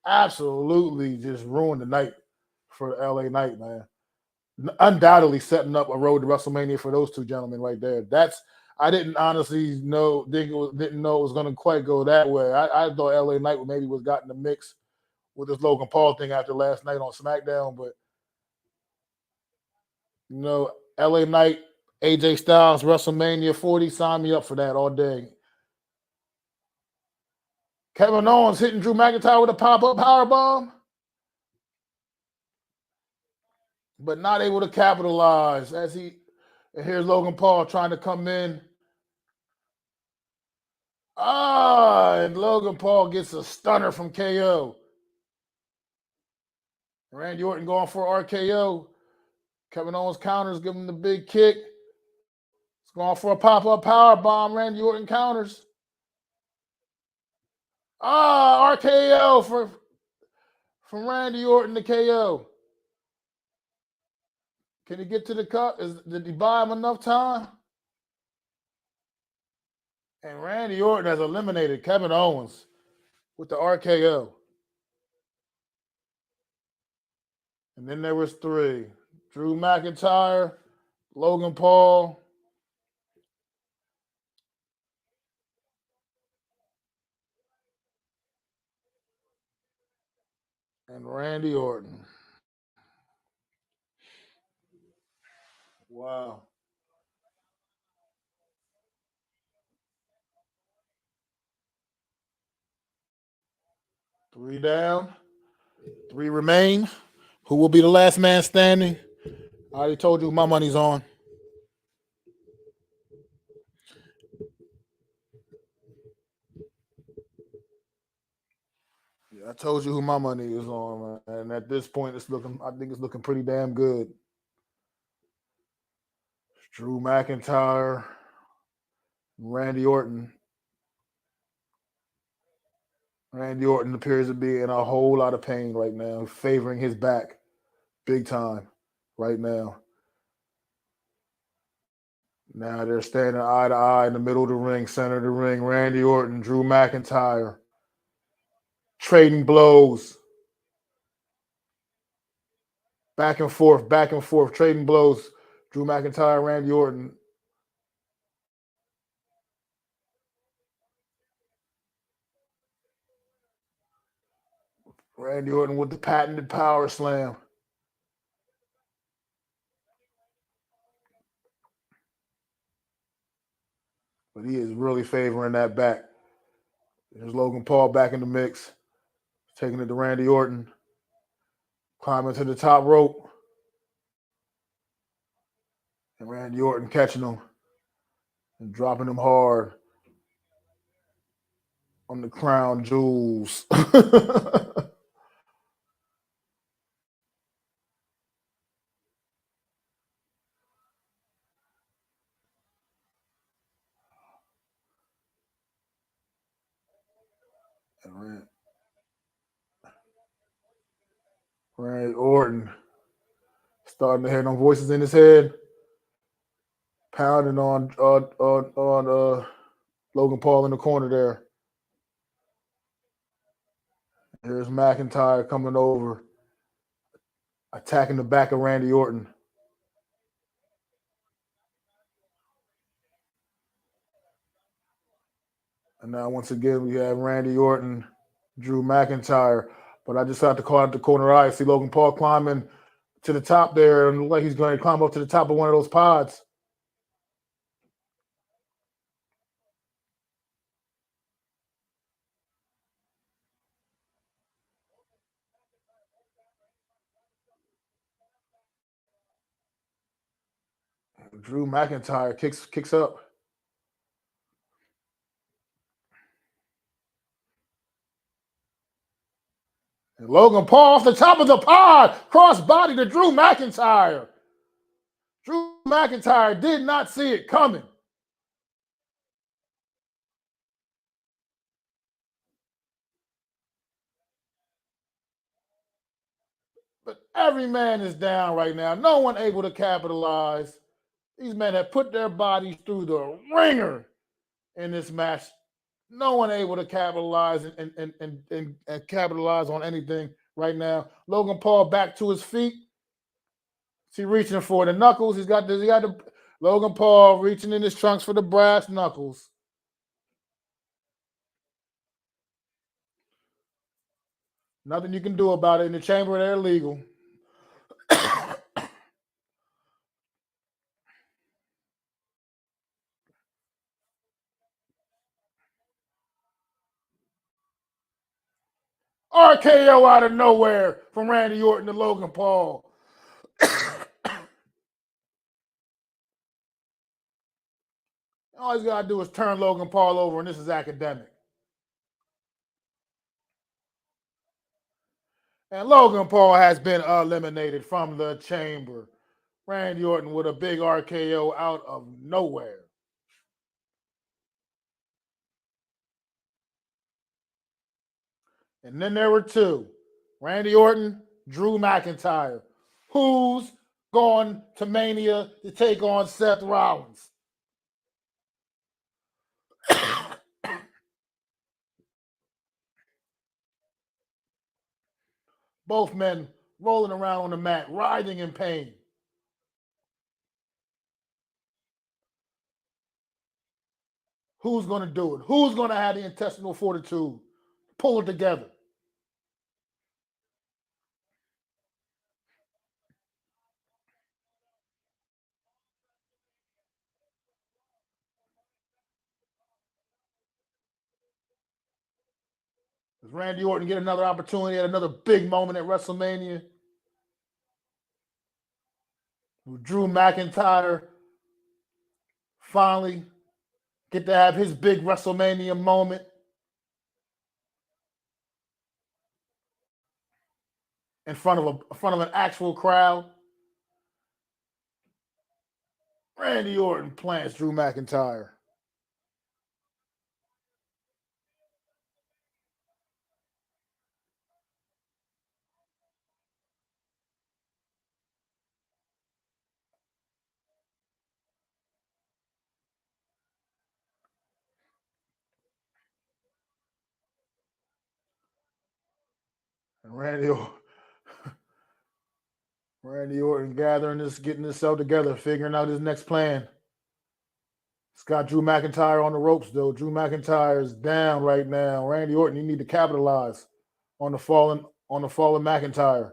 [SPEAKER 1] just ruined the night for LA Knight, man. Undoubtedly setting up a road to WrestleMania for those two gentlemen right there. I didn't honestly didn't know it was going to quite go that way. I thought LA Knight maybe was got in the mix with this Logan Paul thing after last night on SmackDown, but LA Knight, AJ Styles, WrestleMania 40, sign me up for that all day. Kevin Owens hitting Drew McIntyre with a pop-up powerbomb, but not able to capitalize and here's Logan Paul trying to come in. And Logan Paul gets a stunner from KO. Randy Orton going for RKO. Kevin Owens counters, give him the big kick. It's going for a pop-up power bomb. Randy Orton counters. RKO from Randy Orton to KO. Can he get to the cup? Did he buy him enough time? And Randy Orton has eliminated Kevin Owens with the RKO. And then there was 3. Drew McIntyre, Logan Paul, and Randy Orton. Wow. Three down, 3 remain. Who will be the last man standing? I already told you who my money's on. I told you who my money is on, man. And at this point, I think it's looking pretty damn good. Drew McIntyre, Randy Orton. Randy Orton appears to be in a whole lot of pain right now, favoring his back big time right now. Now they're standing eye to eye in the middle of the ring, center of the ring. Randy Orton, Drew McIntyre, trading blows. Back and forth, trading blows. Drew McIntyre, Randy Orton. Randy Orton with the patented power slam. But he is really favoring that back. There's Logan Paul back in the mix, taking it to Randy Orton, climbing to the top rope. And Randy Orton catching him and dropping him hard on the crown jewels. Randy Orton starting to hear them voices in his head, pounding on Logan Paul in the corner there. Here's McIntyre coming over, attacking the back of Randy Orton. And now once again we have Randy Orton, Drew McIntyre. But I just have to call out the corner eye. See Logan Paul climbing to the top there, and look like he's going to climb up to the top of one of those pods. Drew McIntyre kicks up. And Logan Paul off the top of the pod, crossbody to Drew McIntyre. Drew McIntyre did not see it coming. But every man is down right now. No one able to capitalize. These men have put their bodies through the ringer in this match. No one able to capitalize and capitalize on anything right now. Logan Paul back to his feet. Is he reaching for the knuckles? He got the Logan Paul reaching in his trunks for the brass knuckles. Nothing you can do about it. In the chamber, they're illegal. RKO out of nowhere from Randy Orton to Logan Paul. All he's got to do is turn Logan Paul over, and this is academic. And Logan Paul has been eliminated from the chamber. Randy Orton with a big RKO out of nowhere. And then there were two. Randy Orton, Drew McIntyre. Who's going to Mania to take on Seth Rollins? Both men rolling around on the mat, writhing in pain. Who's going to do it? Who's going to have the intestinal fortitude to pull it together? Does Randy Orton get another opportunity at another big moment at WrestleMania? Will Drew McIntyre finally get to have his big WrestleMania moment? In front of an actual crowd? Randy Orton plants Drew McIntyre. And Randy Orton gathering this, getting himself together, figuring out his next plan. It's got Drew McIntyre on the ropes, though. Drew McIntyre is down right now. Randy Orton, you need to capitalize on the fallen McIntyre.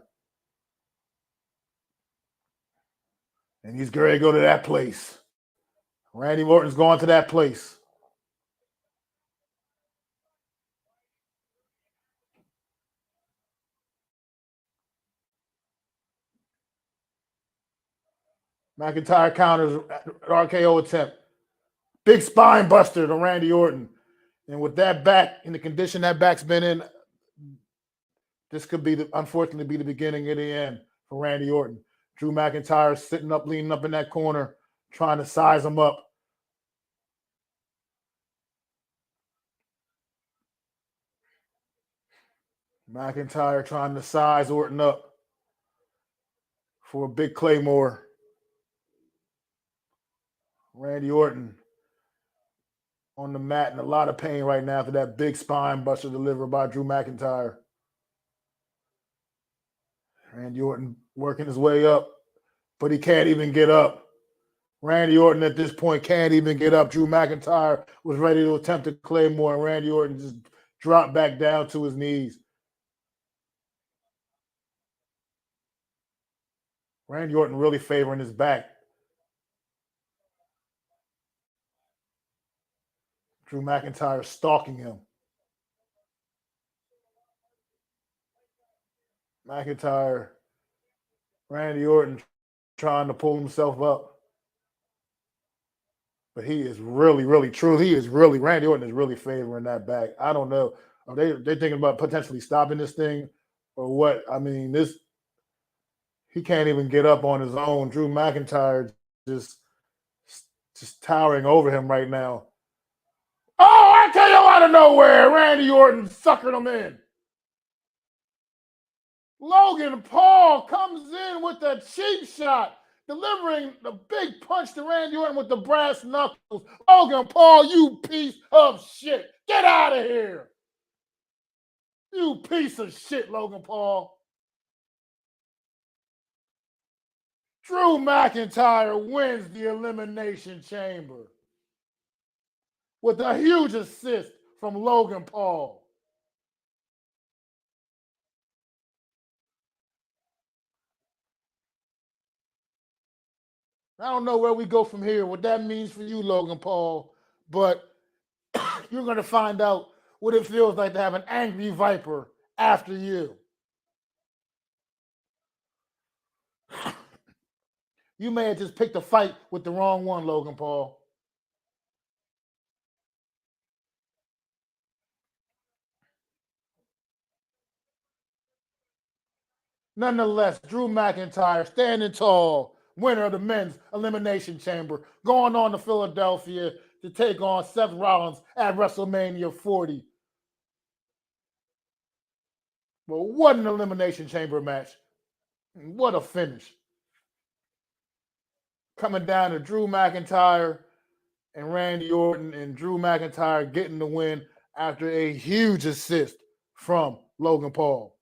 [SPEAKER 1] And he's going to go to that place. Randy Orton's going to that place. McIntyre counters RKO attempt. Big spine buster to Randy Orton. And with that back, in the condition that back's been in, this could be, unfortunately, be the beginning of the end for Randy Orton. Drew McIntyre sitting up, leaning up in that corner, trying to size him up. McIntyre trying to size Orton up for a big Claymore. Randy Orton on the mat in a lot of pain right now after that big spine buster delivered by Drew McIntyre. Randy Orton working his way up, but he can't even get up. Randy Orton at this point can't even get up. Drew McIntyre was ready to attempt a Claymore, and Randy Orton just dropped back down to his knees. Randy Orton really favoring his back. Drew McIntyre stalking him. McIntyre, Randy Orton trying to pull himself up. But he is really, really true. He is really Randy Orton is really favoring that back. I don't know. Are they thinking about potentially stopping this thing or what? I mean, this he can't even get up on his own. Drew McIntyre just just towering over him right now. Oh, I tell you out of nowhere, Randy Orton suckered him in. Logan Paul comes in with a cheap shot, delivering the big punch to Randy Orton with the brass knuckles. Logan Paul, you piece of shit. Get out of here. You piece of shit, Logan Paul. Drew McIntyre wins the Elimination Chamber with a huge assist from Logan Paul. I don't know where we go from here, what that means for you, Logan Paul, but you're going to find out what it feels like to have an angry viper after you. You may have just picked a fight with the wrong one, Logan Paul. Nonetheless, Drew McIntyre standing tall, winner of the men's elimination chamber, going on to Philadelphia to take on Seth Rollins at WrestleMania 40. But what an elimination chamber match. What a finish. Coming down to Drew McIntyre and Randy Orton, and Drew McIntyre getting the win after a huge assist from Logan Paul.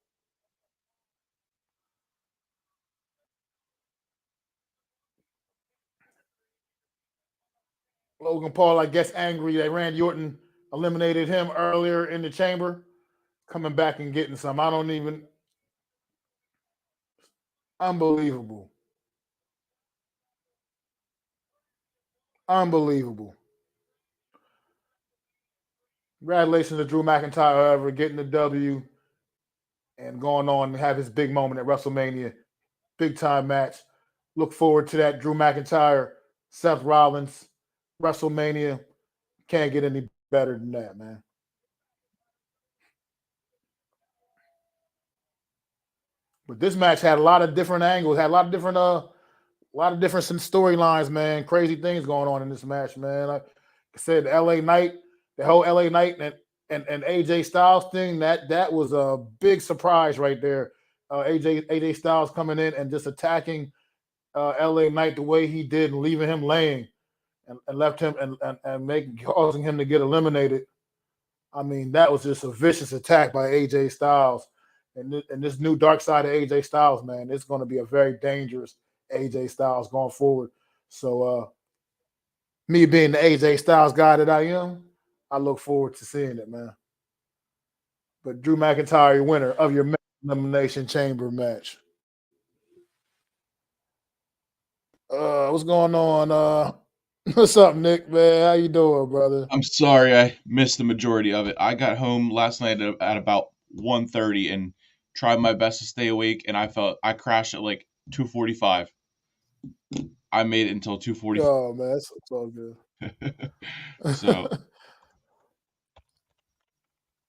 [SPEAKER 1] Logan Paul, I guess, angry that Randy Orton eliminated him earlier in the chamber, coming back and getting some. I don't even. Unbelievable. Unbelievable. Congratulations to Drew McIntyre, however, getting the W and going on to have his big moment at WrestleMania. Big time match. Look forward to that. Drew McIntyre, Seth Rollins, WrestleMania. Can't get any better than that, man. But this match had a lot of different angles, had a lot of different storylines, man. Crazy things going on in this match, man. Like I said, the LA Knight, the whole LA Knight and AJ Styles thing, that was a big surprise right there. AJ Styles coming in and just attacking LA Knight the way he did and leaving him laying and left him and causing him to get eliminated. I mean, that was just a vicious attack by AJ Styles. And this new dark side of AJ Styles, man, it's going to be a very dangerous AJ Styles going forward. So, me being the AJ Styles guy that I am, I look forward to seeing it, man. But Drew McIntyre, winner of your Elimination Chamber match. What's going on? What's up, Nick, man? How you doing, brother?
[SPEAKER 2] I'm sorry I missed the majority of it. I got home last night at about 1:30 and tried my best to stay awake, and I crashed at like 2:45. I made it until 2:45.
[SPEAKER 1] Oh, man, it's all good.
[SPEAKER 2] So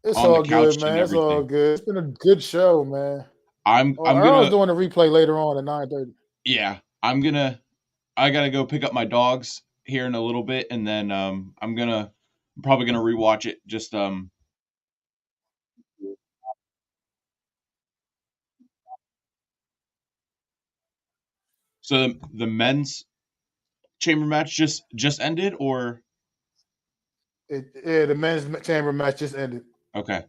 [SPEAKER 1] It's
[SPEAKER 2] on the
[SPEAKER 1] all good,
[SPEAKER 2] couch and
[SPEAKER 1] man. It's all
[SPEAKER 2] everything.
[SPEAKER 1] good. It's been a good show, man.
[SPEAKER 2] I'm
[SPEAKER 1] Oh,
[SPEAKER 2] I'm
[SPEAKER 1] Earl's
[SPEAKER 2] gonna
[SPEAKER 1] doing a replay later on at 9:30.
[SPEAKER 2] yeah, I gotta go pick up my dogs here in a little bit, and then I'm probably gonna rewatch it. Just so the men's chamber match just ended, or
[SPEAKER 1] The men's chamber match just ended.
[SPEAKER 2] okay.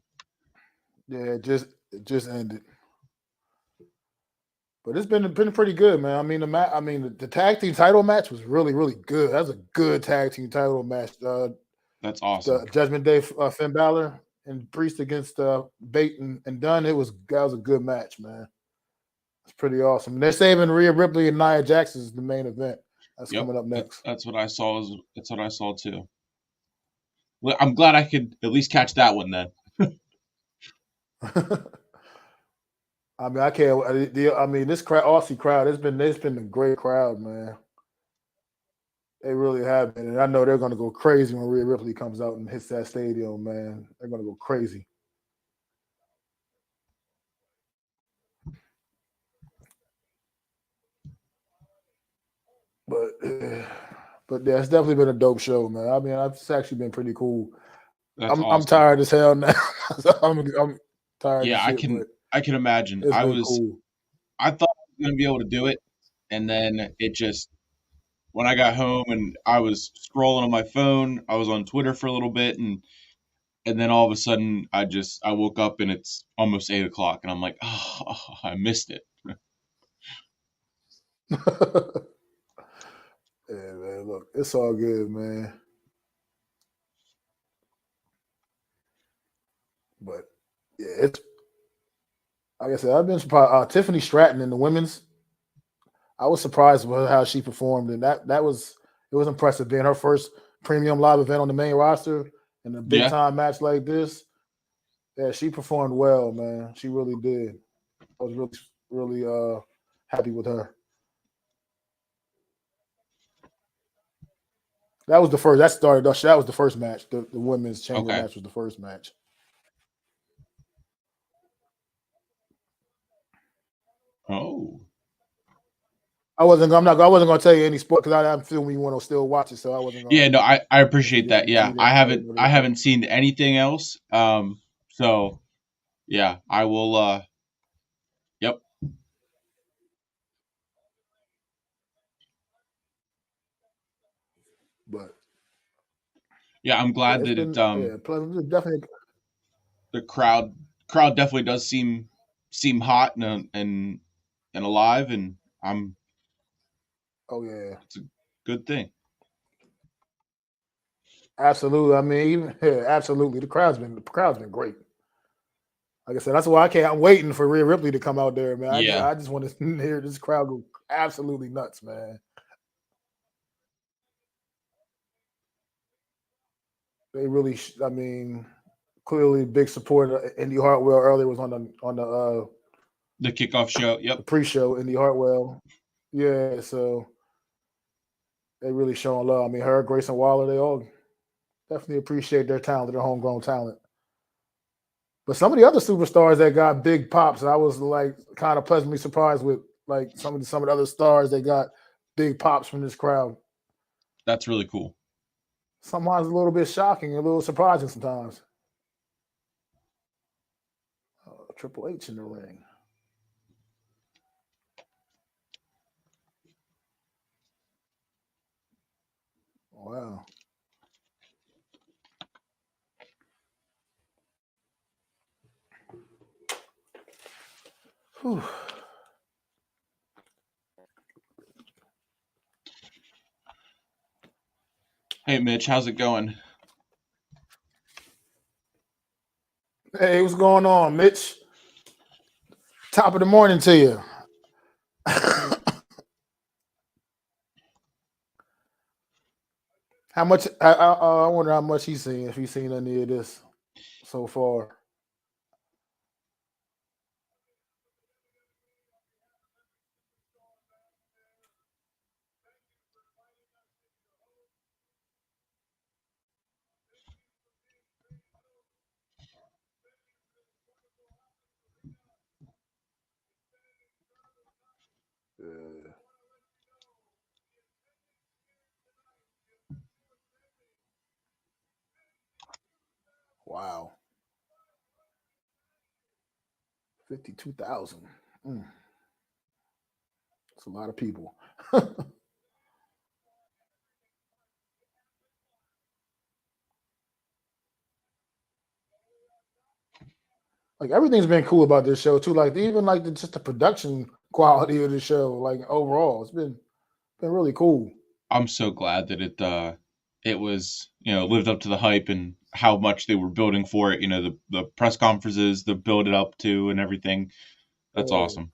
[SPEAKER 1] Yeah, it just ended. But it's been pretty good, man. I mean, the tag team title match was really really good. That's a good tag team title match.
[SPEAKER 2] That's
[SPEAKER 1] The
[SPEAKER 2] awesome.
[SPEAKER 1] Judgment Day, Finn Balor and Priest against Bate and Dunn. That was a good match, man. It's pretty awesome. And they're saving Rhea Ripley and Nia Jax as the main event. That's
[SPEAKER 2] Yep,
[SPEAKER 1] coming up next.
[SPEAKER 2] that's what I saw. That's what I saw too. Well, I'm glad I could at least catch that one then.
[SPEAKER 1] I mean, I can't. I mean, this crowd, Aussie crowd, it's been a great crowd, man. They really have been, and I know they're going to go crazy when Rhea Ripley comes out and hits that stadium. Man, they're going to go crazy. But yeah, it's definitely been a dope show, man. I mean, it's actually been pretty cool.
[SPEAKER 2] That's
[SPEAKER 1] I'm
[SPEAKER 2] awesome.
[SPEAKER 1] tired as hell now. I'm tired.
[SPEAKER 2] Yeah,
[SPEAKER 1] as shit,
[SPEAKER 2] I can imagine.
[SPEAKER 1] It's been cool.
[SPEAKER 2] I thought I was gonna be able to do it, and then it just when I got home and I was scrolling on my phone, I was on Twitter for a little bit, and then all of a sudden I woke up and it's almost 8 o'clock, and I'm like, oh, I missed it.
[SPEAKER 1] Yeah, man. Look, it's all good, man. But yeah, it's like I said, I've been surprised. Tiffany Stratton in the women's, I was surprised with how she performed, and it was impressive being her first premium live event on the main roster in a big time match like this. Yeah, she performed well, man. She really did. I was really happy with her. That was the first. That started. That was the first match. The women's chamber match was the first match.
[SPEAKER 2] Oh.
[SPEAKER 1] I wasn't going to tell you any sport because I feel we want to still watch it, so I wasn't going.
[SPEAKER 2] Yeah, no, I appreciate that. Yeah, I haven't seen anything else. So yeah, I will. Yep.
[SPEAKER 1] But
[SPEAKER 2] yeah, I'm glad that
[SPEAKER 1] definitely
[SPEAKER 2] the crowd definitely does seem hot and alive, and I'm.
[SPEAKER 1] Oh yeah,
[SPEAKER 2] it's a good thing.
[SPEAKER 1] Absolutely. I mean, absolutely. The crowd's been great. Like I said, that's why I'm waiting for Rhea Ripley to come out there, man. I just want to hear this crowd go absolutely nuts, man. They really, I mean, clearly big support. Indy Hartwell earlier was on
[SPEAKER 2] the kickoff show. Yep.
[SPEAKER 1] The pre-show. Indy Hartwell. Yeah, so they really showing love. I mean, her, Grayson Waller, they all definitely appreciate their talent, their homegrown talent. But some of the other superstars that got big pops, I was like kind of pleasantly surprised with like some of the other stars that got big pops from this crowd.
[SPEAKER 2] That's really cool.
[SPEAKER 1] Sometimes a little bit shocking, a little surprising sometimes. Triple H in the ring. Wow. Whew.
[SPEAKER 2] Hey, Mitch, how's it going?
[SPEAKER 1] Hey, what's going on, Mitch? Top of the morning to you. How much? I wonder how much he's seen. If he's seen any of this so far. Wow. 52,000. That's a lot of people. Like everything's been cool about this show too. Like even like just the production quality of the show. Like overall, it's been really cool.
[SPEAKER 2] I'm so glad that it was lived up to the hype and how much they were building for it. The press conferences, the build it up to, and everything. That's awesome.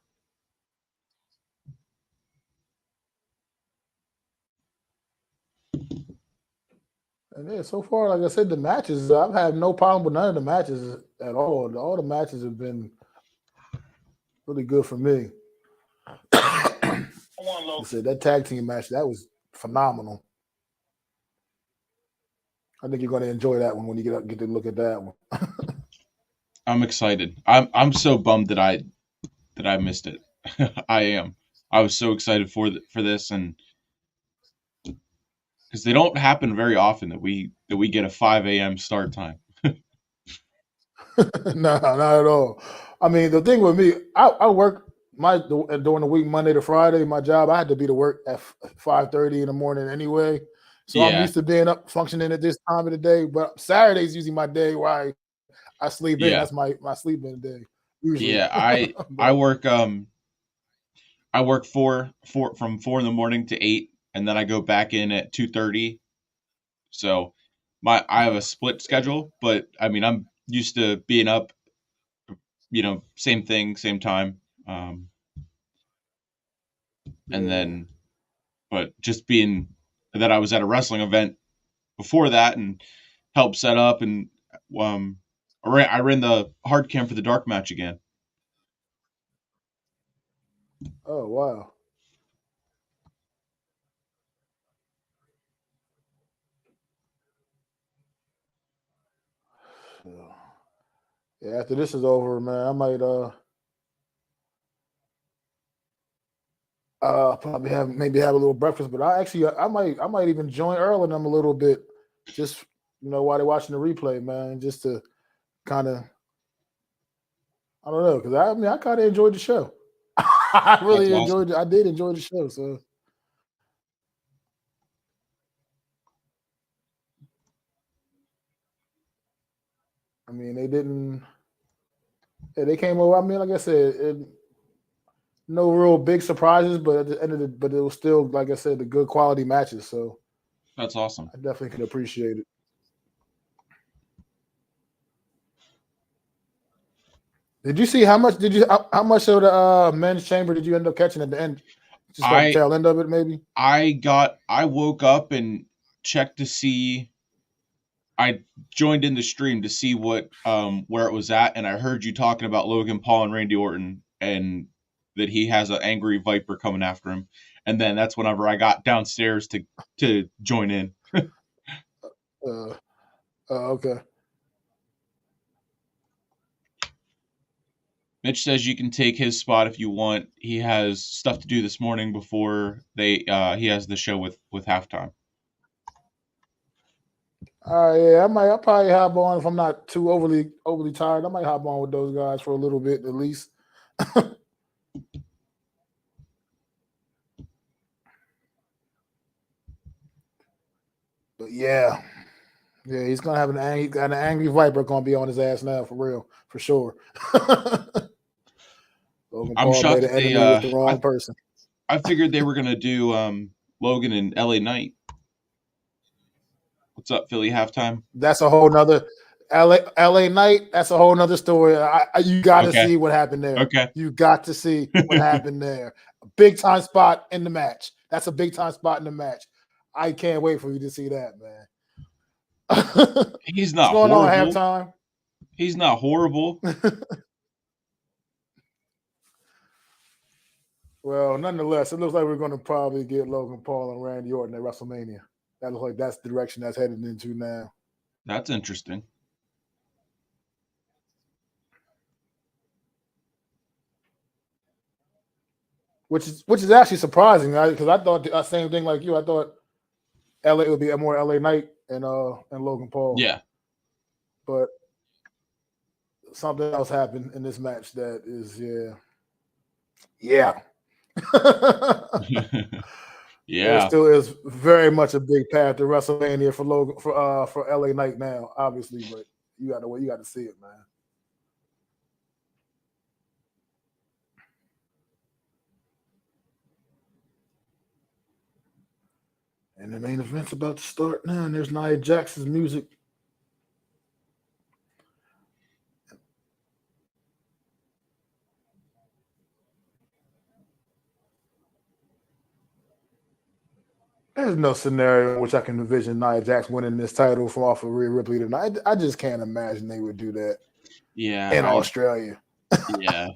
[SPEAKER 1] And yeah, so far, like I said, the matches, I've had no problem with none of the matches at all. All the matches have been really good for me. I said that tag team match, that was phenomenal. I think you're going to enjoy that one when you get to look at that one.
[SPEAKER 2] I'm excited. I'm so bummed that I missed it. I am. I was so excited for this, and because they don't happen very often that we get a 5 a.m. start time.
[SPEAKER 1] No, not at all. I mean, the thing with me, I work during the week, Monday to Friday. My job, I had to be to work at 5:30 in the morning anyway. So I'm
[SPEAKER 2] Yeah,
[SPEAKER 1] used to being up functioning at this time of the day. But Saturday's usually my day where I sleep in.
[SPEAKER 2] yeah,
[SPEAKER 1] That's my sleeping day usually.
[SPEAKER 2] yeah. I
[SPEAKER 1] But
[SPEAKER 2] work I work four from 4 in the morning to 8, and then I go back in at 2:30. So I have a split schedule, but I mean I'm used to being up, same thing, same time. And
[SPEAKER 1] yeah.
[SPEAKER 2] then but just being that I was at a wrestling event before that and helped set up, and um I ran the hard cam for the dark match again.
[SPEAKER 1] Oh wow. So, yeah. After this is over, man, I might probably have a little breakfast, but I might even join Earl and them a little bit, just while they're watching the replay, man, just to kind of I don't know, because I kind of enjoyed the show. I
[SPEAKER 2] That's
[SPEAKER 1] really
[SPEAKER 2] awesome.
[SPEAKER 1] enjoyed it. I did enjoy the show. So I mean, they didn't. Yeah, they came over. I mean, like I said, no real big surprises, but at the end of but it was still, like I said, the good quality matches. So
[SPEAKER 2] That's awesome.
[SPEAKER 1] I definitely can appreciate it. Did you see how much? How much of the men's chamber did you end up catching at the end? Just like the
[SPEAKER 2] I
[SPEAKER 1] tail end of it, maybe.
[SPEAKER 2] I woke up and checked to see. I joined in the stream to see what where it was at, and I heard you talking about Logan Paul and Randy Orton, and that he has an angry viper coming after him. And then that's whenever I got downstairs to join in.
[SPEAKER 1] Uh, okay.
[SPEAKER 2] Mitch says you can take his spot if you want. He has stuff to do this morning before he has the show with halftime.
[SPEAKER 1] All right, yeah, I'll probably hop on if I'm not too overly tired. I might hop on with those guys for a little bit at least. But yeah, he's gonna have an angry viper gonna be on his ass now for real, for sure. Logan
[SPEAKER 2] I'm
[SPEAKER 1] Paul made
[SPEAKER 2] shocked
[SPEAKER 1] an
[SPEAKER 2] that they
[SPEAKER 1] enemy with the wrong person.
[SPEAKER 2] I figured they were gonna do Logan and LA Knight. What's up, Philly halftime?
[SPEAKER 1] That's a whole nother LA Knight. That's a whole nother story. You got to
[SPEAKER 2] Okay.
[SPEAKER 1] see what happened there.
[SPEAKER 2] Okay.
[SPEAKER 1] You got to see what happened there. A big time spot in the match. That's a big time spot in the match. I can't wait for you to see that, man.
[SPEAKER 2] He's
[SPEAKER 1] What's
[SPEAKER 2] not
[SPEAKER 1] going on
[SPEAKER 2] horrible.
[SPEAKER 1] halftime?
[SPEAKER 2] He's not horrible.
[SPEAKER 1] Well, nonetheless, it looks like we're going to probably get Logan Paul and Randy Orton at WrestleMania. That looks like that's the direction that's headed into now.
[SPEAKER 2] That's interesting.
[SPEAKER 1] Which is actually surprising, right? Because I thought the same thing like you. I thought LA would be a more LA Knight and Logan Paul.
[SPEAKER 2] Yeah.
[SPEAKER 1] But something else happened in this match that is yeah. There
[SPEAKER 2] Yeah.
[SPEAKER 1] still is very much a big path to WrestleMania for Logan for LA Knight now, obviously, but you got to see it, man. And the main event's about to start now, and there's Nia Jax's music. There's no scenario in which I can envision Nia Jax winning this title from off of Rhea Ripley tonight. I just can't imagine they would do that in Australia.
[SPEAKER 2] Yeah.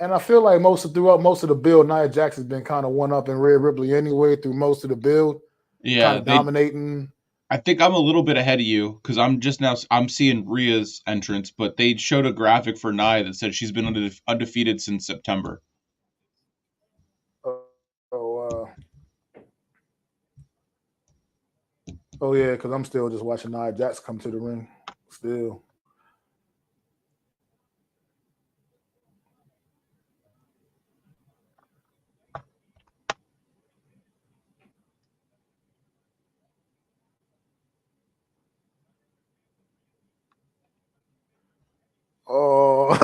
[SPEAKER 1] And I feel like throughout most of the build, Nia Jax's been kind of one up in Rhea Ripley anyway through most of the build, kind
[SPEAKER 2] Yeah,
[SPEAKER 1] of dominating.
[SPEAKER 2] I think I'm a little bit ahead of you because I'm seeing Rhea's entrance, but they showed a graphic for Nia that said she's been undefeated since September.
[SPEAKER 1] Oh, oh yeah, because I'm still just watching Nia Jax come to the ring. Still. Oh.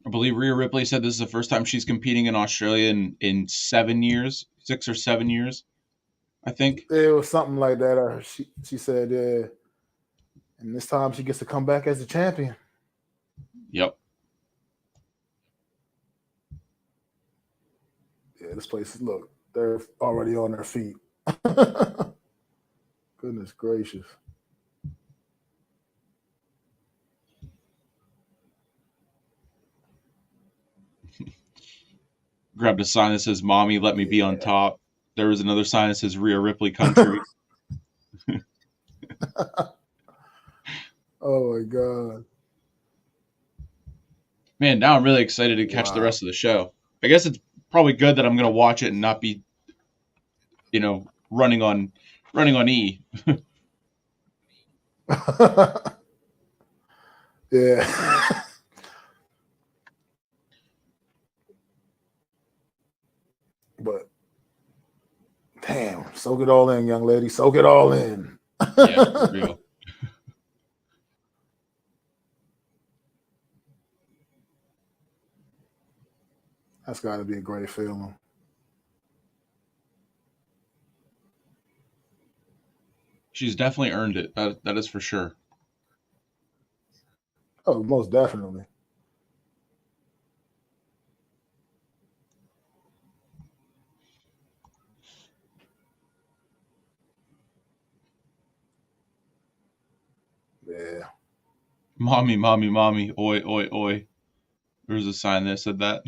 [SPEAKER 2] I believe Rhea Ripley said this is the first time she's competing in Australia in 7 years, 6 or 7 years, I think.
[SPEAKER 1] It was something like that. Or she said, yeah. And this time she gets to come back as a champion.
[SPEAKER 2] Yep.
[SPEAKER 1] Yeah, this place, look, they're already on their feet. Goodness gracious.
[SPEAKER 2] Grabbed a sign that says "Mommy, let me be on top." There was another sign that says "Rhea Ripley Country."
[SPEAKER 1] Oh my god.
[SPEAKER 2] Man, now I'm really excited to catch the rest of the show. I guess it's probably good that I'm going to watch it and not be, running on E.
[SPEAKER 1] Yeah. But damn, soak it all in, young lady. Soak it all in.
[SPEAKER 2] Yeah, for real.
[SPEAKER 1] That's got to be a great feeling.
[SPEAKER 2] She's definitely earned it. That is for sure.
[SPEAKER 1] Oh, most definitely. Yeah.
[SPEAKER 2] Mommy, mommy, mommy, oi, oi, oi. There was a sign that said that.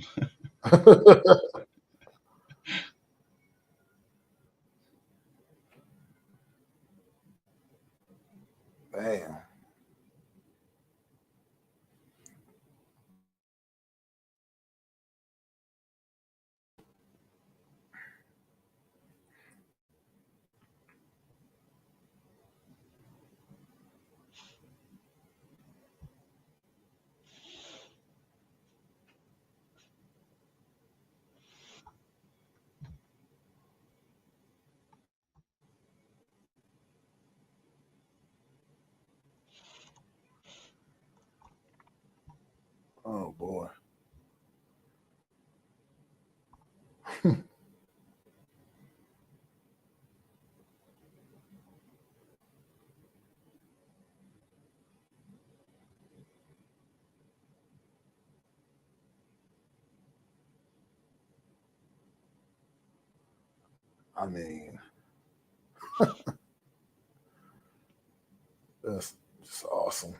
[SPEAKER 1] Damn. Oh boy. I mean, that's just awesome.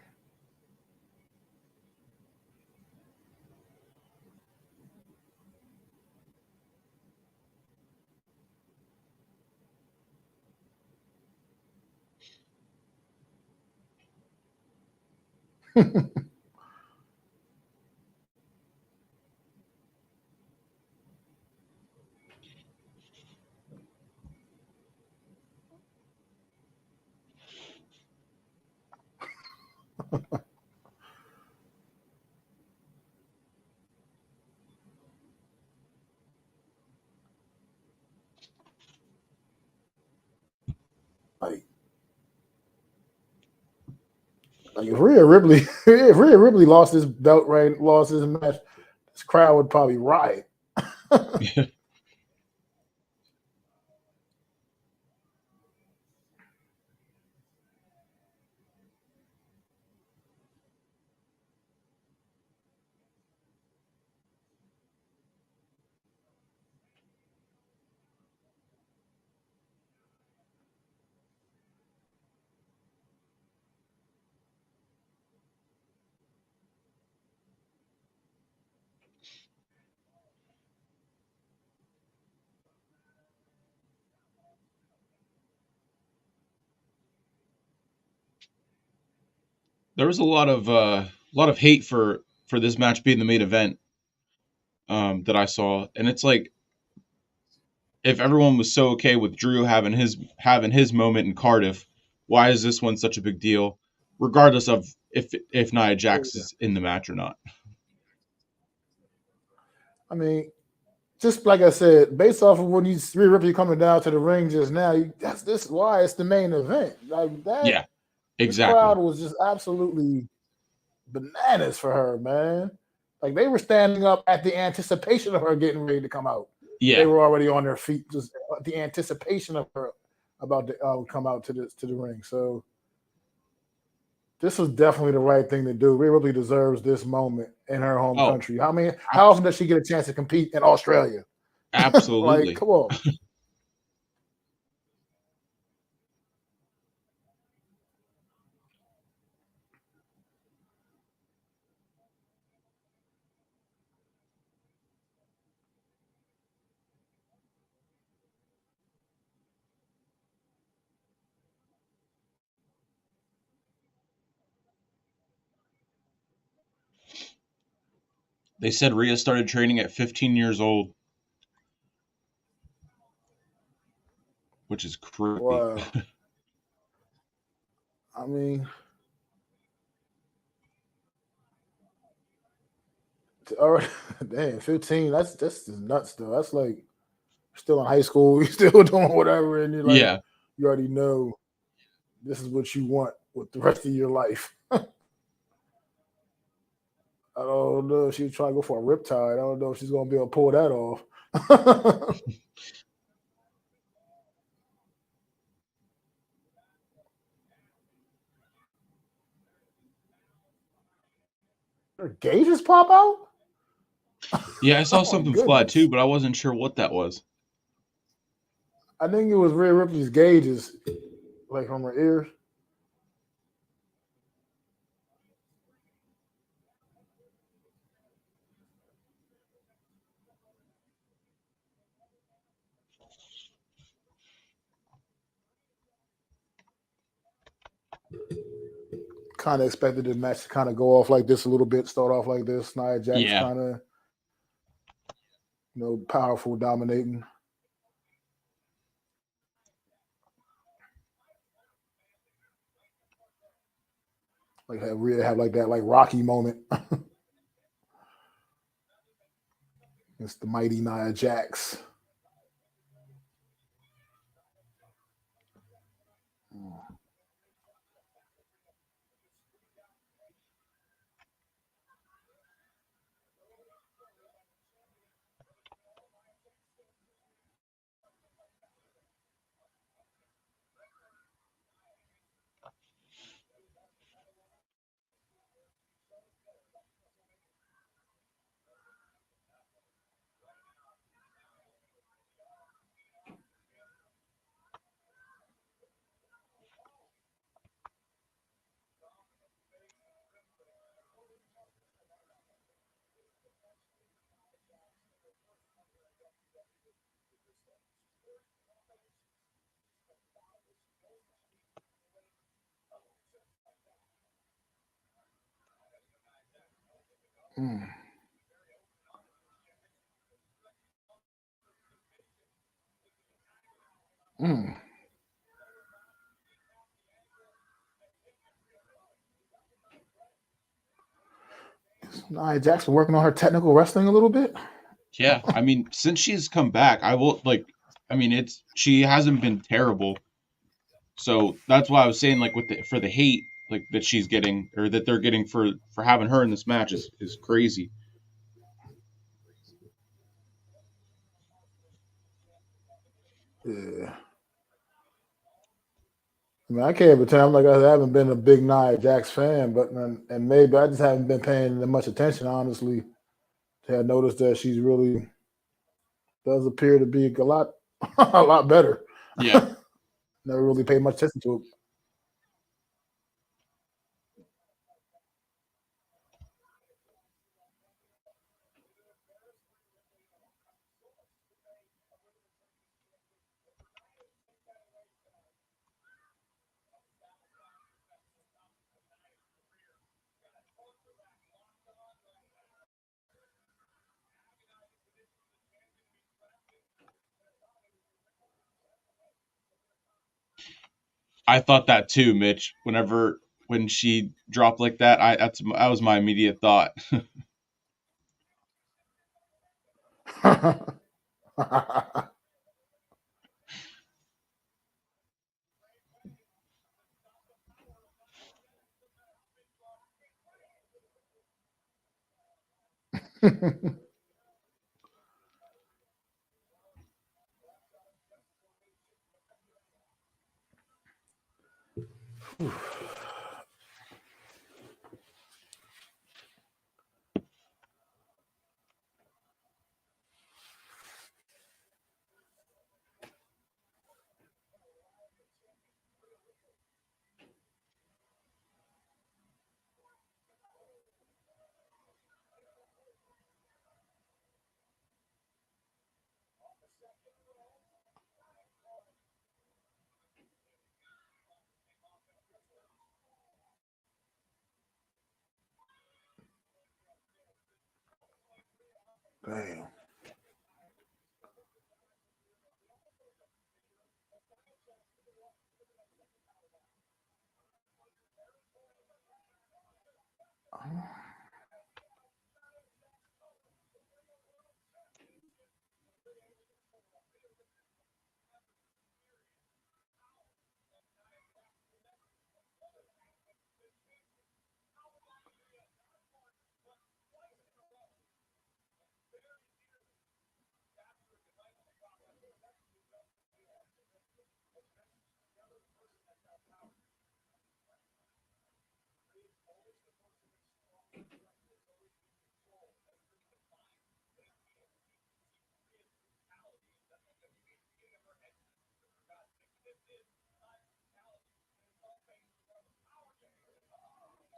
[SPEAKER 1] Like if Rhea Ripley, if Rhea Ripley lost his belt right, lost his match, this crowd would probably riot.
[SPEAKER 2] There was a lot of hate for this match being the main event that I saw, and it's like if everyone was so okay with Drew having his moment in Cardiff, why is this one such a big deal, regardless of if Nia Jax is in the match or not?
[SPEAKER 1] I mean, just like I said, based off of when you see Rhea Ripley coming down to the ring just now, this is why it's the main event. Like that,
[SPEAKER 2] Yeah,
[SPEAKER 1] this crowd
[SPEAKER 2] exactly.
[SPEAKER 1] was just absolutely bananas for her, man. Like they were standing up at the anticipation of her getting ready to come out. They
[SPEAKER 2] Yeah.
[SPEAKER 1] were already on their feet, just the anticipation of her about to come out to the ring. So this was definitely the right thing to do. Rhea Ripley deserves this moment in her home
[SPEAKER 2] Oh,
[SPEAKER 1] country. How
[SPEAKER 2] abs-
[SPEAKER 1] often does she get a chance to compete in Australia? Like,
[SPEAKER 2] absolutely.
[SPEAKER 1] come on.
[SPEAKER 2] They said Rhea started training at 15 years old, which is crazy.
[SPEAKER 1] Wow. I mean, all right, damn, 15. That's just nuts though. That's like still in high school, you're still doing whatever, and you're like,
[SPEAKER 2] Yeah.
[SPEAKER 1] you already know this is what you want with the rest of your life. I don't know if she's trying to go for a riptide. I don't know if she's gonna be able to pull that off. Her gauges pop out?
[SPEAKER 2] Yeah, I saw
[SPEAKER 1] Oh my
[SPEAKER 2] something fly too,
[SPEAKER 1] goodness.
[SPEAKER 2] but I wasn't sure what that was.
[SPEAKER 1] I think it was Rhea Ripley's gauges, like from her ears. Kind of expected the match to kind of go off like this a little bit, start off like this. Nia Jax
[SPEAKER 2] Yeah.
[SPEAKER 1] kind of, powerful, dominating. Like have Rhea have like that like Rocky moment. It's the mighty Nia Jax. Mm. Mm. Nia Jax been working on her technical wrestling a little bit.
[SPEAKER 2] Yeah, I mean, since she's come back, I will like. I mean, she hasn't been terrible. So that's why I was saying like for the hate like that she's getting or that they're getting for having her in this match is crazy.
[SPEAKER 1] Yeah. I mean, I can't pretend like I haven't been a big Nia Jax fan, but and maybe I just haven't been paying that much attention, honestly. To have noticed that she's really does appear to be a lot, a lot better.
[SPEAKER 2] Yeah.
[SPEAKER 1] Never really paid much attention to it.
[SPEAKER 2] I thought that too, Mitch. When she dropped like that, that was my immediate thought.
[SPEAKER 1] Damn.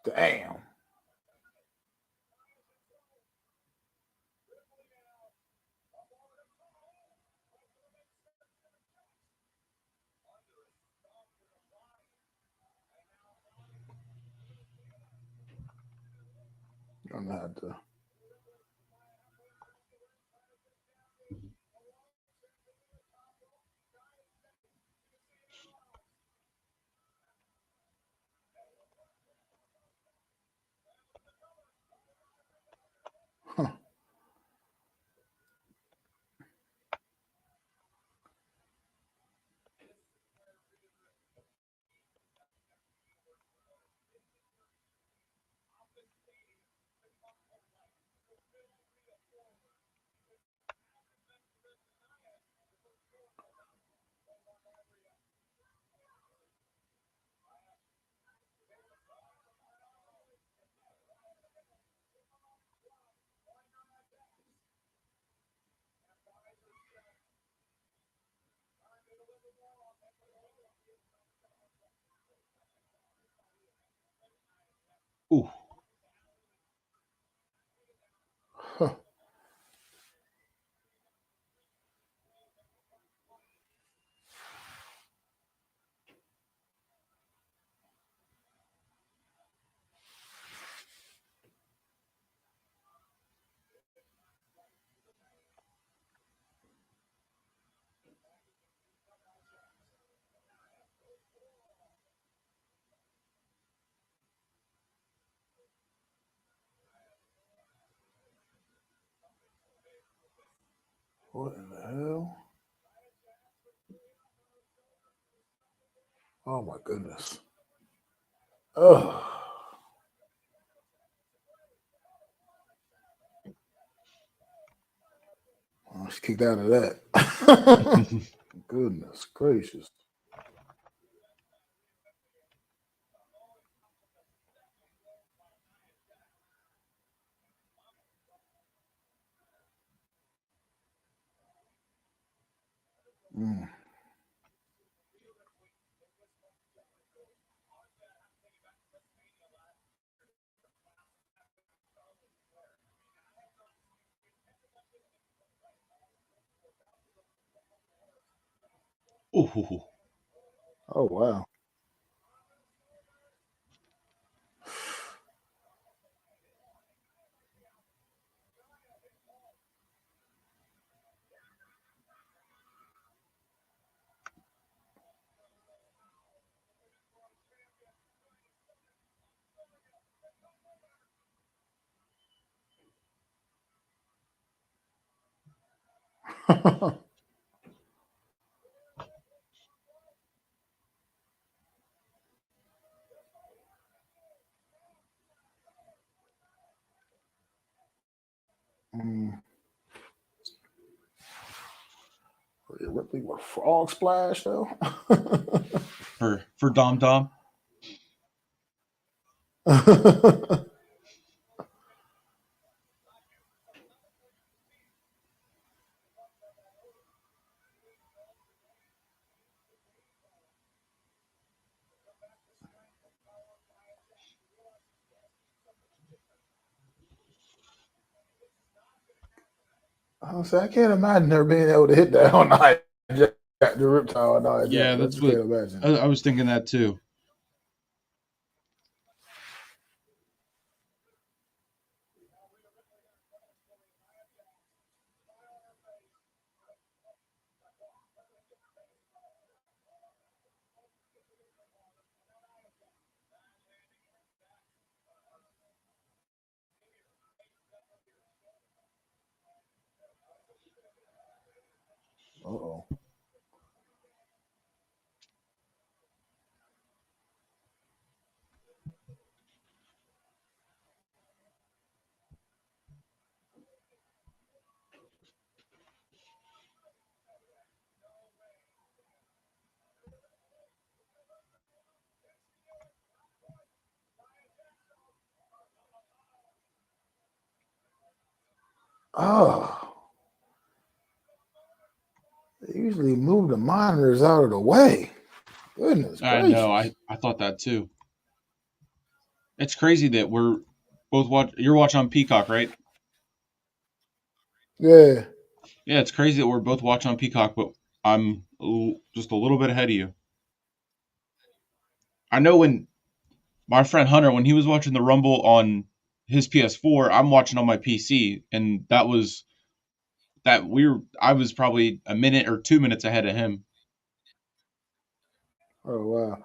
[SPEAKER 1] Damn. I'm gonna have to. Huh.
[SPEAKER 2] Ooh.
[SPEAKER 1] Huh. What in the hell? Oh my goodness. Oh. I was kicked out of that. Goodness gracious. Mm.
[SPEAKER 2] Ooh.
[SPEAKER 1] Oh wow. Rhea Ripley with frog splash though.
[SPEAKER 2] for Dom Dom.
[SPEAKER 1] I can't imagine her being able to hit that on the riptide on the
[SPEAKER 2] Yeah,
[SPEAKER 1] I
[SPEAKER 2] that's
[SPEAKER 1] just
[SPEAKER 2] what
[SPEAKER 1] can't imagine.
[SPEAKER 2] I was thinking that too.
[SPEAKER 1] Uh-oh. Oh. They usually move the monitors out of the way. Goodness
[SPEAKER 2] I
[SPEAKER 1] gracious.
[SPEAKER 2] know. I thought that too. It's crazy that we're both you're watching on Peacock, right?
[SPEAKER 1] Yeah.
[SPEAKER 2] Yeah, it's crazy that we're both watching on Peacock, but I'm just a little bit ahead of you. I know when my friend Hunter, when he was watching the Rumble on his PS4, I'm watching on my PC, and I was probably a minute or 2 minutes ahead of him.
[SPEAKER 1] Oh wow.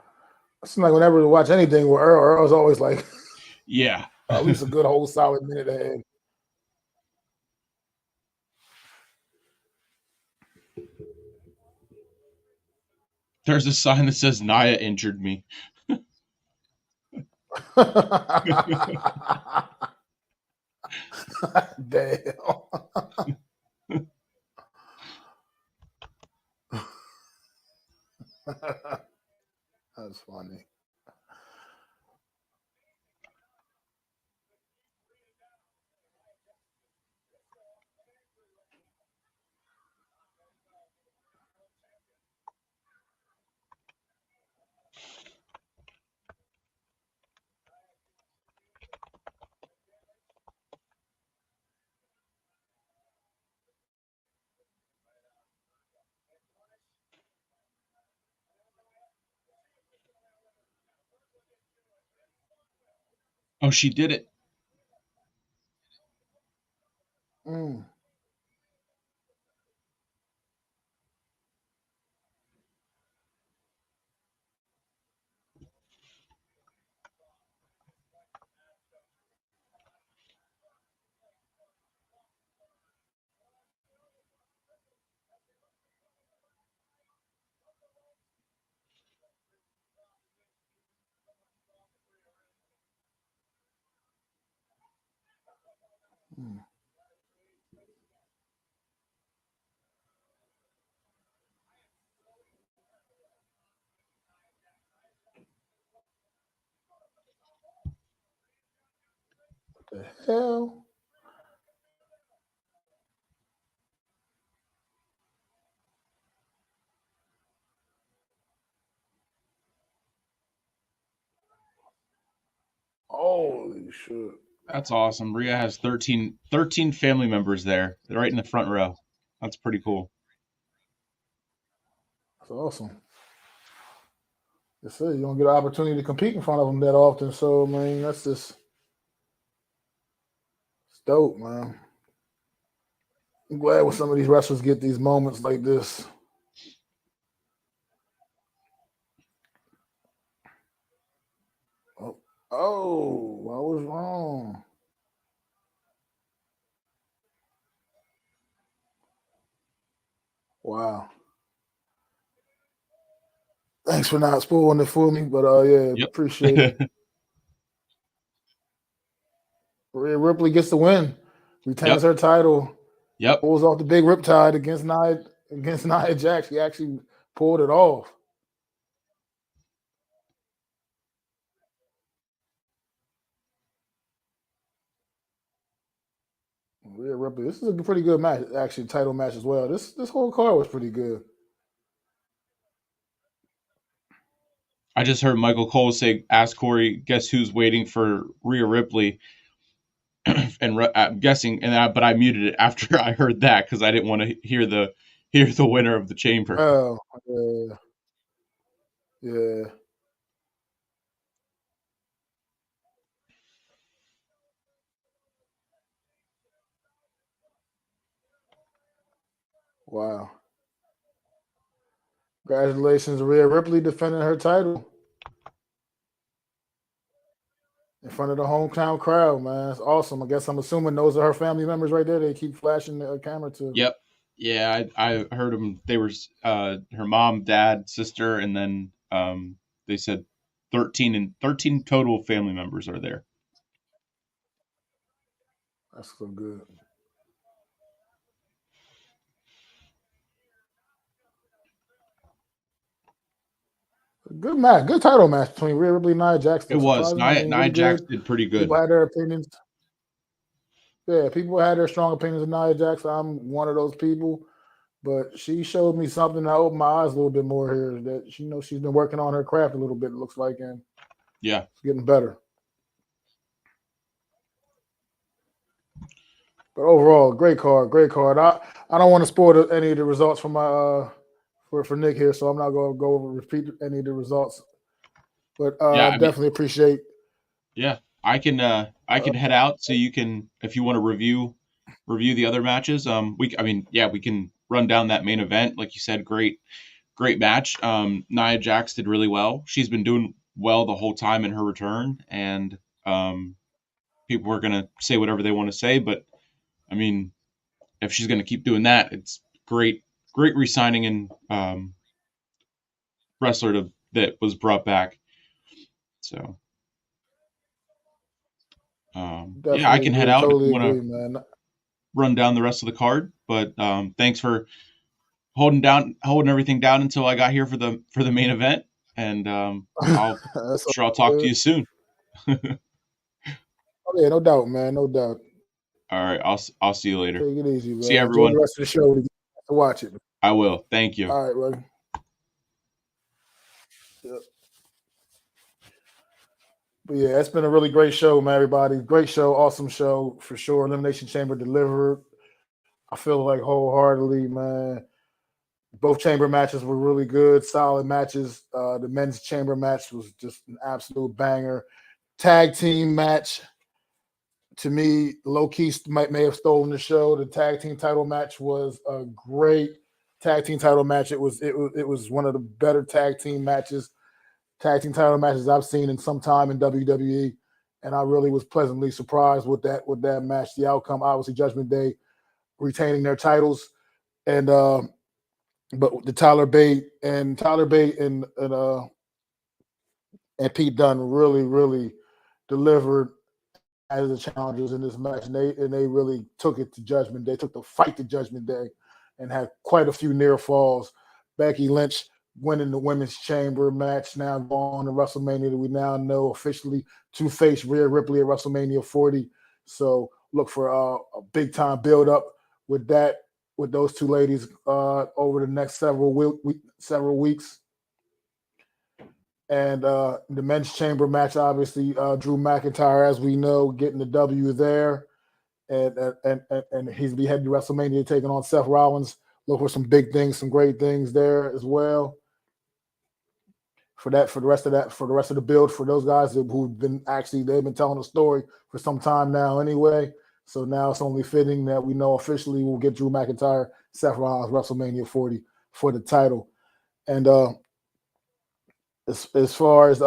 [SPEAKER 1] It seems like whenever we watch anything with Earl's always like
[SPEAKER 2] Yeah.
[SPEAKER 1] at least a good whole solid minute ahead.
[SPEAKER 2] There's a sign that says Naya injured me.
[SPEAKER 1] Damn. That's funny.
[SPEAKER 2] Oh, she did it.
[SPEAKER 1] Mm. Mm. What the hell? Holy shit.
[SPEAKER 2] That's awesome. Rhea has 13 family members there, right in the front row. That's pretty cool.
[SPEAKER 1] That's awesome. They say you don't get an opportunity to compete in front of them that often. So, man, that's just it's dope, man. I'm glad when some of these wrestlers get these moments like this. Oh, I was wrong. Wow. Thanks for not spoiling it for me, but yeah,
[SPEAKER 2] Yep.
[SPEAKER 1] appreciate it. Rhea Ripley gets the win, retains her title,
[SPEAKER 2] Yep.
[SPEAKER 1] pulls off the big riptide against Nia Jax. She actually pulled it off. Rhea Ripley. This is a pretty good match, actually, title match as well. This whole card was pretty good.
[SPEAKER 2] I just heard Michael Cole say, "Ask Corey, guess who's waiting for Rhea Ripley?" And I'm guessing, but I muted it after I heard that because I didn't want to hear the winner of the chamber.
[SPEAKER 1] Oh, yeah. Yeah. Wow. Congratulations, Rhea Ripley defending her title in front of the hometown crowd, man. It's awesome. I guess I'm assuming those are her family members right there. They keep flashing the camera to.
[SPEAKER 2] Yep. Yeah, I heard them. They were her mom, dad, sister, and then they said 13 total family members are there.
[SPEAKER 1] That's so good. Good match, good title match between Rhea Ripley and Nia Jax.
[SPEAKER 2] It was. Nia
[SPEAKER 1] really
[SPEAKER 2] Jax
[SPEAKER 1] good.
[SPEAKER 2] did pretty good.
[SPEAKER 1] People had their opinions. Yeah, people had their strong opinions of Nia Jax. I'm one of those people, but she showed me something that opened my eyes a little bit more here. That she knows she's been working on her craft a little bit. It looks like, and
[SPEAKER 2] yeah,
[SPEAKER 1] it's getting better. But overall, great card, great card. I don't want to spoil any of the results from my for Nick here, so I'm not going to go over repeat any of the results. But I definitely appreciate.
[SPEAKER 2] Yeah, I can head out so you can, if you want to review the other matches. We can run down that main event. Like you said, great match. Nia Jax did really well. She's been doing well the whole time in her return, and people are gonna say whatever they want to say, but I mean, if she's gonna keep doing that, it's great re-signing and wrestler that was brought back. So. I can head out
[SPEAKER 1] Totally
[SPEAKER 2] if you want
[SPEAKER 1] agree, man.
[SPEAKER 2] Run down the rest of the card. But thanks for holding everything down until I got here for the main event, and I'll talk to you soon.
[SPEAKER 1] Oh yeah, no doubt, man, no doubt.
[SPEAKER 2] All right, I'll see you later.
[SPEAKER 1] Take it easy, man.
[SPEAKER 2] See everyone.
[SPEAKER 1] Enjoy the rest of the show to watch it.
[SPEAKER 2] I will. Thank you.
[SPEAKER 1] All right, buddy. Yep. But yeah, it's been a really great show, man, everybody. Great show, awesome show for sure. Elimination Chamber delivered. I feel like wholeheartedly, man. Both chamber matches were really good, solid matches. The men's chamber match was just an absolute banger. Tag team match, to me, low-key may have stolen the show. The tag team title match was a great tag team title match. It was one of the better tag team title matches I've seen in some time in WWE, and I really was pleasantly surprised with that match. The outcome, obviously, Judgment Day retaining their titles, and but the Tyler Bate and Pete Dunne really delivered as the challengers in this match, and they really took it to Judgment Day. Took the fight to Judgment Day, and had quite a few near falls. Becky Lynch winning the women's chamber match, now going to WrestleMania that we now know officially to face Rhea Ripley at WrestleMania 40. So look for a big time build up with those two ladies over the next several weeks. And the men's chamber match, obviously, Drew McIntyre, as we know, getting the W there, and he's be heading to WrestleMania, taking on Seth Rollins. Look for some big things, some great things there as well. For the rest of the build, for those guys they've been telling a story for some time now anyway. So now it's only fitting that we know officially we'll get Drew McIntyre, Seth Rollins, WrestleMania 40 for the title. And as far as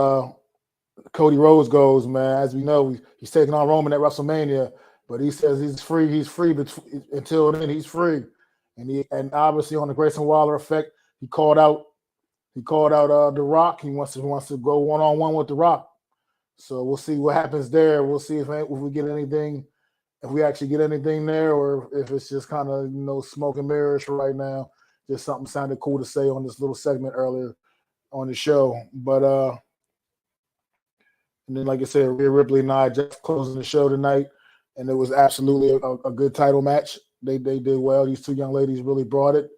[SPEAKER 1] Cody Rhodes goes, man, as we know, he's taking on Roman at WrestleMania, but he says he's free. He's free, but until then, he's free. And obviously on the Grayson Waller effect, he called out The Rock. He wants to go one-on-one with The Rock. So we'll see what happens there. We'll see if we get anything, if we actually get anything there, or if it's just kind of smoke and mirrors for right now. Just something sounded cool to say on this little segment earlier on the show. But and then like I said, Rhea Ripley and Nia Jax closing the show tonight, and it was absolutely a good title match. They did well. These two young ladies really brought it.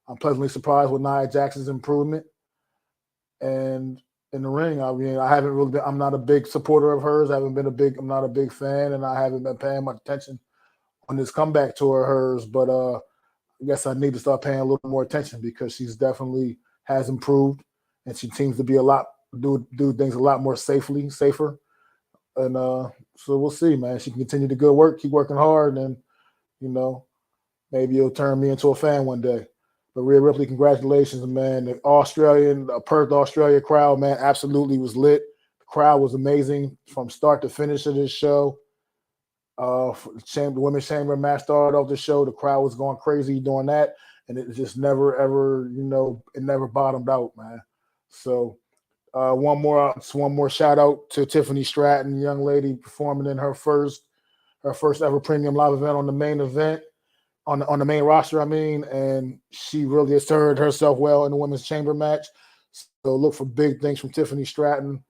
[SPEAKER 1] I'm pleasantly surprised with Nia Jax's improvement. And in the ring, I mean, I'm not a big supporter of hers. I'm not a big fan, and I haven't been paying much attention on this comeback tour of hers. But I guess I need to start paying a little more attention because she's definitely has improved, and she seems to be do things a lot more safer. And so we'll see, man. She can continue the good work, keep working hard, and maybe it'll turn me into a fan one day. But Rhea Ripley, congratulations, man. The Perth Australia crowd, man, absolutely was lit. The crowd was amazing from start to finish of this show. The women's chamber match started off the show. The crowd was going crazy doing that, and it just never ever, it never bottomed out, man. So one more shout out to Tiffany Stratton, young lady performing in her first ever premium live event on the main event. On the main roster, and she really asserted herself well in the women's chamber match. So look for big things from Tiffany Stratton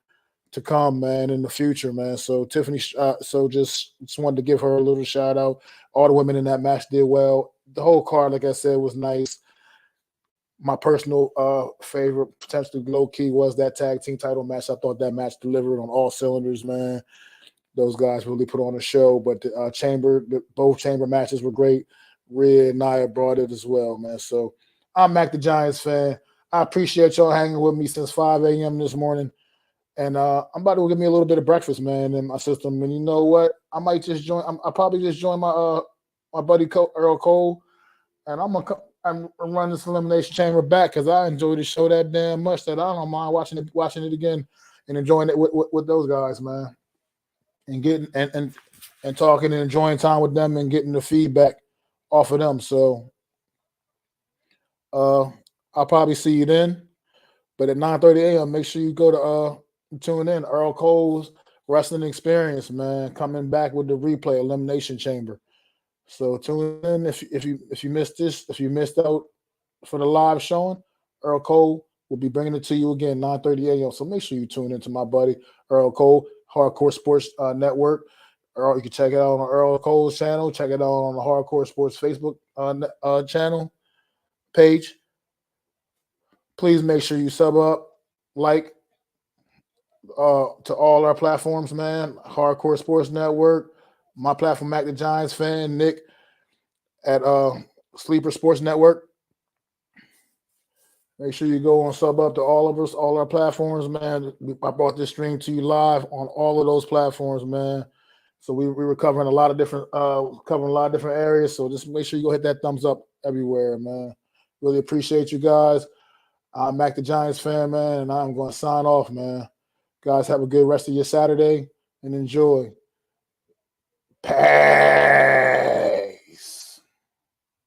[SPEAKER 1] to come, man, in the future, man. So Tiffany, just wanted to give her a little shout out. All the women in that match did well. The whole card, like I said, was nice. My personal favorite, potentially low key, was that tag team title match. I thought that match delivered on all cylinders, man. Those guys really put on a show. But both chamber matches were great. Rhea and Nia brought it as well, man. So I'm Mac the Giants fan. I appreciate y'all hanging with me since 5 a.m. this morning. And I'm about to give me a little bit of breakfast, man, in my system. And you know what? I might just join. I'll probably just join my buddy Earl Cole. And I'm running this Elimination Chamber back because I enjoy the show that damn much that I don't mind watching it again and enjoying it with those guys, man. And getting and talking and enjoying time with them and getting the feedback off of them. So I'll probably see you then. But at 9:30 a.m., make sure you go to tune in. Earl Cole's Wrestling Experience, man, coming back with the replay Elimination Chamber. So tune in if you missed this, if you missed out for the live showing, Earl Cole will be bringing it to you again 9:30 a.m. So make sure you tune into my buddy Earl Cole, Hardcore Sports Network. Or you can check it out on Earl Cole's channel. Check it out on the Hardcore Sports Facebook channel page. Please make sure you sub up, like to all our platforms, man. Hardcore Sports Network, my platform, Mac the Giants fan, Nick at Sleeper Sports Network. Make sure you go and sub up to all of us, all our platforms, man. I brought this stream to you live on all of those platforms, man. So we were covering a lot of different areas. So just make sure you go hit that thumbs up everywhere, man. Really appreciate you guys. I'm Mac the Giants fan, man, and I'm going to sign off, man. Guys, have a good rest of your Saturday and enjoy. Pass.